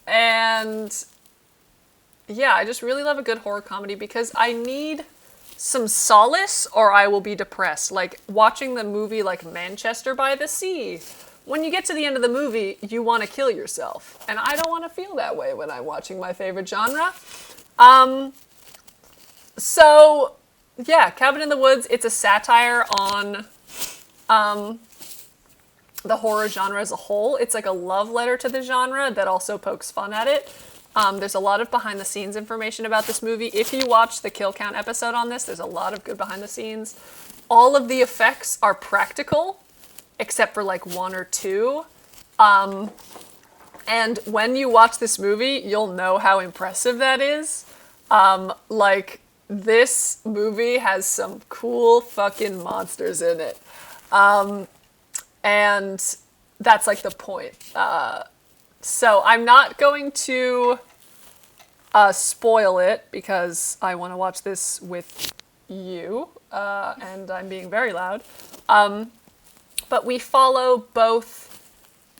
And yeah, I just really love a good horror comedy because I need some solace or I will be depressed. Like watching the movie like Manchester by the Sea. When you get to the end of the movie, you want to kill yourself. And I don't want to feel that way when I'm watching my favorite genre. So, yeah, Cabin in the Woods, it's a satire on the horror genre as a whole. It's like a love letter to the genre that also pokes fun at it. There's a lot of behind the scenes information about this movie. If you watch the Kill Count episode on this, there's a lot of good behind the scenes. All of the effects are practical, except for like 1 or 2. And when you watch this movie, you'll know how impressive that is. Like, this movie has some cool fucking monsters in it. And that's like the point. So I'm not going to spoil it because I want to watch this with you, and I'm being very loud. But we follow both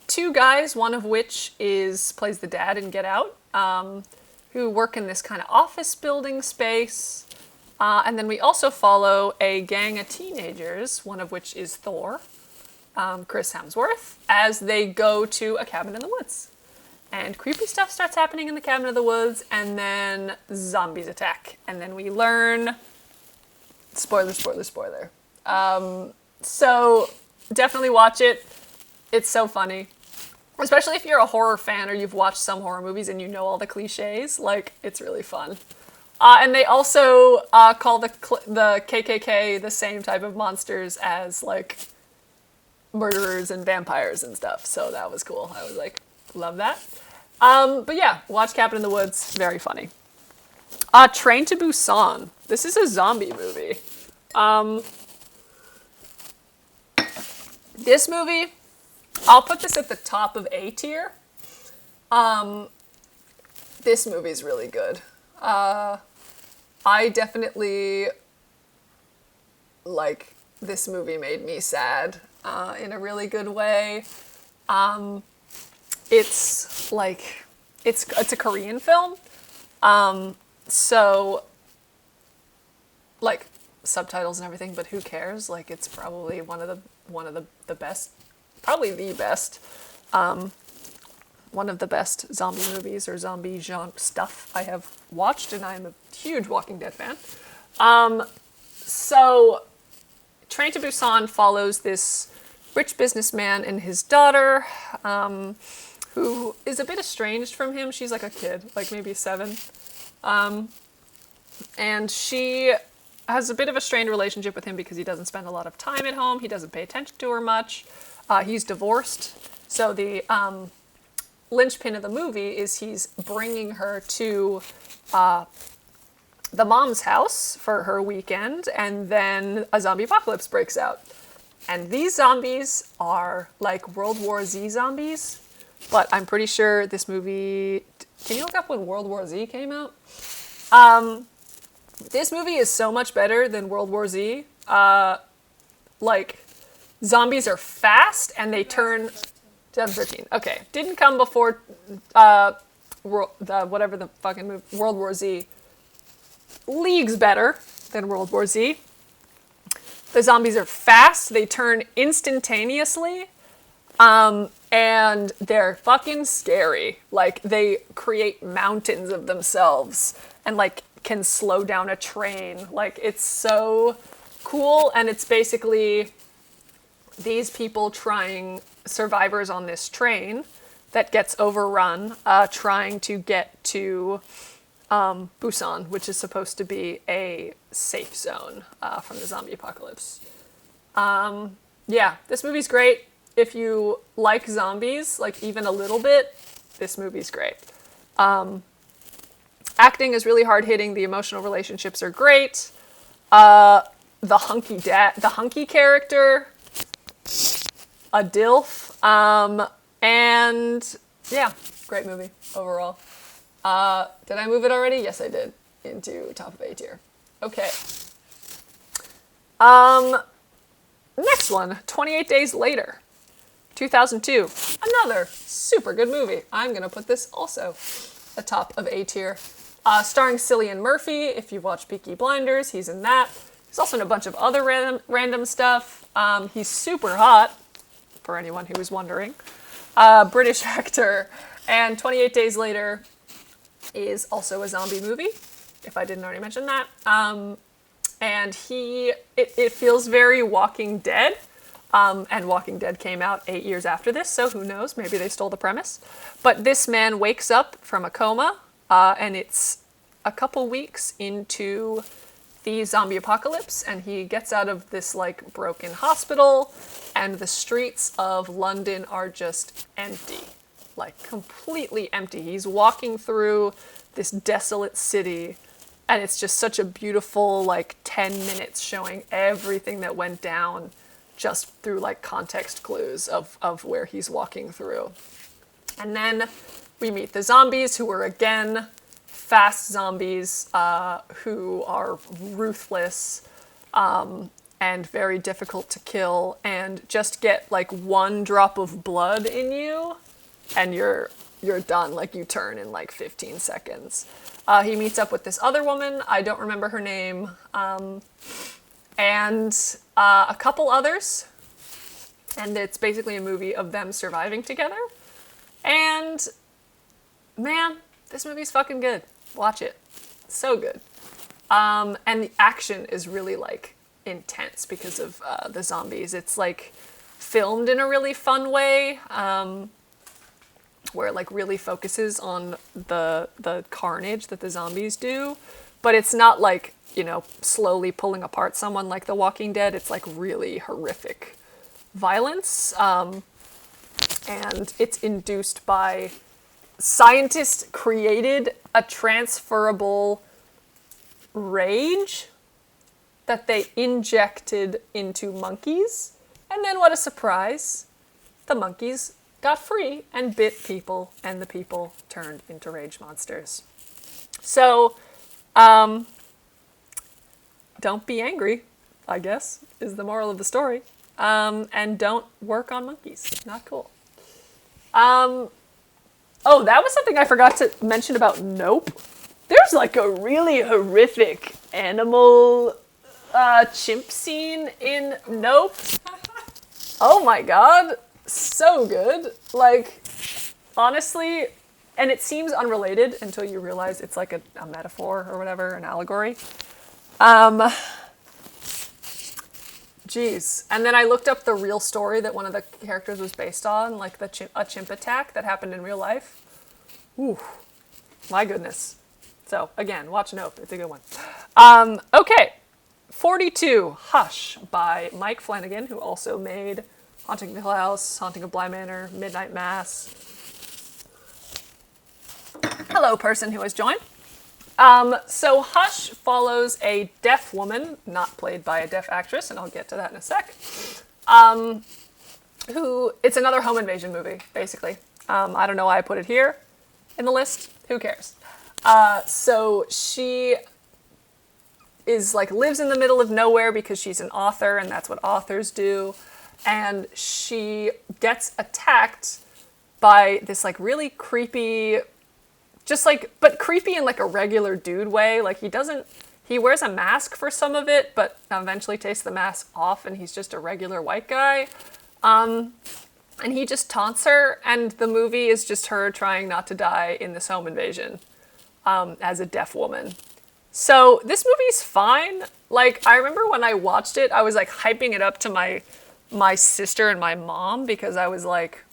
2 guys, one of which plays the dad in Get Out, who work in this kind of office building space. And then we also follow a gang of teenagers, one of which is Thor, Chris Hemsworth, as they go to a cabin in the woods. And creepy stuff starts happening in the cabin in the woods, and then zombies attack. And then we learn... Spoiler. So definitely watch it. It's so funny. Especially if you're a horror fan or you've watched some horror movies and you know all the cliches. Like, it's really fun. And they also call the KKK the same type of monsters as, like, murderers and vampires and stuff. So that was cool. I was like, love that. But yeah, watch Cabin in the Woods. Very funny. Train to Busan. This is a zombie movie. This movie, I'll put this at the top of A tier. This movie's really good. I definitely, like, this movie made me sad in a really good way. It's like, it's a Korean film. So, like, subtitles and everything, but who cares? Like, it's probably one of the best, probably the best, one of the best zombie movies or zombie genre stuff I have watched, and I'm a huge Walking Dead fan. So, Train to Busan follows this rich businessman and his daughter, who is a bit estranged from him. She's like a kid, like maybe 7. And she has a bit of a strained relationship with him because he doesn't spend a lot of time at home. He doesn't pay attention to her much. He's divorced. So the linchpin of the movie is he's bringing her to the mom's house for her weekend, and then a zombie apocalypse breaks out. And these zombies are like World War Z zombies, but I'm pretty sure this movie... Can you look up when World War Z came out? This movie is so much better than World War Z. Like, zombies are fast and they turn... 2013. Okay. Didn't come before whatever the fucking movie, World War Z. Leagues better than World War Z. The zombies are fast. They turn instantaneously. And they're fucking scary. Like, they create mountains of themselves and, like, can slow down a train. Like, it's so cool. And it's basically these people survivors on this train that gets overrun, trying to get to Busan, which is supposed to be a safe zone from the zombie apocalypse. Yeah, this movie's great. If you like zombies, like even a little bit, this movie's great. Acting is really hard-hitting. The emotional relationships are great. The hunky character, a DILF, and yeah, great movie overall. Did I move it already? Yes, I did. Into top of A tier. Okay. Next one, 28 Days Later, 2002. Another super good movie. I'm gonna put this also atop of A tier. Starring Cillian Murphy. If you've watched Peaky Blinders, he's in that. He's also in a bunch of other random stuff. He's super hot, for anyone who was wondering. British actor. And 28 Days Later is also a zombie movie, if I didn't already mention that. And it feels very Walking Dead. And Walking Dead came out 8 years after this, so who knows? Maybe they stole the premise. But this man wakes up from a coma, and it's a couple weeks into the zombie apocalypse, and he gets out of this like broken hospital, and the streets of London are just empty, like completely empty. He's walking through this desolate city, and it's just such a beautiful like 10 minutes showing everything that went down just through like context clues of where he's walking through. And then we meet the zombies, who are again fast zombies who are ruthless and very difficult to kill, and just get like one drop of blood in you and you're done. Like, you turn in like 15 seconds. He meets up with this other woman, I don't remember her name, and a couple others, and it's basically a movie of them surviving together. And man, this movie's fucking good. Watch it. So good. And the action is really like intense because of the zombies. It's like filmed in a really fun way, where it like really focuses on the carnage that the zombies do, but it's not like, you know, slowly pulling apart someone like The Walking Dead. It's like really horrific violence, and it's induced by scientists created a transferable rage that they injected into monkeys. And then what a surprise, the monkeys got free and bit people, and the people turned into rage monsters. So, don't be angry, I guess, is the moral of the story. And don't work on monkeys. Not cool. Oh, that was something I forgot to mention about Nope. There's like a really horrific animal chimp scene in Nope. Oh my god. So good. Like, honestly, and it seems unrelated until you realize it's like a metaphor or whatever, an allegory. Jeez. And then I looked up the real story that one of the characters was based on, like a chimp attack that happened in real life. Ooh, my goodness. So, again, watch Nope. It's a good one. Okay. 42, Hush, by Mike Flanagan, who also made Haunting of Hill House, Haunting of Bly Manor, Midnight Mass. Hello, person who has joined. So Hush follows a deaf woman, not played by a deaf actress, and I'll get to that in a sec, it's another home invasion movie, basically. I don't know why I put it here in the list. Who cares? So she is like lives in the middle of nowhere because she's an author, and that's what authors do. And she gets attacked by this like really creepy, just like, but creepy in like a regular dude way. Like he wears a mask for some of it, but eventually takes the mask off and he's just a regular white guy. And he just taunts her, and the movie is just her trying not to die in this home invasion, as a deaf woman. So this movie's fine. Like, I remember when I watched it, I was like hyping it up to my sister and my mom because I was like,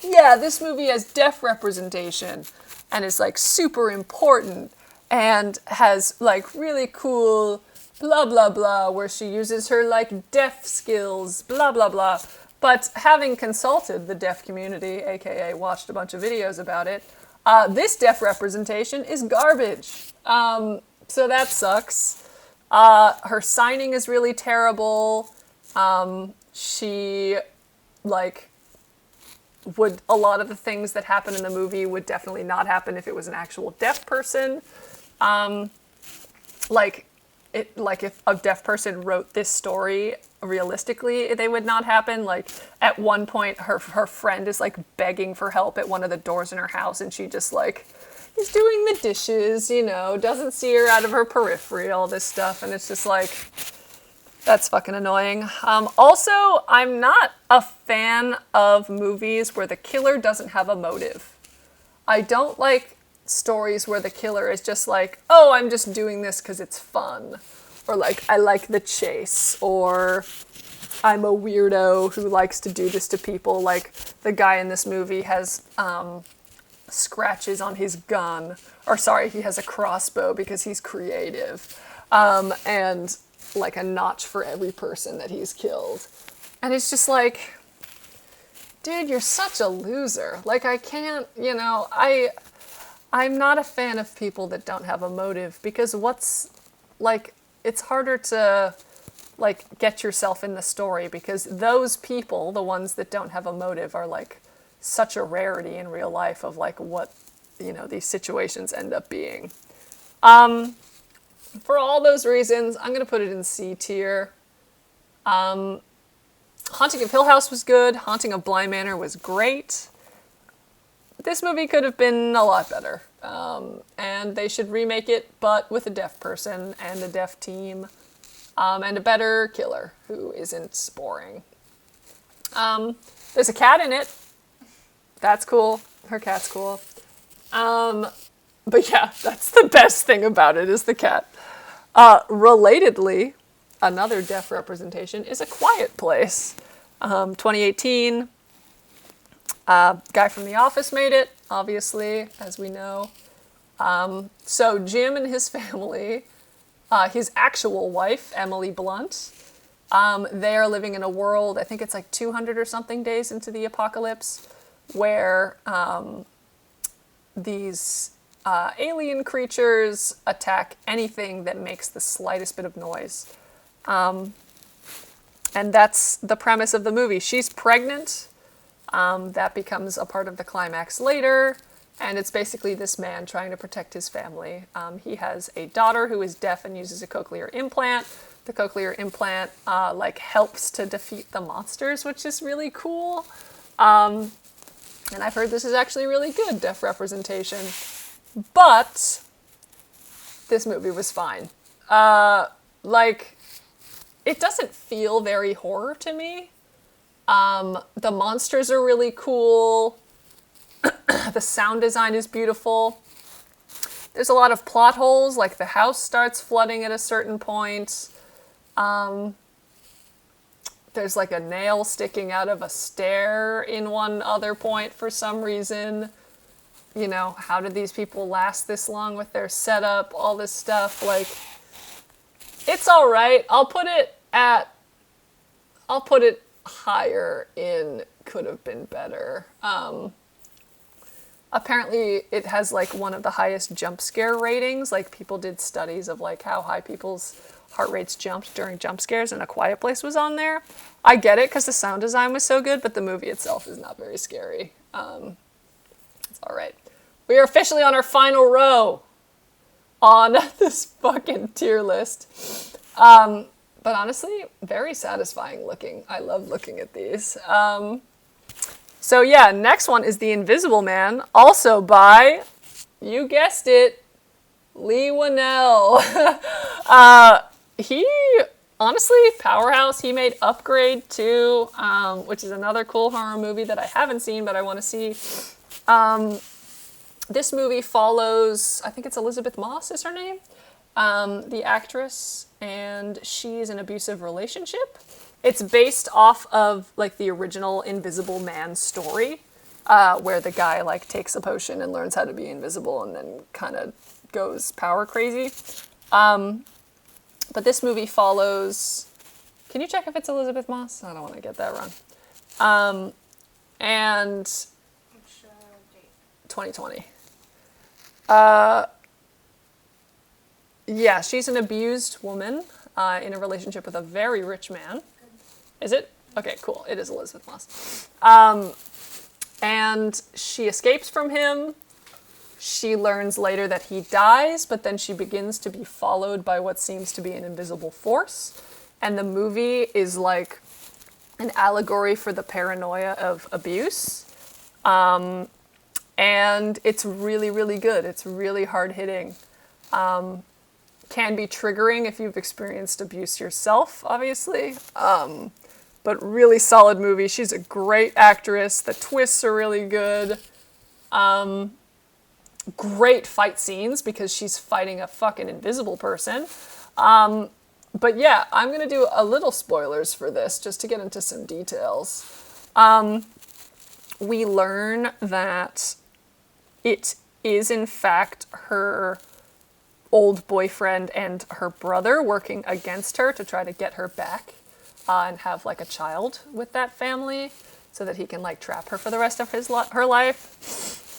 yeah, this movie has deaf representation and is like super important and has like really cool blah blah blah where she uses her like deaf skills, blah blah blah. But having consulted the deaf community, aka watched a bunch of videos about it, this deaf representation is garbage. So that sucks. Her signing is really terrible. She, like, a lot of the things that happen in the movie would definitely not happen if it was an actual deaf person. Like if a deaf person wrote this story, realistically, they would not happen. Like, at one point, her friend is, like, begging for help at one of the doors in her house, and she just, like, is doing the dishes, you know, doesn't see her out of her periphery, all this stuff, and it's just, like, that's fucking annoying. Also, I'm not a fan of movies where the killer doesn't have a motive. I don't like stories where the killer is just like, oh, I'm just doing this because it's fun. Or like, I like the chase. Or I'm a weirdo who likes to do this to people. Like the guy in this movie has scratches on his gun. Or sorry, he has a crossbow because he's creative. And like a notch for every person that he's killed. And it's just like, dude, you're such a loser. Like, I can't, you know, I'm not a fan of people that don't have a motive, because it's harder to, like, get yourself in the story, because those people, the ones that don't have a motive, are, like, such a rarity in real life of, like, what, you know, these situations end up being. For all those reasons, I'm going to put it in C tier. Haunting of Hill House was good. Haunting of Bly Manor was great. This movie could have been a lot better. And they should remake it, but with a deaf person and a deaf team. And a better killer who isn't boring. There's a cat in it. That's cool. Her cat's cool. But yeah, that's the best thing about it, is the cat. Relatedly, another deaf representation is A Quiet Place. 2018. Guy from The Office made it, obviously, as we know. So Jim and his family, his actual wife, Emily Blunt, they are living in a world, I think it's like 200 or something days into the apocalypse, where these alien creatures attack anything that makes the slightest bit of noise. And that's the premise of the movie. She's pregnant. That becomes a part of the climax later. And it's basically this man trying to protect his family. He has a daughter who is deaf and uses a cochlear implant. The cochlear implant helps to defeat the monsters, which is really cool. And I've heard this is actually really good deaf representation. But this movie was fine. It doesn't feel very horror to me. The monsters are really cool. The sound design is beautiful. There's a lot of plot holes, like the house starts flooding at a certain point. There's like a nail sticking out of a stair in one other point for some reason. You know, how did these people last this long with their setup, all this stuff? Like, it's all right. I'll put it higher in could have been better. Apparently it has like one of the highest jump scare ratings. Like, people did studies of like how high people's heart rates jumped during jump scares, and A Quiet Place was on there. I get it because the sound design was so good, but the movie itself is not very scary. It's all right. We are officially on our final row on this fucking tier list. But honestly, very satisfying looking. I love looking at these. So yeah, next one is The Invisible Man, also by, you guessed it, Leigh Whannell. He, honestly, powerhouse. He made Upgrade too, which is another cool horror movie that I haven't seen, but I want to see. This movie follows, I think it's Elizabeth Moss is her name, the actress, and she's in an abusive relationship. It's based off of like the original Invisible Man story, where the guy like takes a potion and learns how to be invisible and then kind of goes power crazy. But this movie follows, can you check if it's Elizabeth Moss? I don't want to get that wrong. And Which date? 2020. Yeah, she's an abused woman in a relationship with a very rich man. Is it? Okay, cool. It is Elizabeth Moss. And she escapes from him. She learns later that he dies, but then she begins to be followed by what seems to be an invisible force. And the movie is like an allegory for the paranoia of abuse. And it's really, really good. It's really hard-hitting. Can be triggering if you've experienced abuse yourself, obviously. But really solid movie. She's a great actress. The twists are really good. Great fight scenes because she's fighting a fucking invisible person. But yeah, I'm going to do a little spoilers for this just to get into some details. We learn that it is in fact her old boyfriend and her brother working against her to try to get her back and have like a child with that family so that he can like trap her for the rest of her life.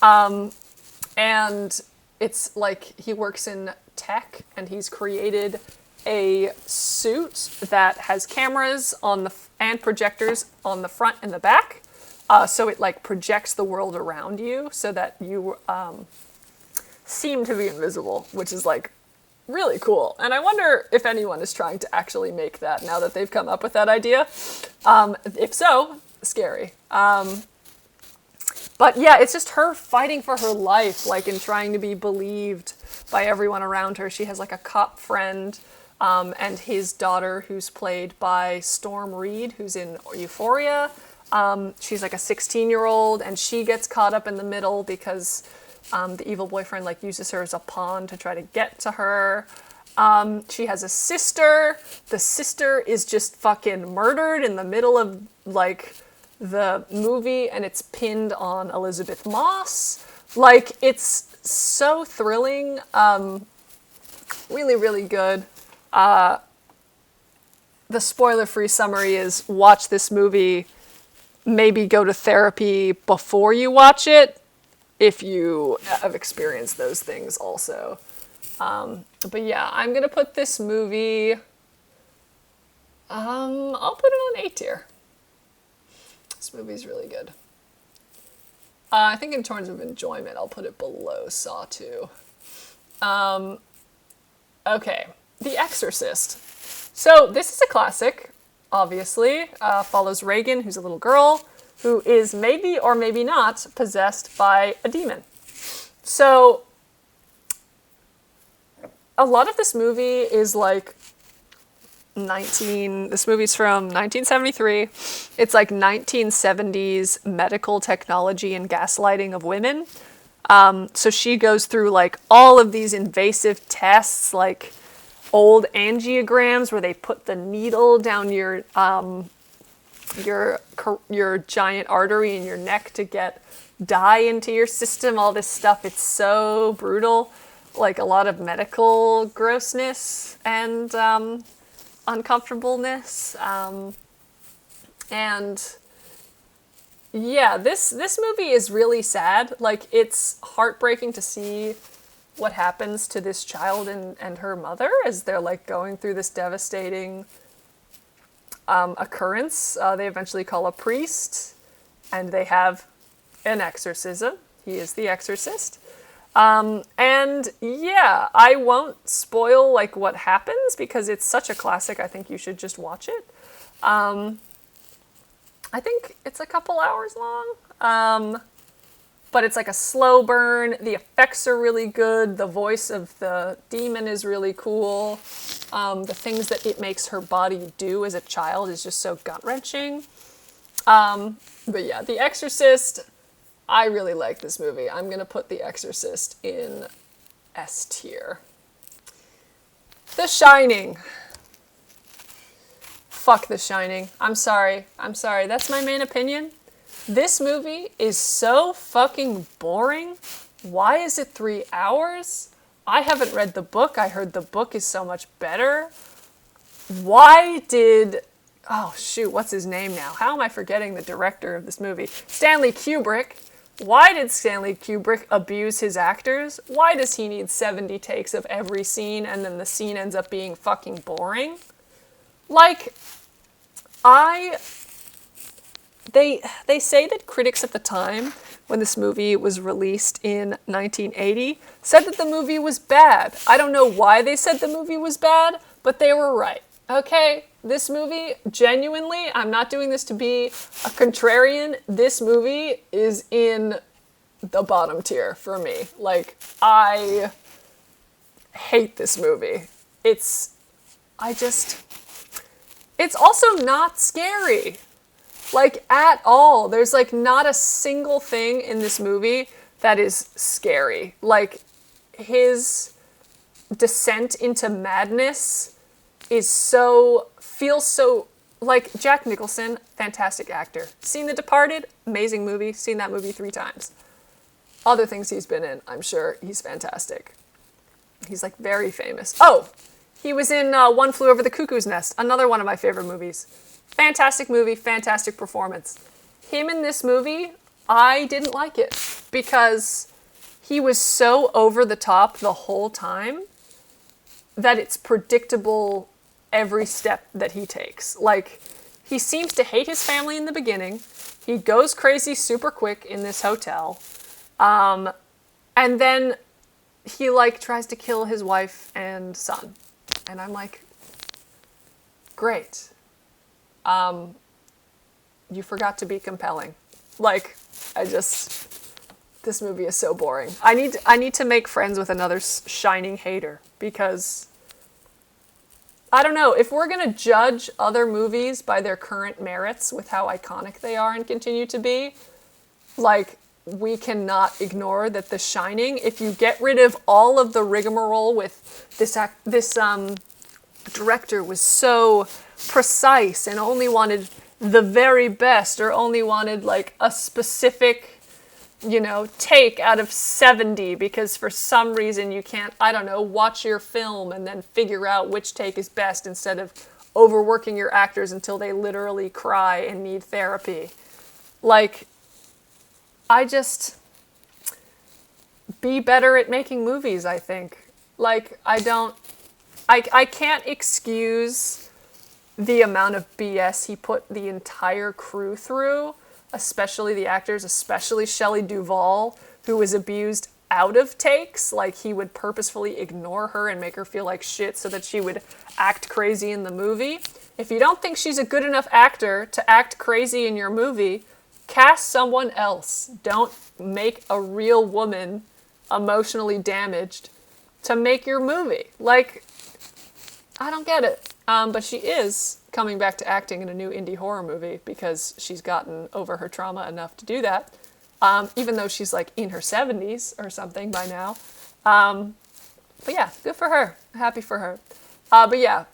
And it's like he works in tech and he's created a suit that has cameras on and projectors on the front and the back. So it like projects the world around you so that you seem to be invisible, which is like really cool. And I wonder if anyone is trying to actually make that now that they've come up with that idea. If so, scary. But yeah, it's just her fighting for her life, like, and trying to be believed by everyone around her. She has like a cop friend, and his daughter, who's played by Storm Reed, who's in Euphoria. She's like a 16-year-old, and she gets caught up in the middle because the evil boyfriend like uses her as a pawn to try to get to her. She has a sister. The sister is just fucking murdered in the middle of like the movie, and it's pinned on Elizabeth Moss. Like, it's so thrilling. Really, really good. The spoiler-free summary is watch this movie, maybe go to therapy before you watch it, if you have experienced those things also. But yeah, I'm gonna put this movie, I'll put it on A tier. This movie's really good. I think in terms of enjoyment, I'll put it below Saw 2. Okay, The Exorcist. So this is a classic, obviously. Follows Reagan, who's a little girl, who is maybe or maybe not possessed by a demon. So a lot of this movie is like this movie's from 1973. It's like 1970s medical technology and gaslighting of women. So she goes through like all of these invasive tests, like old angiograms where they put the needle down your giant artery in your neck to get dye into your system, all this stuff. It's so brutal. Like a lot of medical grossness and uncomfortableness. And yeah, this movie is really sad. Like, it's heartbreaking to see what happens to this child and her mother as they're like going through this devastating occurrence. They eventually call a priest and they have an exorcism. He is the exorcist. And yeah, I won't spoil like what happens because it's such a classic. I think you should just watch it. I think it's a couple hours long. But it's like a slow burn. The effects are really good. The voice of the demon is really cool. The things that it makes her body do as a child is just so gut-wrenching. But yeah, The Exorcist, I really like this movie. I'm going to put The Exorcist in S tier. The Shining. Fuck The Shining. I'm sorry. That's my main opinion. This movie is so fucking boring. Why is it 3 hours? I haven't read the book. I heard the book is so much better. Oh shoot, what's his name now? How am I forgetting the director of this movie? Stanley Kubrick. Why did Stanley Kubrick abuse his actors? Why does he need 70 takes of every scene and then the scene ends up being fucking boring? Like, They say that critics at the time, when this movie was released in 1980, said that the movie was bad. I don't know why they said the movie was bad, but they were right. Okay? This movie, genuinely, I'm not doing this to be a contrarian. This movie is in the bottom tier for me. Like, I hate this movie. It's also not scary. Like, at all. There's, like, not a single thing in this movie that is scary. Like, his descent into madness feels so, like, Jack Nicholson, fantastic actor. Seen The Departed? Amazing movie. Seen that movie 3 times. Other things he's been in, I'm sure he's fantastic. He's, like, very famous. Oh! He was in One Flew Over the Cuckoo's Nest, another one of my favorite movies. Fantastic movie, fantastic performance. Him in this movie, I didn't like it because he was so over the top the whole time that it's predictable every step that he takes. Like, he seems to hate his family in the beginning. He goes crazy super quick in this hotel. And then he, like, tries to kill his wife and son. And I'm like, great. You forgot to be compelling. Like, this movie is so boring. I need to make friends with another Shining hater because, I don't know, if we're gonna judge other movies by their current merits with how iconic they are and continue to be, like, we cannot ignore that The Shining, if you get rid of all of the rigmarole with this director was so precise and only wanted the very best or only wanted like a specific, take out of 70 because for some reason you can't, I don't know, watch your film and then figure out which take is best instead of overworking your actors until they literally cry and need therapy. Like, be better at making movies, I think. Like, I can't excuse the amount of BS he put the entire crew through, especially the actors, especially Shelley Duvall, who was abused out of takes. Like, he would purposefully ignore her and make her feel like shit so that she would act crazy in the movie. If you don't think she's a good enough actor to act crazy in your movie, cast someone else. Don't make a real woman emotionally damaged to make your movie. Like, I don't get it. But she is coming back to acting in a new indie horror movie because she's gotten over her trauma enough to do that. Even though she's like in her 70s or something by now. But yeah, good for her. Happy for her. But yeah,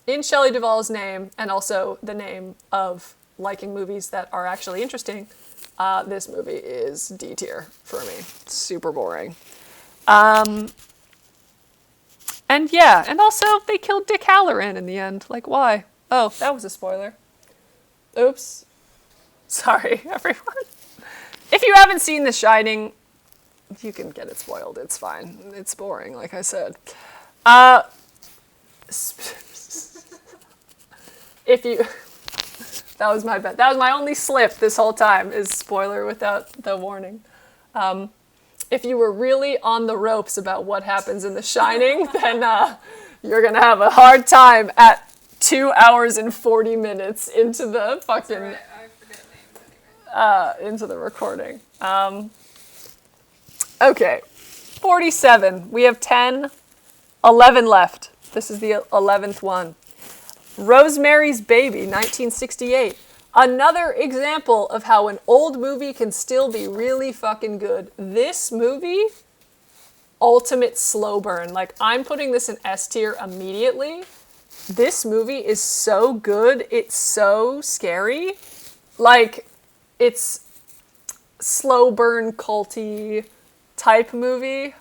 in Shelley Duvall's name, and also the name of liking movies that are actually interesting, this movie is D tier for me. Super boring. And yeah, and also they killed Dick Halloran in the end. Like, why? Oh, that was a spoiler. Oops. Sorry, everyone. If you haven't seen The Shining, you can get it spoiled. It's fine. It's boring, like I said. If you... That was my bad. That was my only slip this whole time, is spoiler without the warning. If you were really on the ropes about what happens in The Shining, then you're going to have a hard time at 2 hours and 40 minutes into the fucking... Right. I forget names anyway. Into the recording. Okay. 47. We have 11 left. This is the 11th one. Rosemary's Baby, 1968. Another example of how an old movie can still be really fucking good. This movie, ultimate slow burn. Like, I'm putting this in S tier immediately. This movie is so good. It's so scary. Like, it's slow burn culty type movie.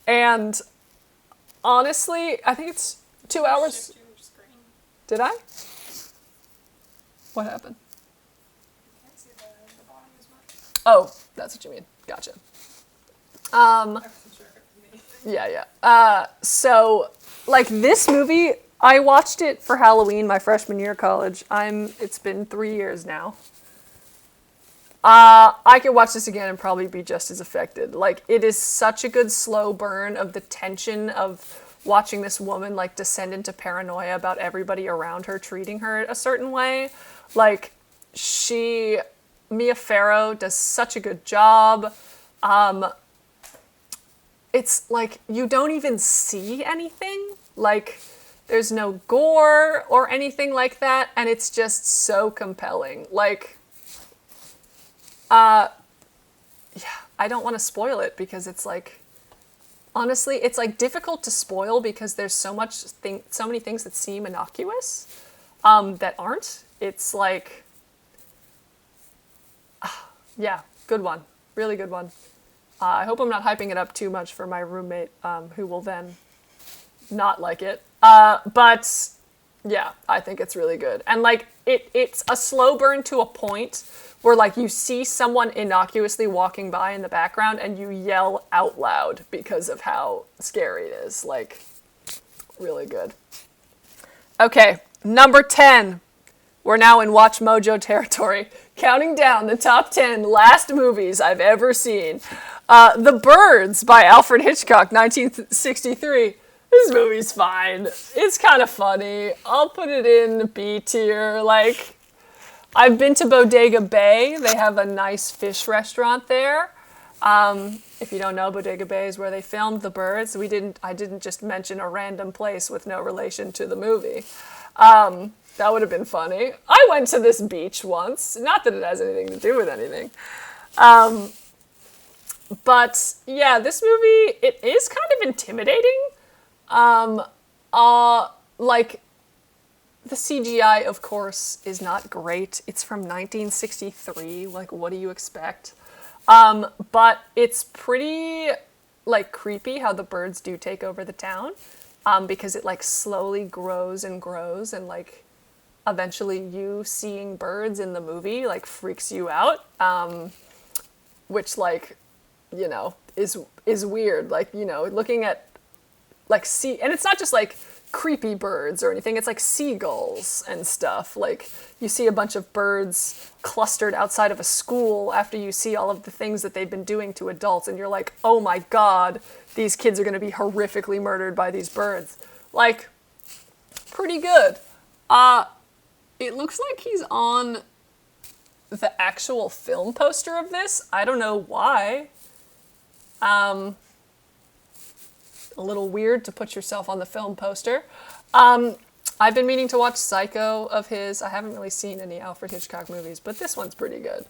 And honestly, I think it's 2 hours. Did I? What happened? I can't see the bottom as much. Oh, that's what you mean. Gotcha. I wasn't sure if it was me. Yeah. So, like, this movie, I watched it for Halloween my freshman year of college. It's been 3 years now. I could watch this again and probably be just as affected. Like, it is such a good slow burn of the tension of watching this woman, like, descend into paranoia about everybody around her treating her a certain way. Like, Mia Farrow does such a good job. It's like, you don't even see anything. Like, there's no gore or anything like that, and it's just so compelling. Like, yeah, I don't want to spoil it because it's like, honestly, it's like difficult to spoil because there's so many things that seem innocuous, that aren't. It's like, yeah, good one. Really good one. I hope I'm not hyping it up too much for my roommate, who will then not like it. But yeah, I think it's really good. And like, it's a slow burn to a point where like you see someone innocuously walking by in the background and you yell out loud because of how scary it is. Like, really good. Okay, number 10. We're now in Watch Mojo territory, counting down the top 10 last movies I've ever seen. The Birds by Alfred Hitchcock, 1963. This movie's fine. It's kind of funny. I'll put it in B tier. Like, I've been to Bodega Bay. They have a nice fish restaurant there. If you don't know, Bodega Bay is where they filmed The Birds. I didn't just mention a random place with no relation to the movie. That would have been funny. I went to this beach once. Not that it has anything to do with anything. But yeah, this movie, it is kind of intimidating. Like, the CGI, of course, is not great. It's from 1963. Like, what do you expect? But it's pretty, like, creepy how the birds do take over the town. Because it, like, slowly grows and grows, and, like, eventually you seeing birds in the movie, like, freaks you out. Which, like, you know, is weird. Like, you know, looking at like and it's not just like creepy birds or anything, it's like seagulls and stuff. Like, you see a bunch of birds clustered outside of a school after you see all of the things that they've been doing to adults, and you're like, oh my god, these kids are going to be horrifically murdered by these birds. Like, pretty good. It looks like he's on the actual film poster of this. I don't know why. A little weird to put yourself on the film poster. I've been meaning to watch Psycho of his. I haven't really seen any Alfred Hitchcock movies, but this one's pretty good.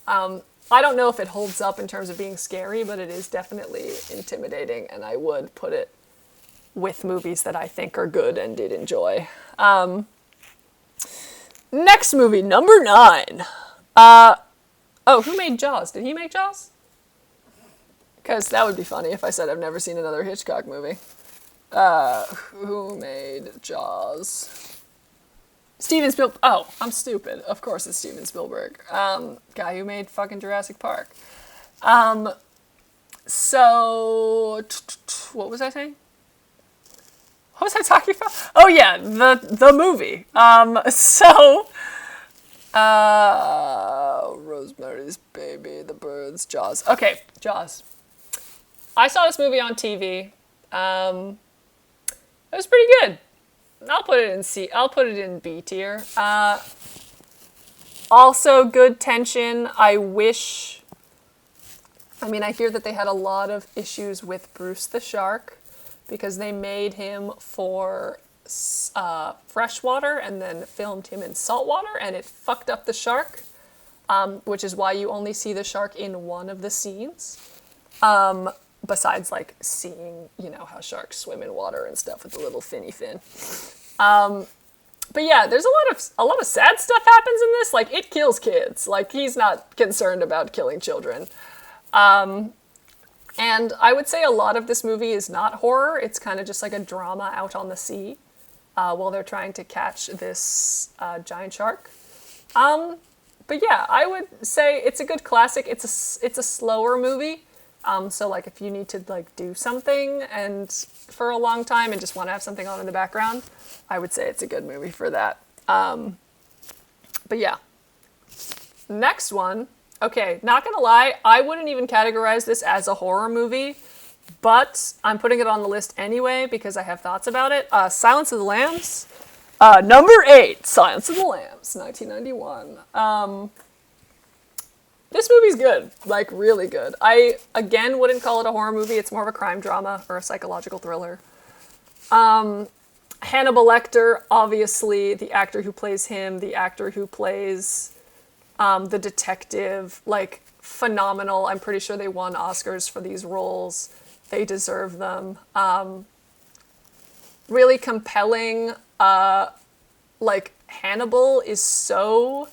I don't know if it holds up in terms of being scary, but it is definitely intimidating, and I would put it with movies that I think are good and did enjoy. Next movie, number 9. Who made Jaws? Did he make Jaws? Because that would be funny if I said I've never seen another Hitchcock movie. Who made Jaws? Steven Spielberg. Oh, I'm stupid. Of course it's Steven Spielberg. Guy who made fucking Jurassic Park. So, what was I saying? What was I talking about? Oh yeah, the movie. Rosemary's Baby, The Birds, Jaws. Okay, Jaws. I saw this movie on TV. It was pretty good. I'll put it in C. I'll put it in B tier. Also good tension. I hear that they had a lot of issues with Bruce the Shark because they made him for freshwater and then filmed him in saltwater, and it fucked up the shark, which is why you only see the shark in one of the scenes. Besides, like, seeing, you know, how sharks swim in water and stuff with the little finny fin. But yeah, there's a lot of sad stuff happens in this. Like, it kills kids. Like, he's not concerned about killing children. And I would say a lot of this movie is not horror. It's kind of just like a drama out on the sea while they're trying to catch this giant shark. But yeah, I would say it's a good classic. It's a slower movie. So like if you need to like do something and for a long time and just want to have something on in the background, I would say it's a good movie for that. But yeah. Next one. Okay, not gonna lie, I wouldn't even categorize this as a horror movie, but I'm putting it on the list anyway because I have thoughts about it. Silence of the Lambs. Number 8, Silence of the Lambs, 1991. This movie's good, like really good. I, again, wouldn't call it a horror movie. It's more of a crime drama or a psychological thriller. Hannibal Lecter, obviously, the actor who plays him, the actor who plays the detective, like, phenomenal. I'm pretty sure they won Oscars for these roles. They deserve them. Really compelling. Like, Hannibal is so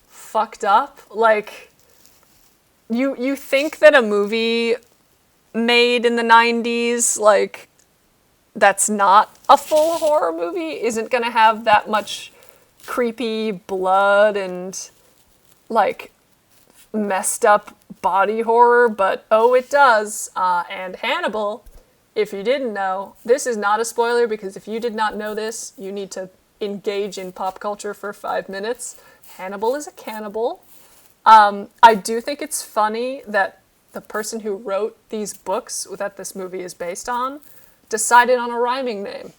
fucked up. Like, you think that a movie made in the 90s, like, that's not a full horror movie, isn't gonna have that much creepy blood and, like, messed up body horror, but oh, it does. And Hannibal, if you didn't know, this is not a spoiler because if you did not know this, you need to engage in pop culture for 5 minutes. Hannibal is a cannibal. I do think it's funny that the person who wrote these books that this movie is based on decided on a rhyming name.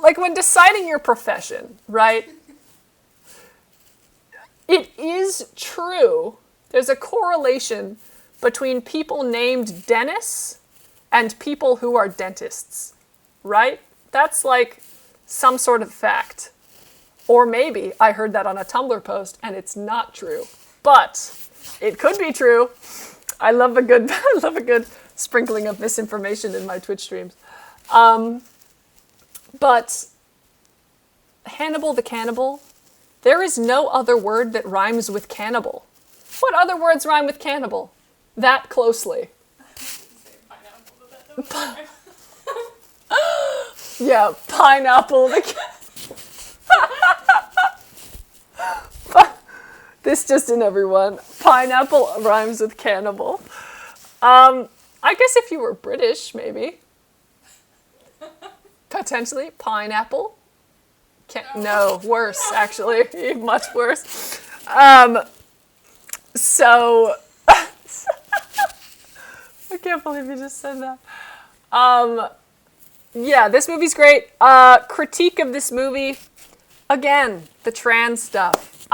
Like when deciding your profession, right? It is true. There's a correlation between people named Dennis and people who are dentists, right? That's like some sort of fact. Or maybe I heard that on a Tumblr post and it's not true, but it could be true. I love a good sprinkling of misinformation in my Twitch streams. But Hannibal the Cannibal, there is no other word that rhymes with cannibal. What other words rhyme with cannibal? That closely. Yeah, pineapple the This just in, everyone. Pineapple rhymes with cannibal. I guess if you were British, maybe. Potentially. Pineapple. No, worse, actually. Much worse. So... I can't believe you just said that. Yeah, this movie's great. Critique of this movie. Again, the trans stuff.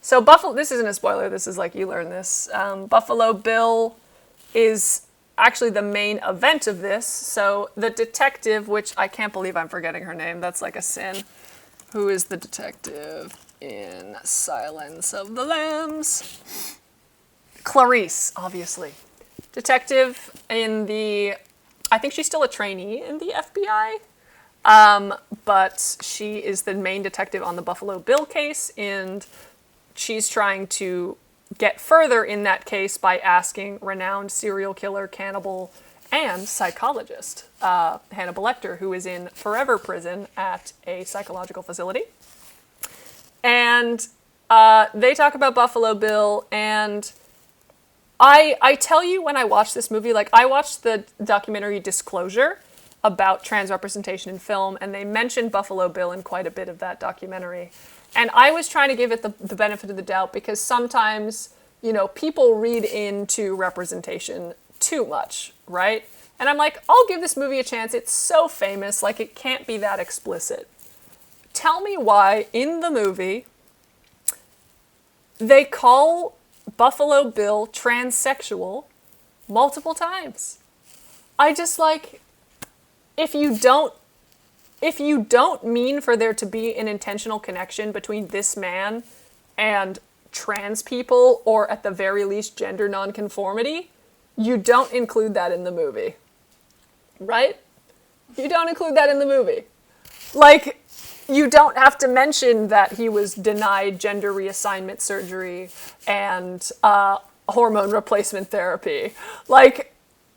So Buffalo, this isn't a spoiler, this is like you learn this. Buffalo Bill is actually the main event of this. So the detective, which I can't believe I'm forgetting her name, that's like a sin. Who is the detective in Silence of the Lambs? Clarice, obviously. Detective in I think she's still a trainee in the FBI. But she is the main detective on the Buffalo Bill case, and she's trying to get further in that case by asking renowned serial killer, cannibal, and psychologist Hannibal Lecter, who is in forever prison at a psychological facility. And they talk about Buffalo Bill, and I tell you, when I watched this movie, like, I watched the documentary Disclosure about trans representation in film, and they mentioned Buffalo Bill in quite a bit of that documentary. And I was trying to give it the benefit of the doubt, because sometimes, you know, people read into representation too much, right? And I'm like, I'll give this movie a chance. It's so famous, like, it can't be that explicit. Tell me why, in the movie, they call Buffalo Bill transsexual multiple times. I just, like, if you don't mean for there to be an intentional connection between this man and trans people, or at the very least gender nonconformity, you don't include that in the movie. Right? You don't include that in the movie. Like, you don't have to mention that he was denied gender reassignment surgery and hormone replacement therapy. Like,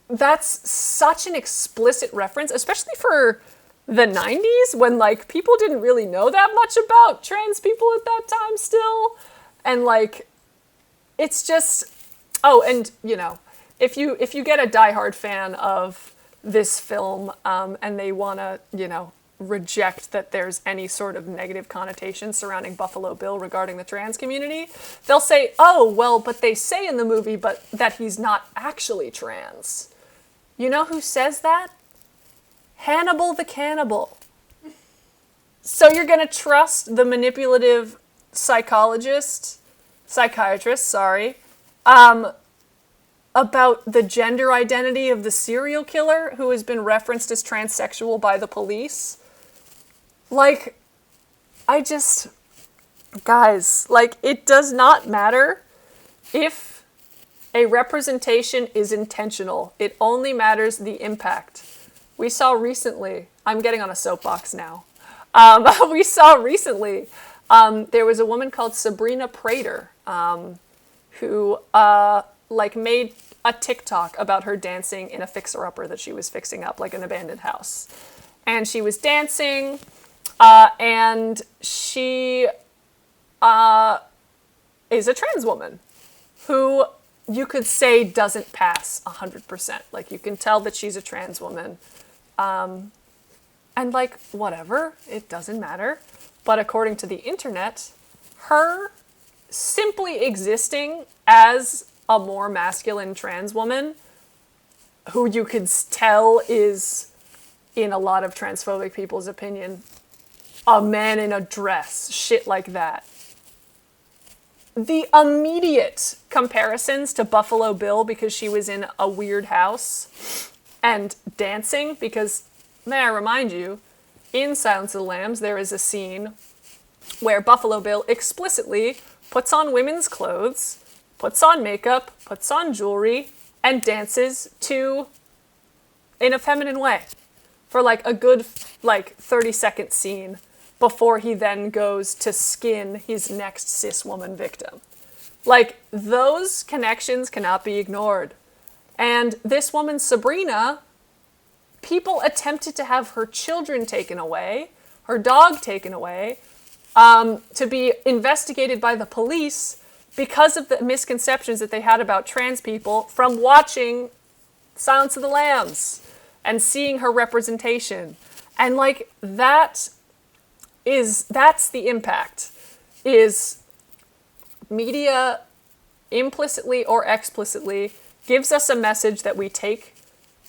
that's such an explicit reference, especially for the 90s, when, like, people didn't really know that much about trans people at that time still. And, like, it's just... Oh, and, you know, if you get a diehard fan of this film and they want to, you know, reject that there's any sort of negative connotation surrounding Buffalo Bill regarding the trans community, they'll say, oh, well, but they say in the movie but that he's not actually trans. You know who says that? Hannibal the Cannibal. So you're going to trust the manipulative psychiatrist, about the gender identity of the serial killer who has been referenced as transsexual by the police? Like, guys, like, it does not matter if a representation is intentional. It only matters the impact. We saw recently, I'm getting on a soapbox now. We saw recently, there was a woman called Sabrina Prater, who, like, made a TikTok about her dancing in a fixer-upper that she was fixing up, like an abandoned house. And she was dancing, and she is a trans woman who you could say doesn't pass 100%. Like, you can tell that she's a trans woman. And, like, whatever, it doesn't matter. But according to the internet, her simply existing as a more masculine trans woman, who you could tell is, in a lot of transphobic people's opinion, a man in a dress, shit like that. The immediate comparisons to Buffalo Bill because she was in a weird house and dancing, because, may I remind you, in Silence of the Lambs, there is a scene where Buffalo Bill explicitly puts on women's clothes, puts on makeup, puts on jewelry, and dances in a feminine way for, like, a good, like, 30-second scene before he then goes to skin his next cis woman victim. Like, those connections cannot be ignored. And this woman, Sabrina, people attempted to have her children taken away, her dog taken away, to be investigated by the police because of the misconceptions that they had about trans people from watching Silence of the Lambs and seeing her representation. And like that's the impact, is media implicitly or explicitly gives us a message that we take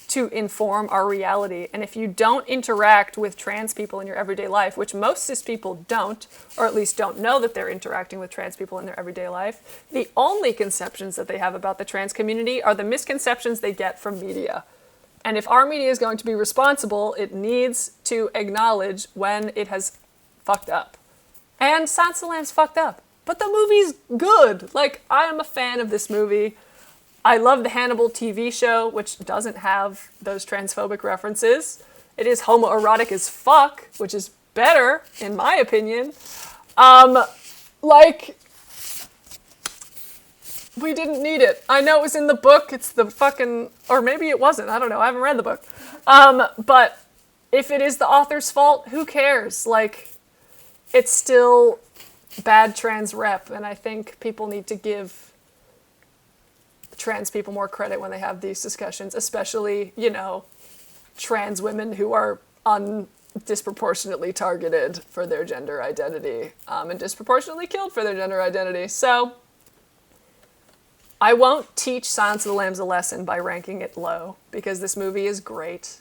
to inform our reality. And if you don't interact with trans people in your everyday life, which most cis people don't, or at least don't know that they're interacting with trans people in their everyday life, the only conceptions that they have about the trans community are the misconceptions they get from media. And if our media is going to be responsible, it needs to acknowledge when it has fucked up. And Silence of the Lambs fucked up. But the movie's good. Like, I am a fan of this movie. I love the Hannibal TV show, which doesn't have those transphobic references. It is homoerotic as fuck, which is better, in my opinion. Like, we didn't need it. I know it was in the book. It's the fucking... Or maybe it wasn't. I don't know. I haven't read the book. But if it is the author's fault, who cares? Like, it's still bad trans rep, and I think people need to give trans people more credit when they have these discussions, especially, you know, trans women who are disproportionately targeted for their gender identity, and disproportionately killed for their gender identity. So I won't teach Silence of the Lambs a lesson by ranking it low, because this movie is great.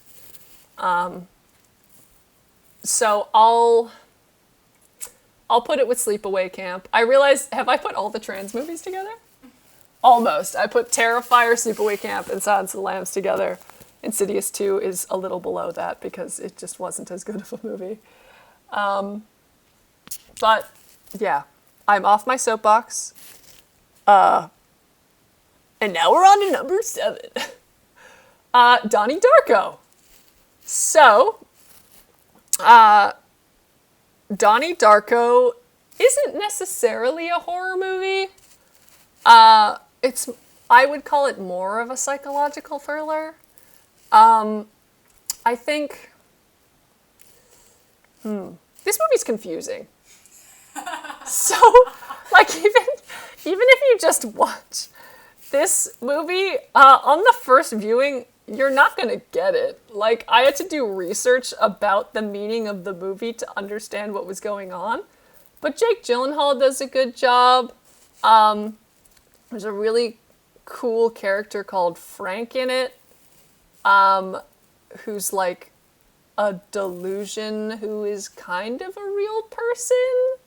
So I'll put it with Sleepaway Camp. I realized, have I put all the trans movies together? Almost. I put Terrifier, Sleepaway Camp, and Silence of the Lambs together. Insidious 2 is a little below that because it just wasn't as good of a movie. But, yeah. I'm off my soapbox. And now we're on to number 7. Donnie Darko. So, Donnie Darko isn't necessarily a horror movie. I would call it more of a psychological thriller. I think, this movie's confusing. So, like, even if you just watch this movie, on the first viewing, you're not gonna get it. Like, I had to do research about the meaning of the movie to understand what was going on. But Jake Gyllenhaal does a good job. There's a really cool character called Frank in it, who's like a delusion who is kind of a real person,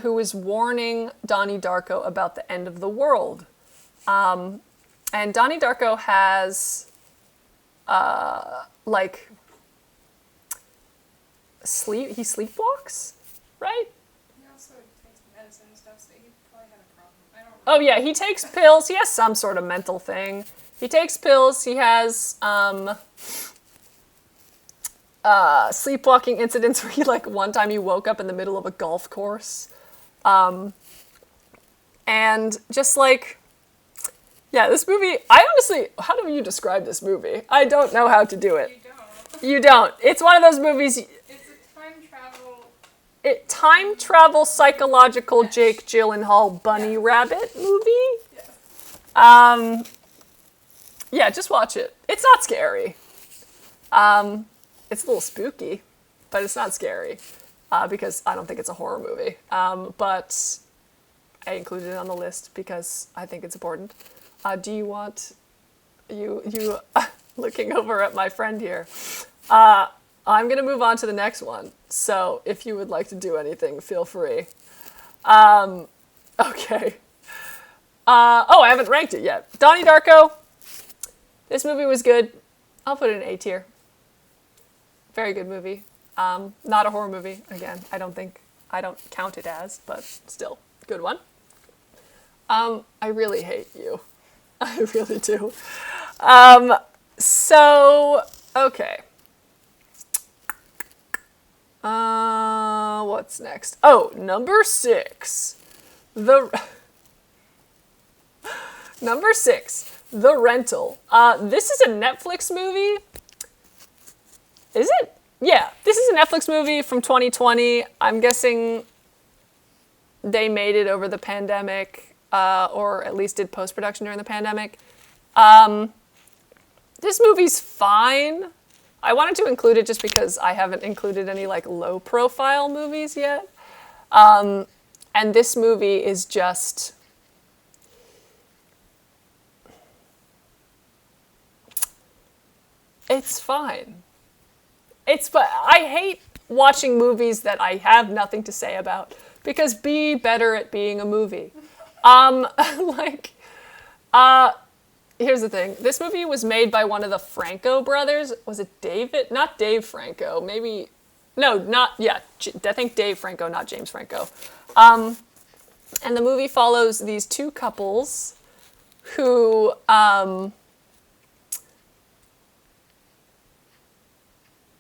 who is warning Donnie Darko about the end of the world. And Donnie Darko has, he sleepwalks, right? He also takes medicine and stuff, so he probably had a problem. I don't Oh yeah, he takes pills. He has some sort of mental thing. He takes pills. He has sleepwalking incidents where one time he woke up in the middle of a golf course. And just yeah, this movie, I honestly, how do you describe this movie? I don't know how to do it. You don't. You don't. It's one of those movies. It's a time travel psychological Jake Gyllenhaal bunny rabbit movie. Yeah. Yeah, just watch it. It's not scary. It's a little spooky, but it's not scary, because I don't think it's a horror movie. But I included it on the list because I think it's important. Do you want, you looking over at my friend here, I'm going to move on to the next one. So if you would like to do anything, feel free. Okay. I haven't ranked it yet. Donnie Darko. This movie was good. I'll put it in A tier. Very good movie. Not a horror movie. Again, I don't count it as, but still, good one. I really hate you. I really do. Okay. What's next? Oh, number 6. Number 6, The Rental. This is a Netflix movie. Is it? yeah, this is a Netflix movie from 2020. I'm guessing they made it over the pandemic, or at least did post-production during the pandemic. This movie's fine. I wanted to include it just because I haven't included any like low-profile movies yet. And this movie is just... It's fine. But I hate watching movies that I have nothing to say about, because be better at being a movie. Here's the thing. This movie was made by one of the Franco brothers. Was it David? Not Dave Franco. Maybe... No, not... Yeah, I think Dave Franco, not James Franco. And the movie follows these two couples who...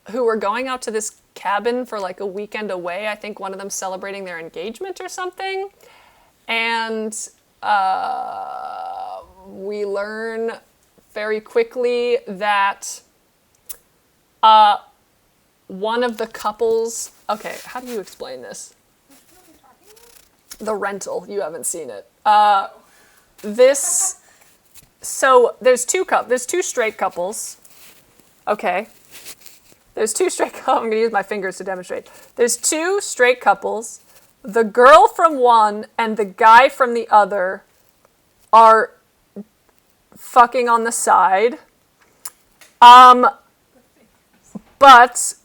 who were going out to this cabin for like a weekend away. I think one of them celebrating their engagement or something. And we learn very quickly that one of the couples... Okay, how do you explain this? The Rental. You haven't seen it. So there's two straight couples. Okay. There's two straight couples. I'm going to use my fingers to demonstrate. There's two straight couples. The girl from one and the guy from the other are fucking on the side. But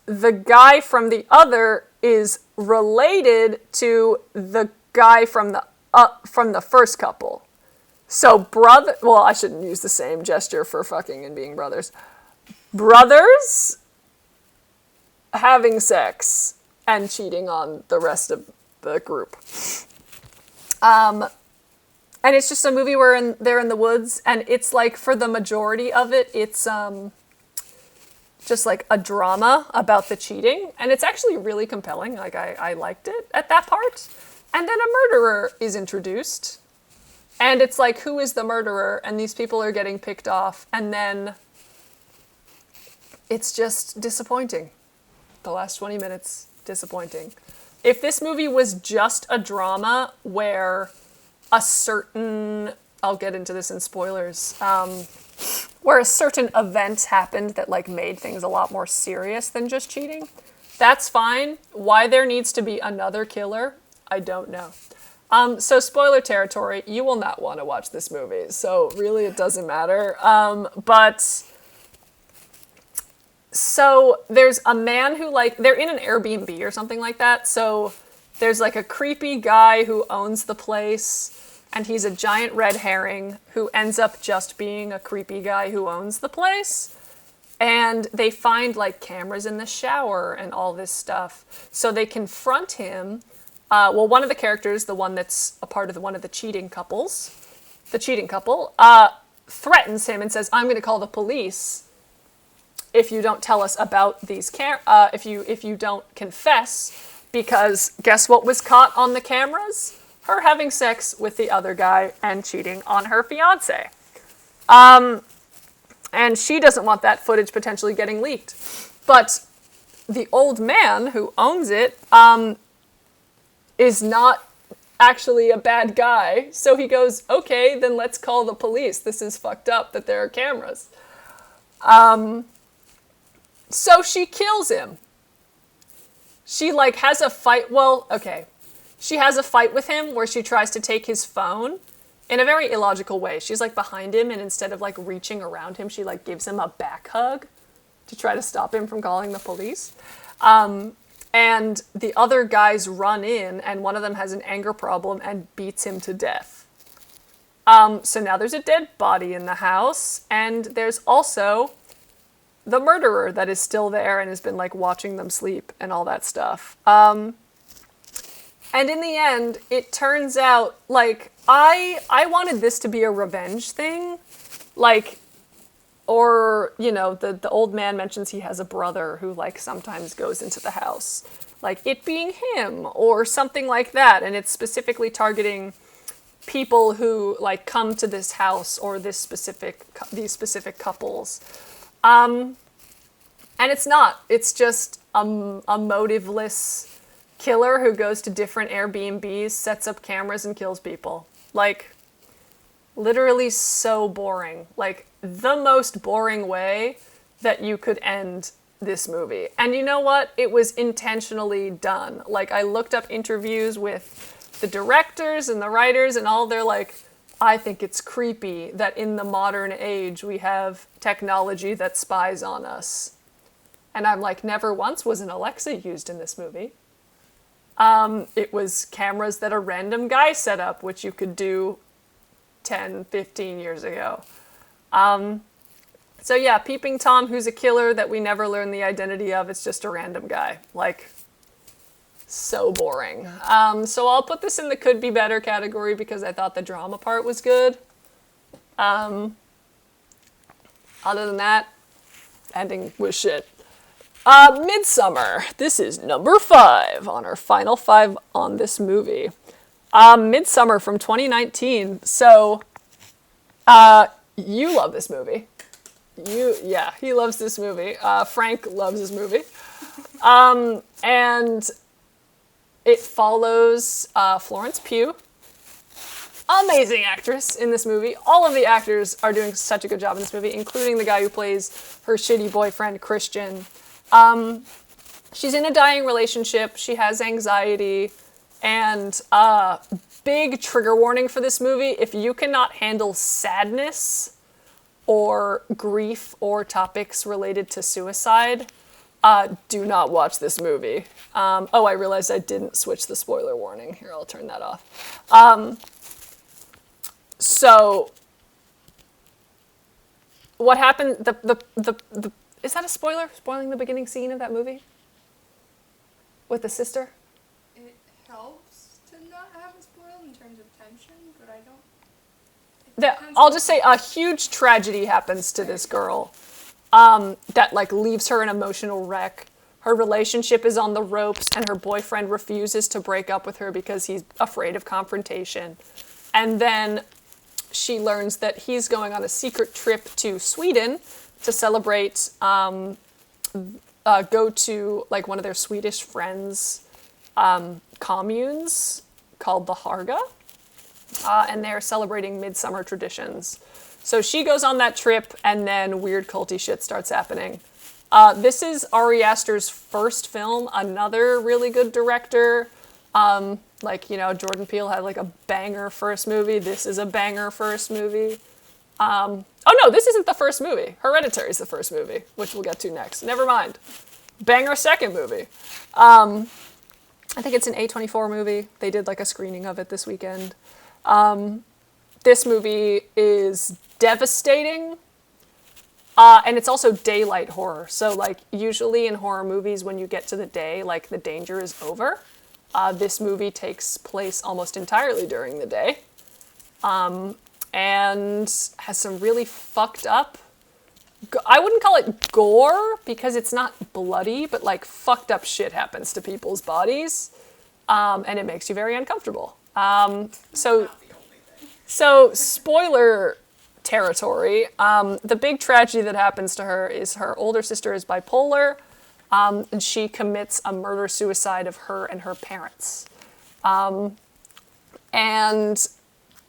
the guy from the other is related to the guy from the first couple. So brother... Well, I shouldn't use the same gesture for fucking and being brothers. Brothers... having sex and cheating on the rest of the group. And it's just a movie where they're in the woods, and it's like, for the majority of it, it's just like a drama about the cheating, and it's actually really compelling. Like, I liked it at that part. And then a murderer is introduced, and it's like, who is the murderer? And these people are getting picked off, and then it's just disappointing. The last 20 minutes, disappointing. If this movie was just a drama where a certain... I'll get into this in spoilers. Where a certain event happened that like made things a lot more serious than just cheating, that's fine. Why there needs to be another killer, I don't know. So spoiler territory, you will not want to watch this movie. So really it doesn't matter. So there's a man who, like, they're in an Airbnb or something like that. So there's like a creepy guy who owns the place, and he's a giant red herring who ends up just being a creepy guy who owns the place. And they find like cameras in the shower and all this stuff. So they confront him. One of the characters, the one that's a part of one of the cheating couples, threatens him and says, "I'm going to call the police if you don't tell us about these if you don't confess, because guess what was caught on the cameras? Her having sex with the other guy and cheating on her fiance." And she doesn't want that footage potentially getting leaked. But the old man who owns it is not actually a bad guy. So he goes, "Okay, then let's call the police. This is fucked up that there are cameras." So she kills him. She, like, has a fight. She has a fight with him where she tries to take his phone in a very illogical way. She's, like, behind him, and instead of, like, reaching around him, she, like, gives him a back hug to try to stop him from calling the police. And the other guys run in, and one of them has an anger problem and beats him to death. So now there's a dead body in the house, and there's also the murderer that is still there and has been, like, watching them sleep and all that stuff. And in the end, it turns out, like, I wanted this to be a revenge thing. Like, or, you know, the old man mentions he has a brother who, like, sometimes goes into the house. Like, it being him or something like that. And it's specifically targeting people who, like, come to this house or these specific couples. And it's not. It's just a motiveless killer who goes to different Airbnbs, sets up cameras, and kills people. Like, literally so boring. Like, the most boring way that you could end this movie. And you know what? It was intentionally done. Like, I looked up interviews with the directors and the writers, and all they're like, I think it's creepy that in the modern age we have technology that spies on us. And I'm like, never once was an Alexa used in this movie. It was cameras that a random guy set up, which you could do 10, 15 years ago. So yeah, Peeping Tom, who's a killer that we never learn the identity of, it's just a random guy. Like, so boring. So I'll put this in the could be better category because I thought the drama part was good. Other than that, ending was shit. Midsommar. This is number 5 on our final 5 on this movie. Midsommar from 2019. So, you love this movie. Yeah, he loves this movie. Frank loves this movie. And it follows Florence Pugh. Amazing actress in this movie. All of the actors are doing such a good job in this movie, including the guy who plays her shitty boyfriend, Christian. She's in a dying relationship. She has anxiety. And big trigger warning for this movie. If you cannot handle sadness or grief or topics related to suicide, do not watch this movie. I realized I didn't switch the spoiler warning. Here, I'll turn that off. So, what happened? Is that a spoiler? Spoiling the beginning scene of that movie with the sister? It helps to not have it spoiled in terms of tension, but I don't. I'll just say a huge tragedy happens to this girl. That like leaves her an emotional wreck. Her relationship is on the ropes, and her boyfriend refuses to break up with her because he's afraid of confrontation. And then she learns that he's going on a secret trip to Sweden to celebrate, go to like one of their Swedish friends' communes called the Harga, and they're celebrating midsummer traditions. So she goes on that trip, and then weird culty shit starts happening. This is Ari Aster's first film, another really good director. Jordan Peele had like a banger first movie. This is a banger first movie. This isn't the first movie. Hereditary is the first movie, which we'll get to next. Never mind. Banger second movie. I think it's an A24 movie. They did like a screening of it this weekend. This movie is devastating, and it's also daylight horror. So, like, usually in horror movies, when you get to the day, like, the danger is over. This movie takes place almost entirely during the day, and has some really fucked up, I wouldn't call it gore, because it's not bloody, but, like, fucked up shit happens to people's bodies, and it makes you very uncomfortable. So, spoiler territory. The big tragedy that happens to her is her older sister is bipolar, and she commits a murder-suicide of her and her parents. And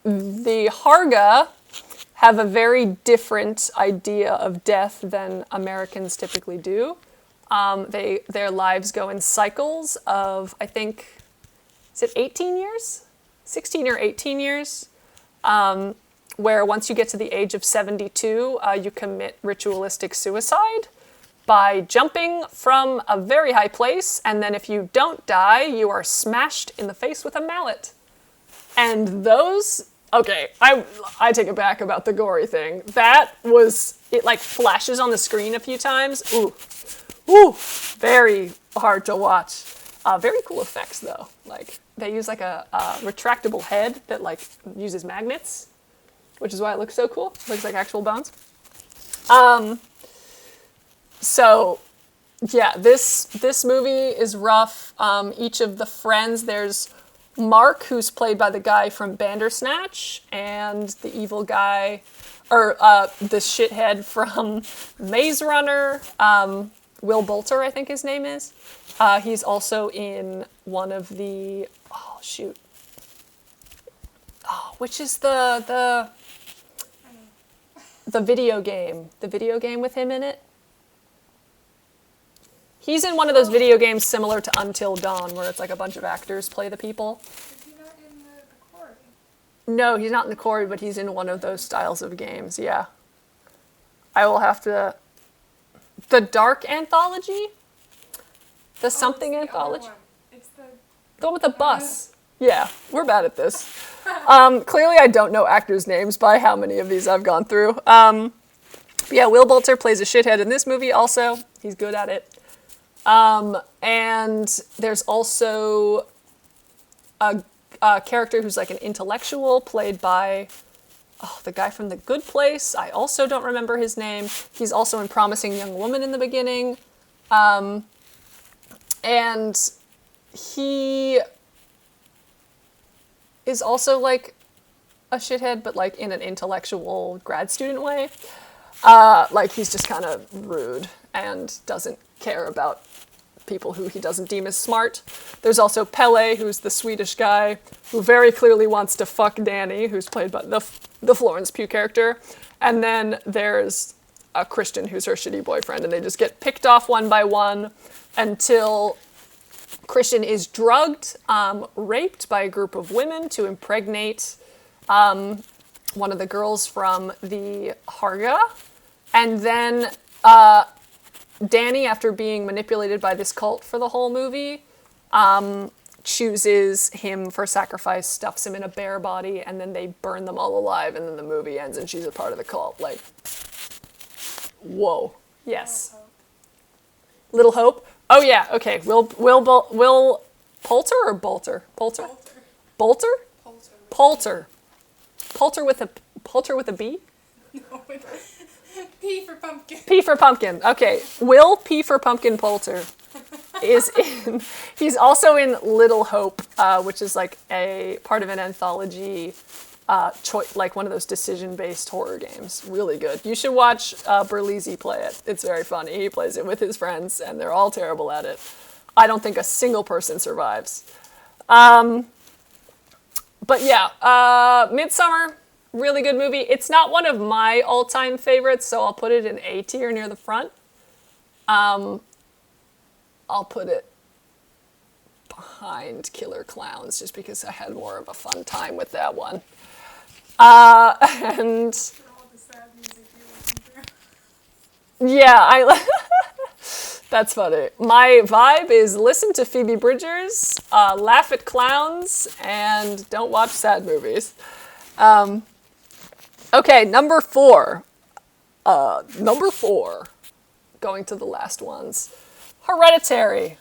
the Harga have a very different idea of death than Americans typically do. Their lives go in cycles of, I think, is it 18 years? 16 or 18 years? Where once you get to the age of 72, you commit ritualistic suicide by jumping from a very high place, and then if you don't die, you are smashed in the face with a mallet. And those... Okay, I take it back about the gory thing. That was... It, like, flashes on the screen a few times. Ooh, very hard to watch. Very cool effects, though. Like, they use, like, a retractable head that, like, uses magnets, which is why it looks so cool. It looks like actual bones. So, yeah, this movie is rough. Each of the friends, there's Mark, who's played by the guy from Bandersnatch, and the evil guy, or the shithead from Maze Runner. Will Bolter, I think his name is. He's also in one of the, oh shoot, which is the video game, with him in it. He's in one of those video games similar to Until Dawn, where it's like a bunch of actors play the people. Is he not in the Quarry? No, he's not in the Quarry, but he's in one of those styles of games, yeah. I will have to... The Dark Anthology? The something it's the other anthology? one. It's the The one with the bus. Yeah, we're bad at this. Clearly I don't know actors' names by how many of these I've gone through. But yeah, Will Bolter plays a shithead in this movie also. He's good at it. And there's also a character who's like an intellectual played by the guy from The Good Place. I also don't remember his name. He's also in Promising Young Woman in the beginning. And he is also like a shithead, but like in an intellectual grad student way. Like he's just kind of rude and doesn't care about people who he doesn't deem as smart. There's also Pele, who's the Swedish guy who very clearly wants to fuck Danny, who's played by the Florence Pugh character. And then there's a Christian who's her shitty boyfriend, and they just get picked off one by one until Christian is drugged, raped by a group of women to impregnate one of the girls from the Harga. And then Danny, after being manipulated by this cult for the whole movie, chooses him for sacrifice, stuffs him in a bear body, and then they burn them all alive, and then the movie ends and she's a part of the cult. Like, whoa. Yes. Little Hope? Oh yeah, okay. Will Poulter or Bolter? Poulter. Bolter? Poulter. Poulter with a B? No, P for pumpkin. P for pumpkin. Okay. Will P for Pumpkin Poulter is in. He's also in Little Hope, which is like a part of an anthology, like one of those decision-based horror games. Really good. You should watch Berlizzi play it. It's very funny. He plays it with his friends, and they're all terrible at it. I don't think a single person survives. But yeah, Midsommar. Really good movie. It's not one of my all-time favorites, so I'll put it in A tier near the front. I'll put it behind Killer Klowns just because I had more of a fun time with that one. And all the sad music you listen to. yeah, that's funny. My vibe is listen to Phoebe Bridgers, laugh at clowns, and don't watch sad movies. Okay, number four. Going to the last ones. Hereditary.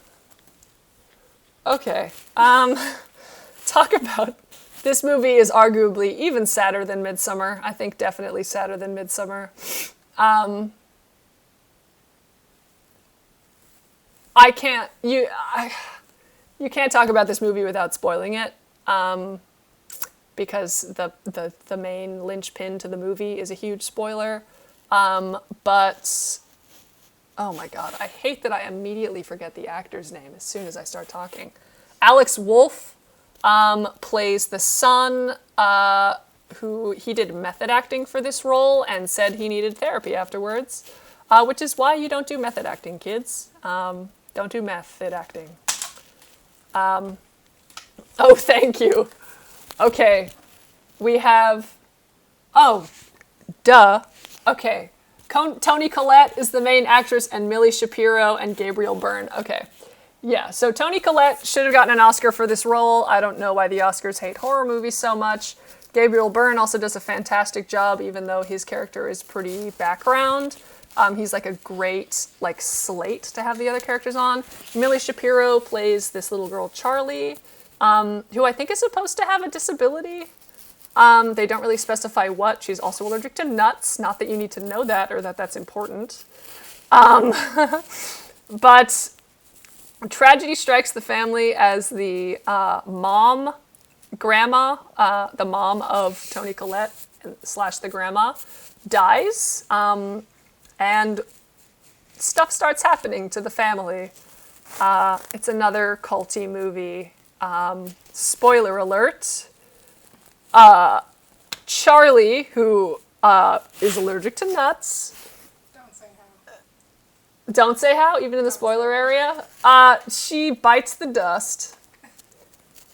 Okay. Talk about... This movie is arguably even sadder than Midsommar. I think definitely sadder than Midsommar. You can't talk about this movie without spoiling it. Because the main linchpin to the movie is a huge spoiler. But, oh my god, I hate that I immediately forget the actor's name as soon as I start talking. Alex Wolff plays the son, who he did method acting for this role and said he needed therapy afterwards, which is why you don't do method acting, kids. Don't do method acting. Oh, thank you. Okay, we have, oh, duh. Okay, Toni Collette is the main actress, and Millie Shapiro and Gabriel Byrne. Okay, yeah, so Toni Collette should have gotten an Oscar for this role. I don't know why the Oscars hate horror movies so much. Gabriel Byrne also does a fantastic job, even though his character is pretty background. He's like a great like slate to have the other characters on. Millie Shapiro plays this little girl, Charlie, who I think is supposed to have a disability. They don't really specify what. She's also allergic to nuts. Not that you need to know that or that that's important. But tragedy strikes the family as the grandma, the mom of Toni Collette / the grandma, dies. And stuff starts happening to the family. It's another culty movie. Spoiler alert. Charlie, who is allergic to nuts. Don't say how. Don't say how, even in the spoiler area. She bites the dust.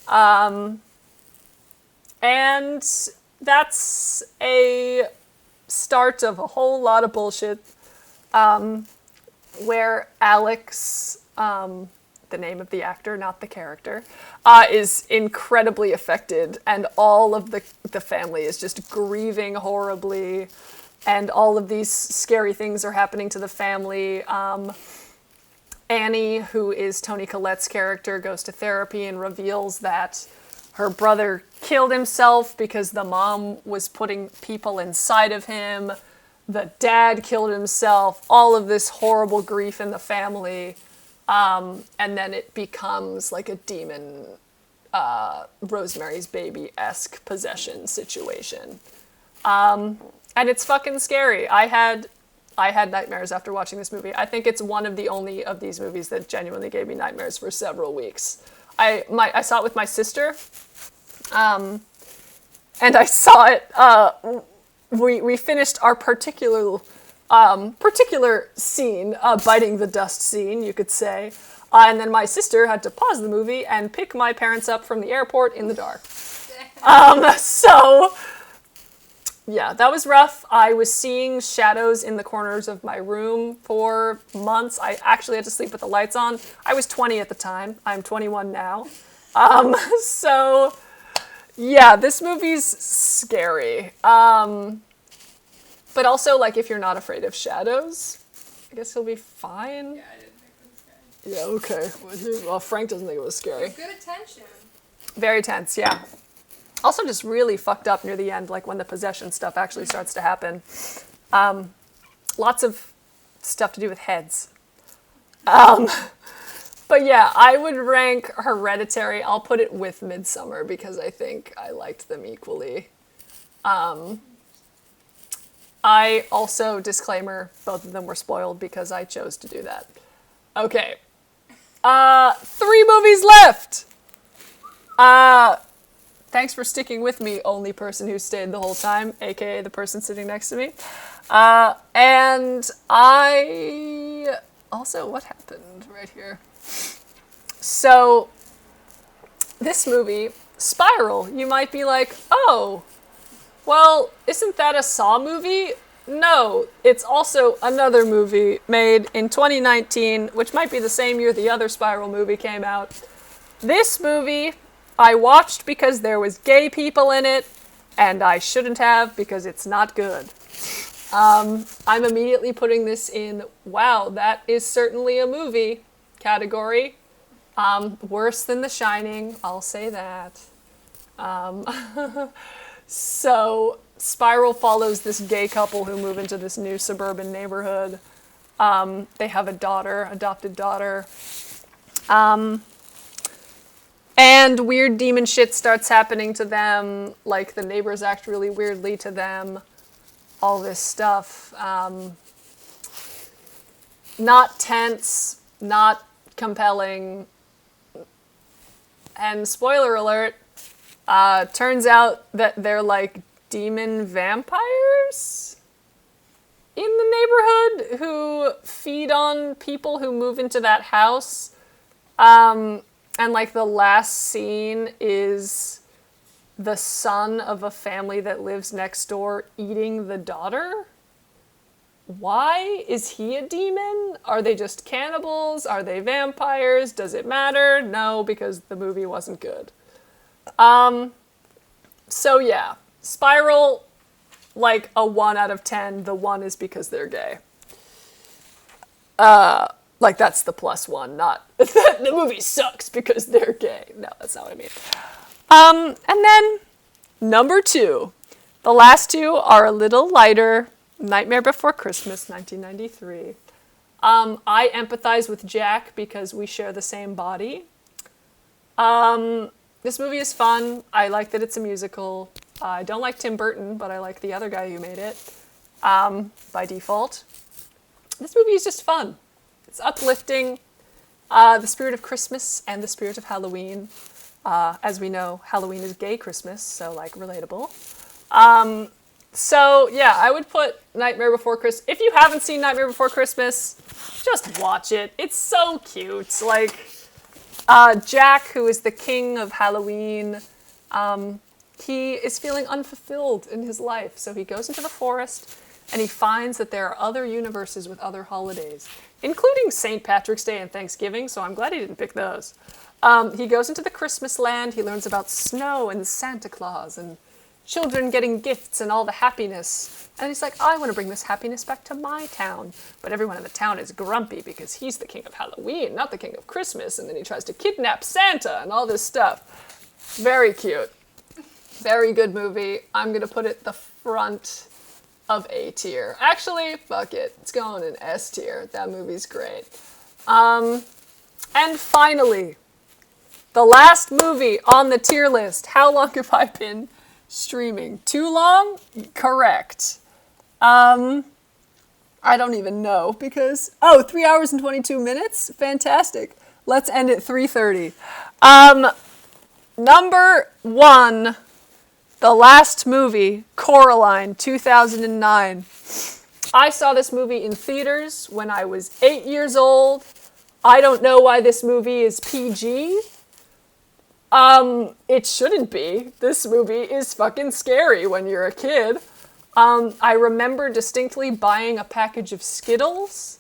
And that's a start of a whole lot of bullshit. Where Alex, the name of the actor, not the character, is incredibly affected, and all of the family is just grieving horribly, and all of these scary things are happening to the family. Annie, who is Toni Collette's character, goes to therapy and reveals that her brother killed himself because the mom was putting people inside of him. The dad killed himself. All of this horrible grief in the family. And then it becomes like a demon, Rosemary's Baby-esque possession situation. And it's fucking scary. I had nightmares after watching this movie. I think it's one of the only of these movies that genuinely gave me nightmares for several weeks. I saw it with my sister, and I saw it, we finished our particular scene, biting the dust scene, you could say, and then my sister had to pause the movie and pick my parents up from the airport in the dark. So, yeah, that was rough. I was seeing shadows in the corners of my room for months. I actually had to sleep with the lights on. I was 20 at the time. I'm 21 now. So, yeah, this movie's scary. But also, like, if you're not afraid of shadows, I guess you'll be fine. Yeah, I didn't think it was scary. Yeah, okay. Well, Frank doesn't think it was scary. Good attention. Very tense, yeah. Also just really fucked up near the end, like when the possession stuff actually starts to happen. Lots of stuff to do with heads. But yeah, I would rank Hereditary. I'll put it with Midsommar because I think I liked them equally. I also, disclaimer, both of them were spoiled because I chose to do that. Okay. 3 movies left! Thanks for sticking with me, only person who stayed the whole time, aka the person sitting next to me. And I... Also, what happened right here? So, this movie, Spiral, you might be like, oh, well, isn't that a Saw movie? No, it's also another movie made in 2019, which might be the same year the other Spiral movie came out. This movie I watched because there was gay people in it, and I shouldn't have because it's not good. I'm immediately putting this in, wow, that is certainly a movie category. Worse than The Shining, I'll say that. So, Spiral follows this gay couple who move into this new suburban neighborhood. They have a daughter, adopted daughter. And weird demon shit starts happening to them, like the neighbors act really weirdly to them, all this stuff. Not tense, not compelling. And spoiler alert, turns out that they're like demon vampires in the neighborhood who feed on people who move into that house. And, like, the last scene is the son of a family that lives next door eating the daughter? Why? Is he a demon? Are they just cannibals? Are they vampires? Does it matter? No, because the movie wasn't good. So, yeah. Spiral, like, a 1 out of 10. The 1 is because they're gay. Like, that's the +1, not the movie sucks because they're gay. No, that's not what I mean. And then, number 2. The last 2 are a little lighter. Nightmare Before Christmas, 1993. I empathize with Jack because we share the same body. This movie is fun. I like that it's a musical. I don't like Tim Burton, but I like the other guy who made it, by default. this movie is just fun. It's uplifting. The spirit of Christmas and the spirit of Halloween. As we know, Halloween is gay Christmas, so like relatable. So yeah, I would put Nightmare Before Christmas. If you haven't seen Nightmare Before Christmas, just watch it. It's so cute. Like Jack, who is the king of Halloween, he is feeling unfulfilled in his life. So he goes into the forest and he finds that there are other universes with other holidays, including St. Patrick's Day and Thanksgiving. So I'm glad he didn't pick those. He goes into the Christmas land. He learns about snow and Santa Claus and children getting gifts and all the happiness. And he's like, I want to bring this happiness back to my town. But everyone in the town is grumpy because he's the king of Halloween, not the king of Christmas. And then he tries to kidnap Santa and all this stuff. Very cute. Very good movie. I'm going to put it the front of A tier. Actually, fuck it. It's going in S tier. That movie's great. And finally, the last movie on the tier list. How long have I been streaming? Too long? Correct. I don't even know because, 3 hours and 22 minutes? Fantastic. Let's end at 3:30. Number 1, the last movie, Coraline, 2009. I saw this movie in theaters when I was 8 years old. I don't know why this movie is PG. It shouldn't be. This movie is fucking scary when you're a kid. I remember distinctly buying a package of Skittles,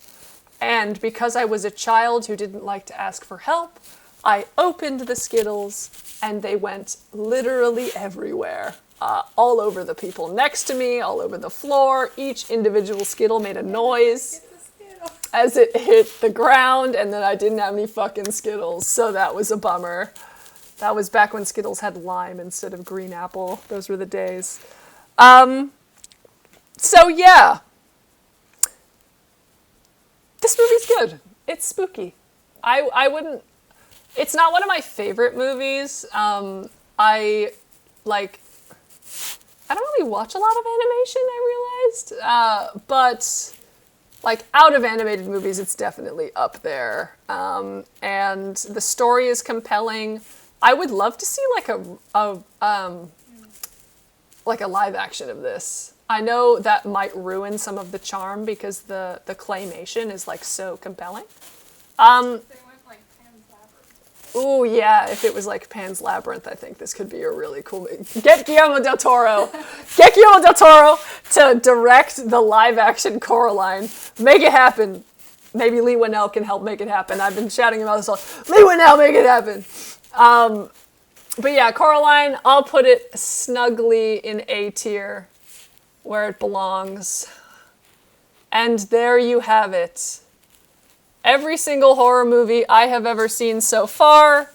and because I was a child who didn't like to ask for help, I opened the Skittles, and they went literally everywhere. All over the people next to me, all over the floor. Each individual Skittle made a noise as it hit the ground, and then I didn't have any fucking Skittles, so that was a bummer. That was back when Skittles had lime instead of green apple. Those were the days. So yeah. This movie's good. It's spooky. I wouldn't... It's not one of my favorite movies. I don't really watch a lot of animation, I realized. But like out of animated movies, it's definitely up there. And the story is compelling. I would love to see like a live action of this. I know that might ruin some of the charm because the claymation is like so compelling. They went like Pan's Labyrinth. Ooh, yeah, if it was like Pan's Labyrinth, I think this could be a really cool movie. Get Guillermo del Toro. Get Guillermo del Toro to direct the live action Coraline. Make it happen. Maybe Lee Winnell can help make it happen. I've been shouting about this all. Lee Winnell, make it happen. But yeah, Coraline, I'll put it snugly in A tier, where it belongs. And there you have it. Every single horror movie I have ever seen so far,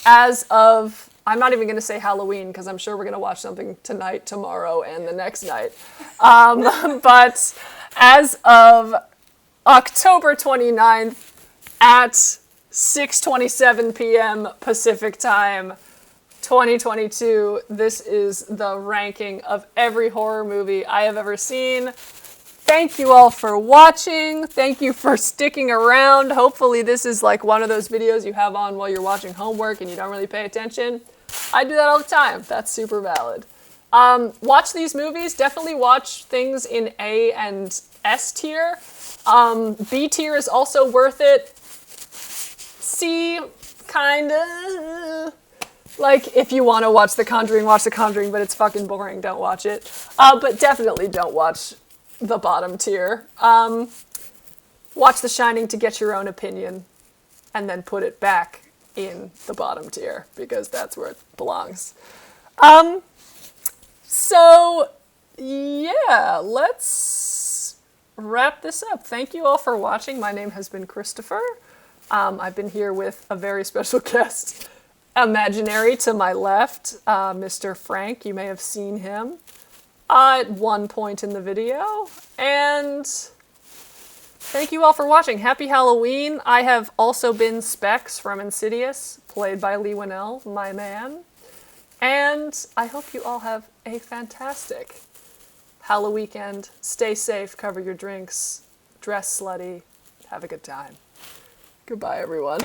as of, I'm not even going to say Halloween, because I'm sure we're going to watch something tonight, tomorrow, and the next night. But as of October 29th at 6:27 p.m. Pacific time, 2022, this is the ranking of every horror movie I have ever seen. Thank you all for watching. Thank you for sticking around. Hopefully this is like one of those videos you have on while you're watching homework and you don't really pay attention. I do that all the time. That's super valid. Watch these movies. Definitely watch things in A and S tier. B tier is also worth it. C, kinda. Like, if you want to watch The Conjuring, watch The Conjuring, but it's fucking boring. Don't watch it. But definitely don't watch the bottom tier. Watch The Shining to get your own opinion, and then put it back in the bottom tier, because that's where it belongs. So, yeah, let's wrap this up. Thank you all for watching. My name has been Christopher. I've been here with a very special guest, imaginary to my left, Mr. Frank. You may have seen him at one point in the video. And thank you all for watching. Happy Halloween. I have also been Specs from Insidious, played by Lee Winnell, my man. And I hope you all have a fantastic Halloweekend. Stay safe, cover your drinks, dress slutty, have a good time. Goodbye, everyone.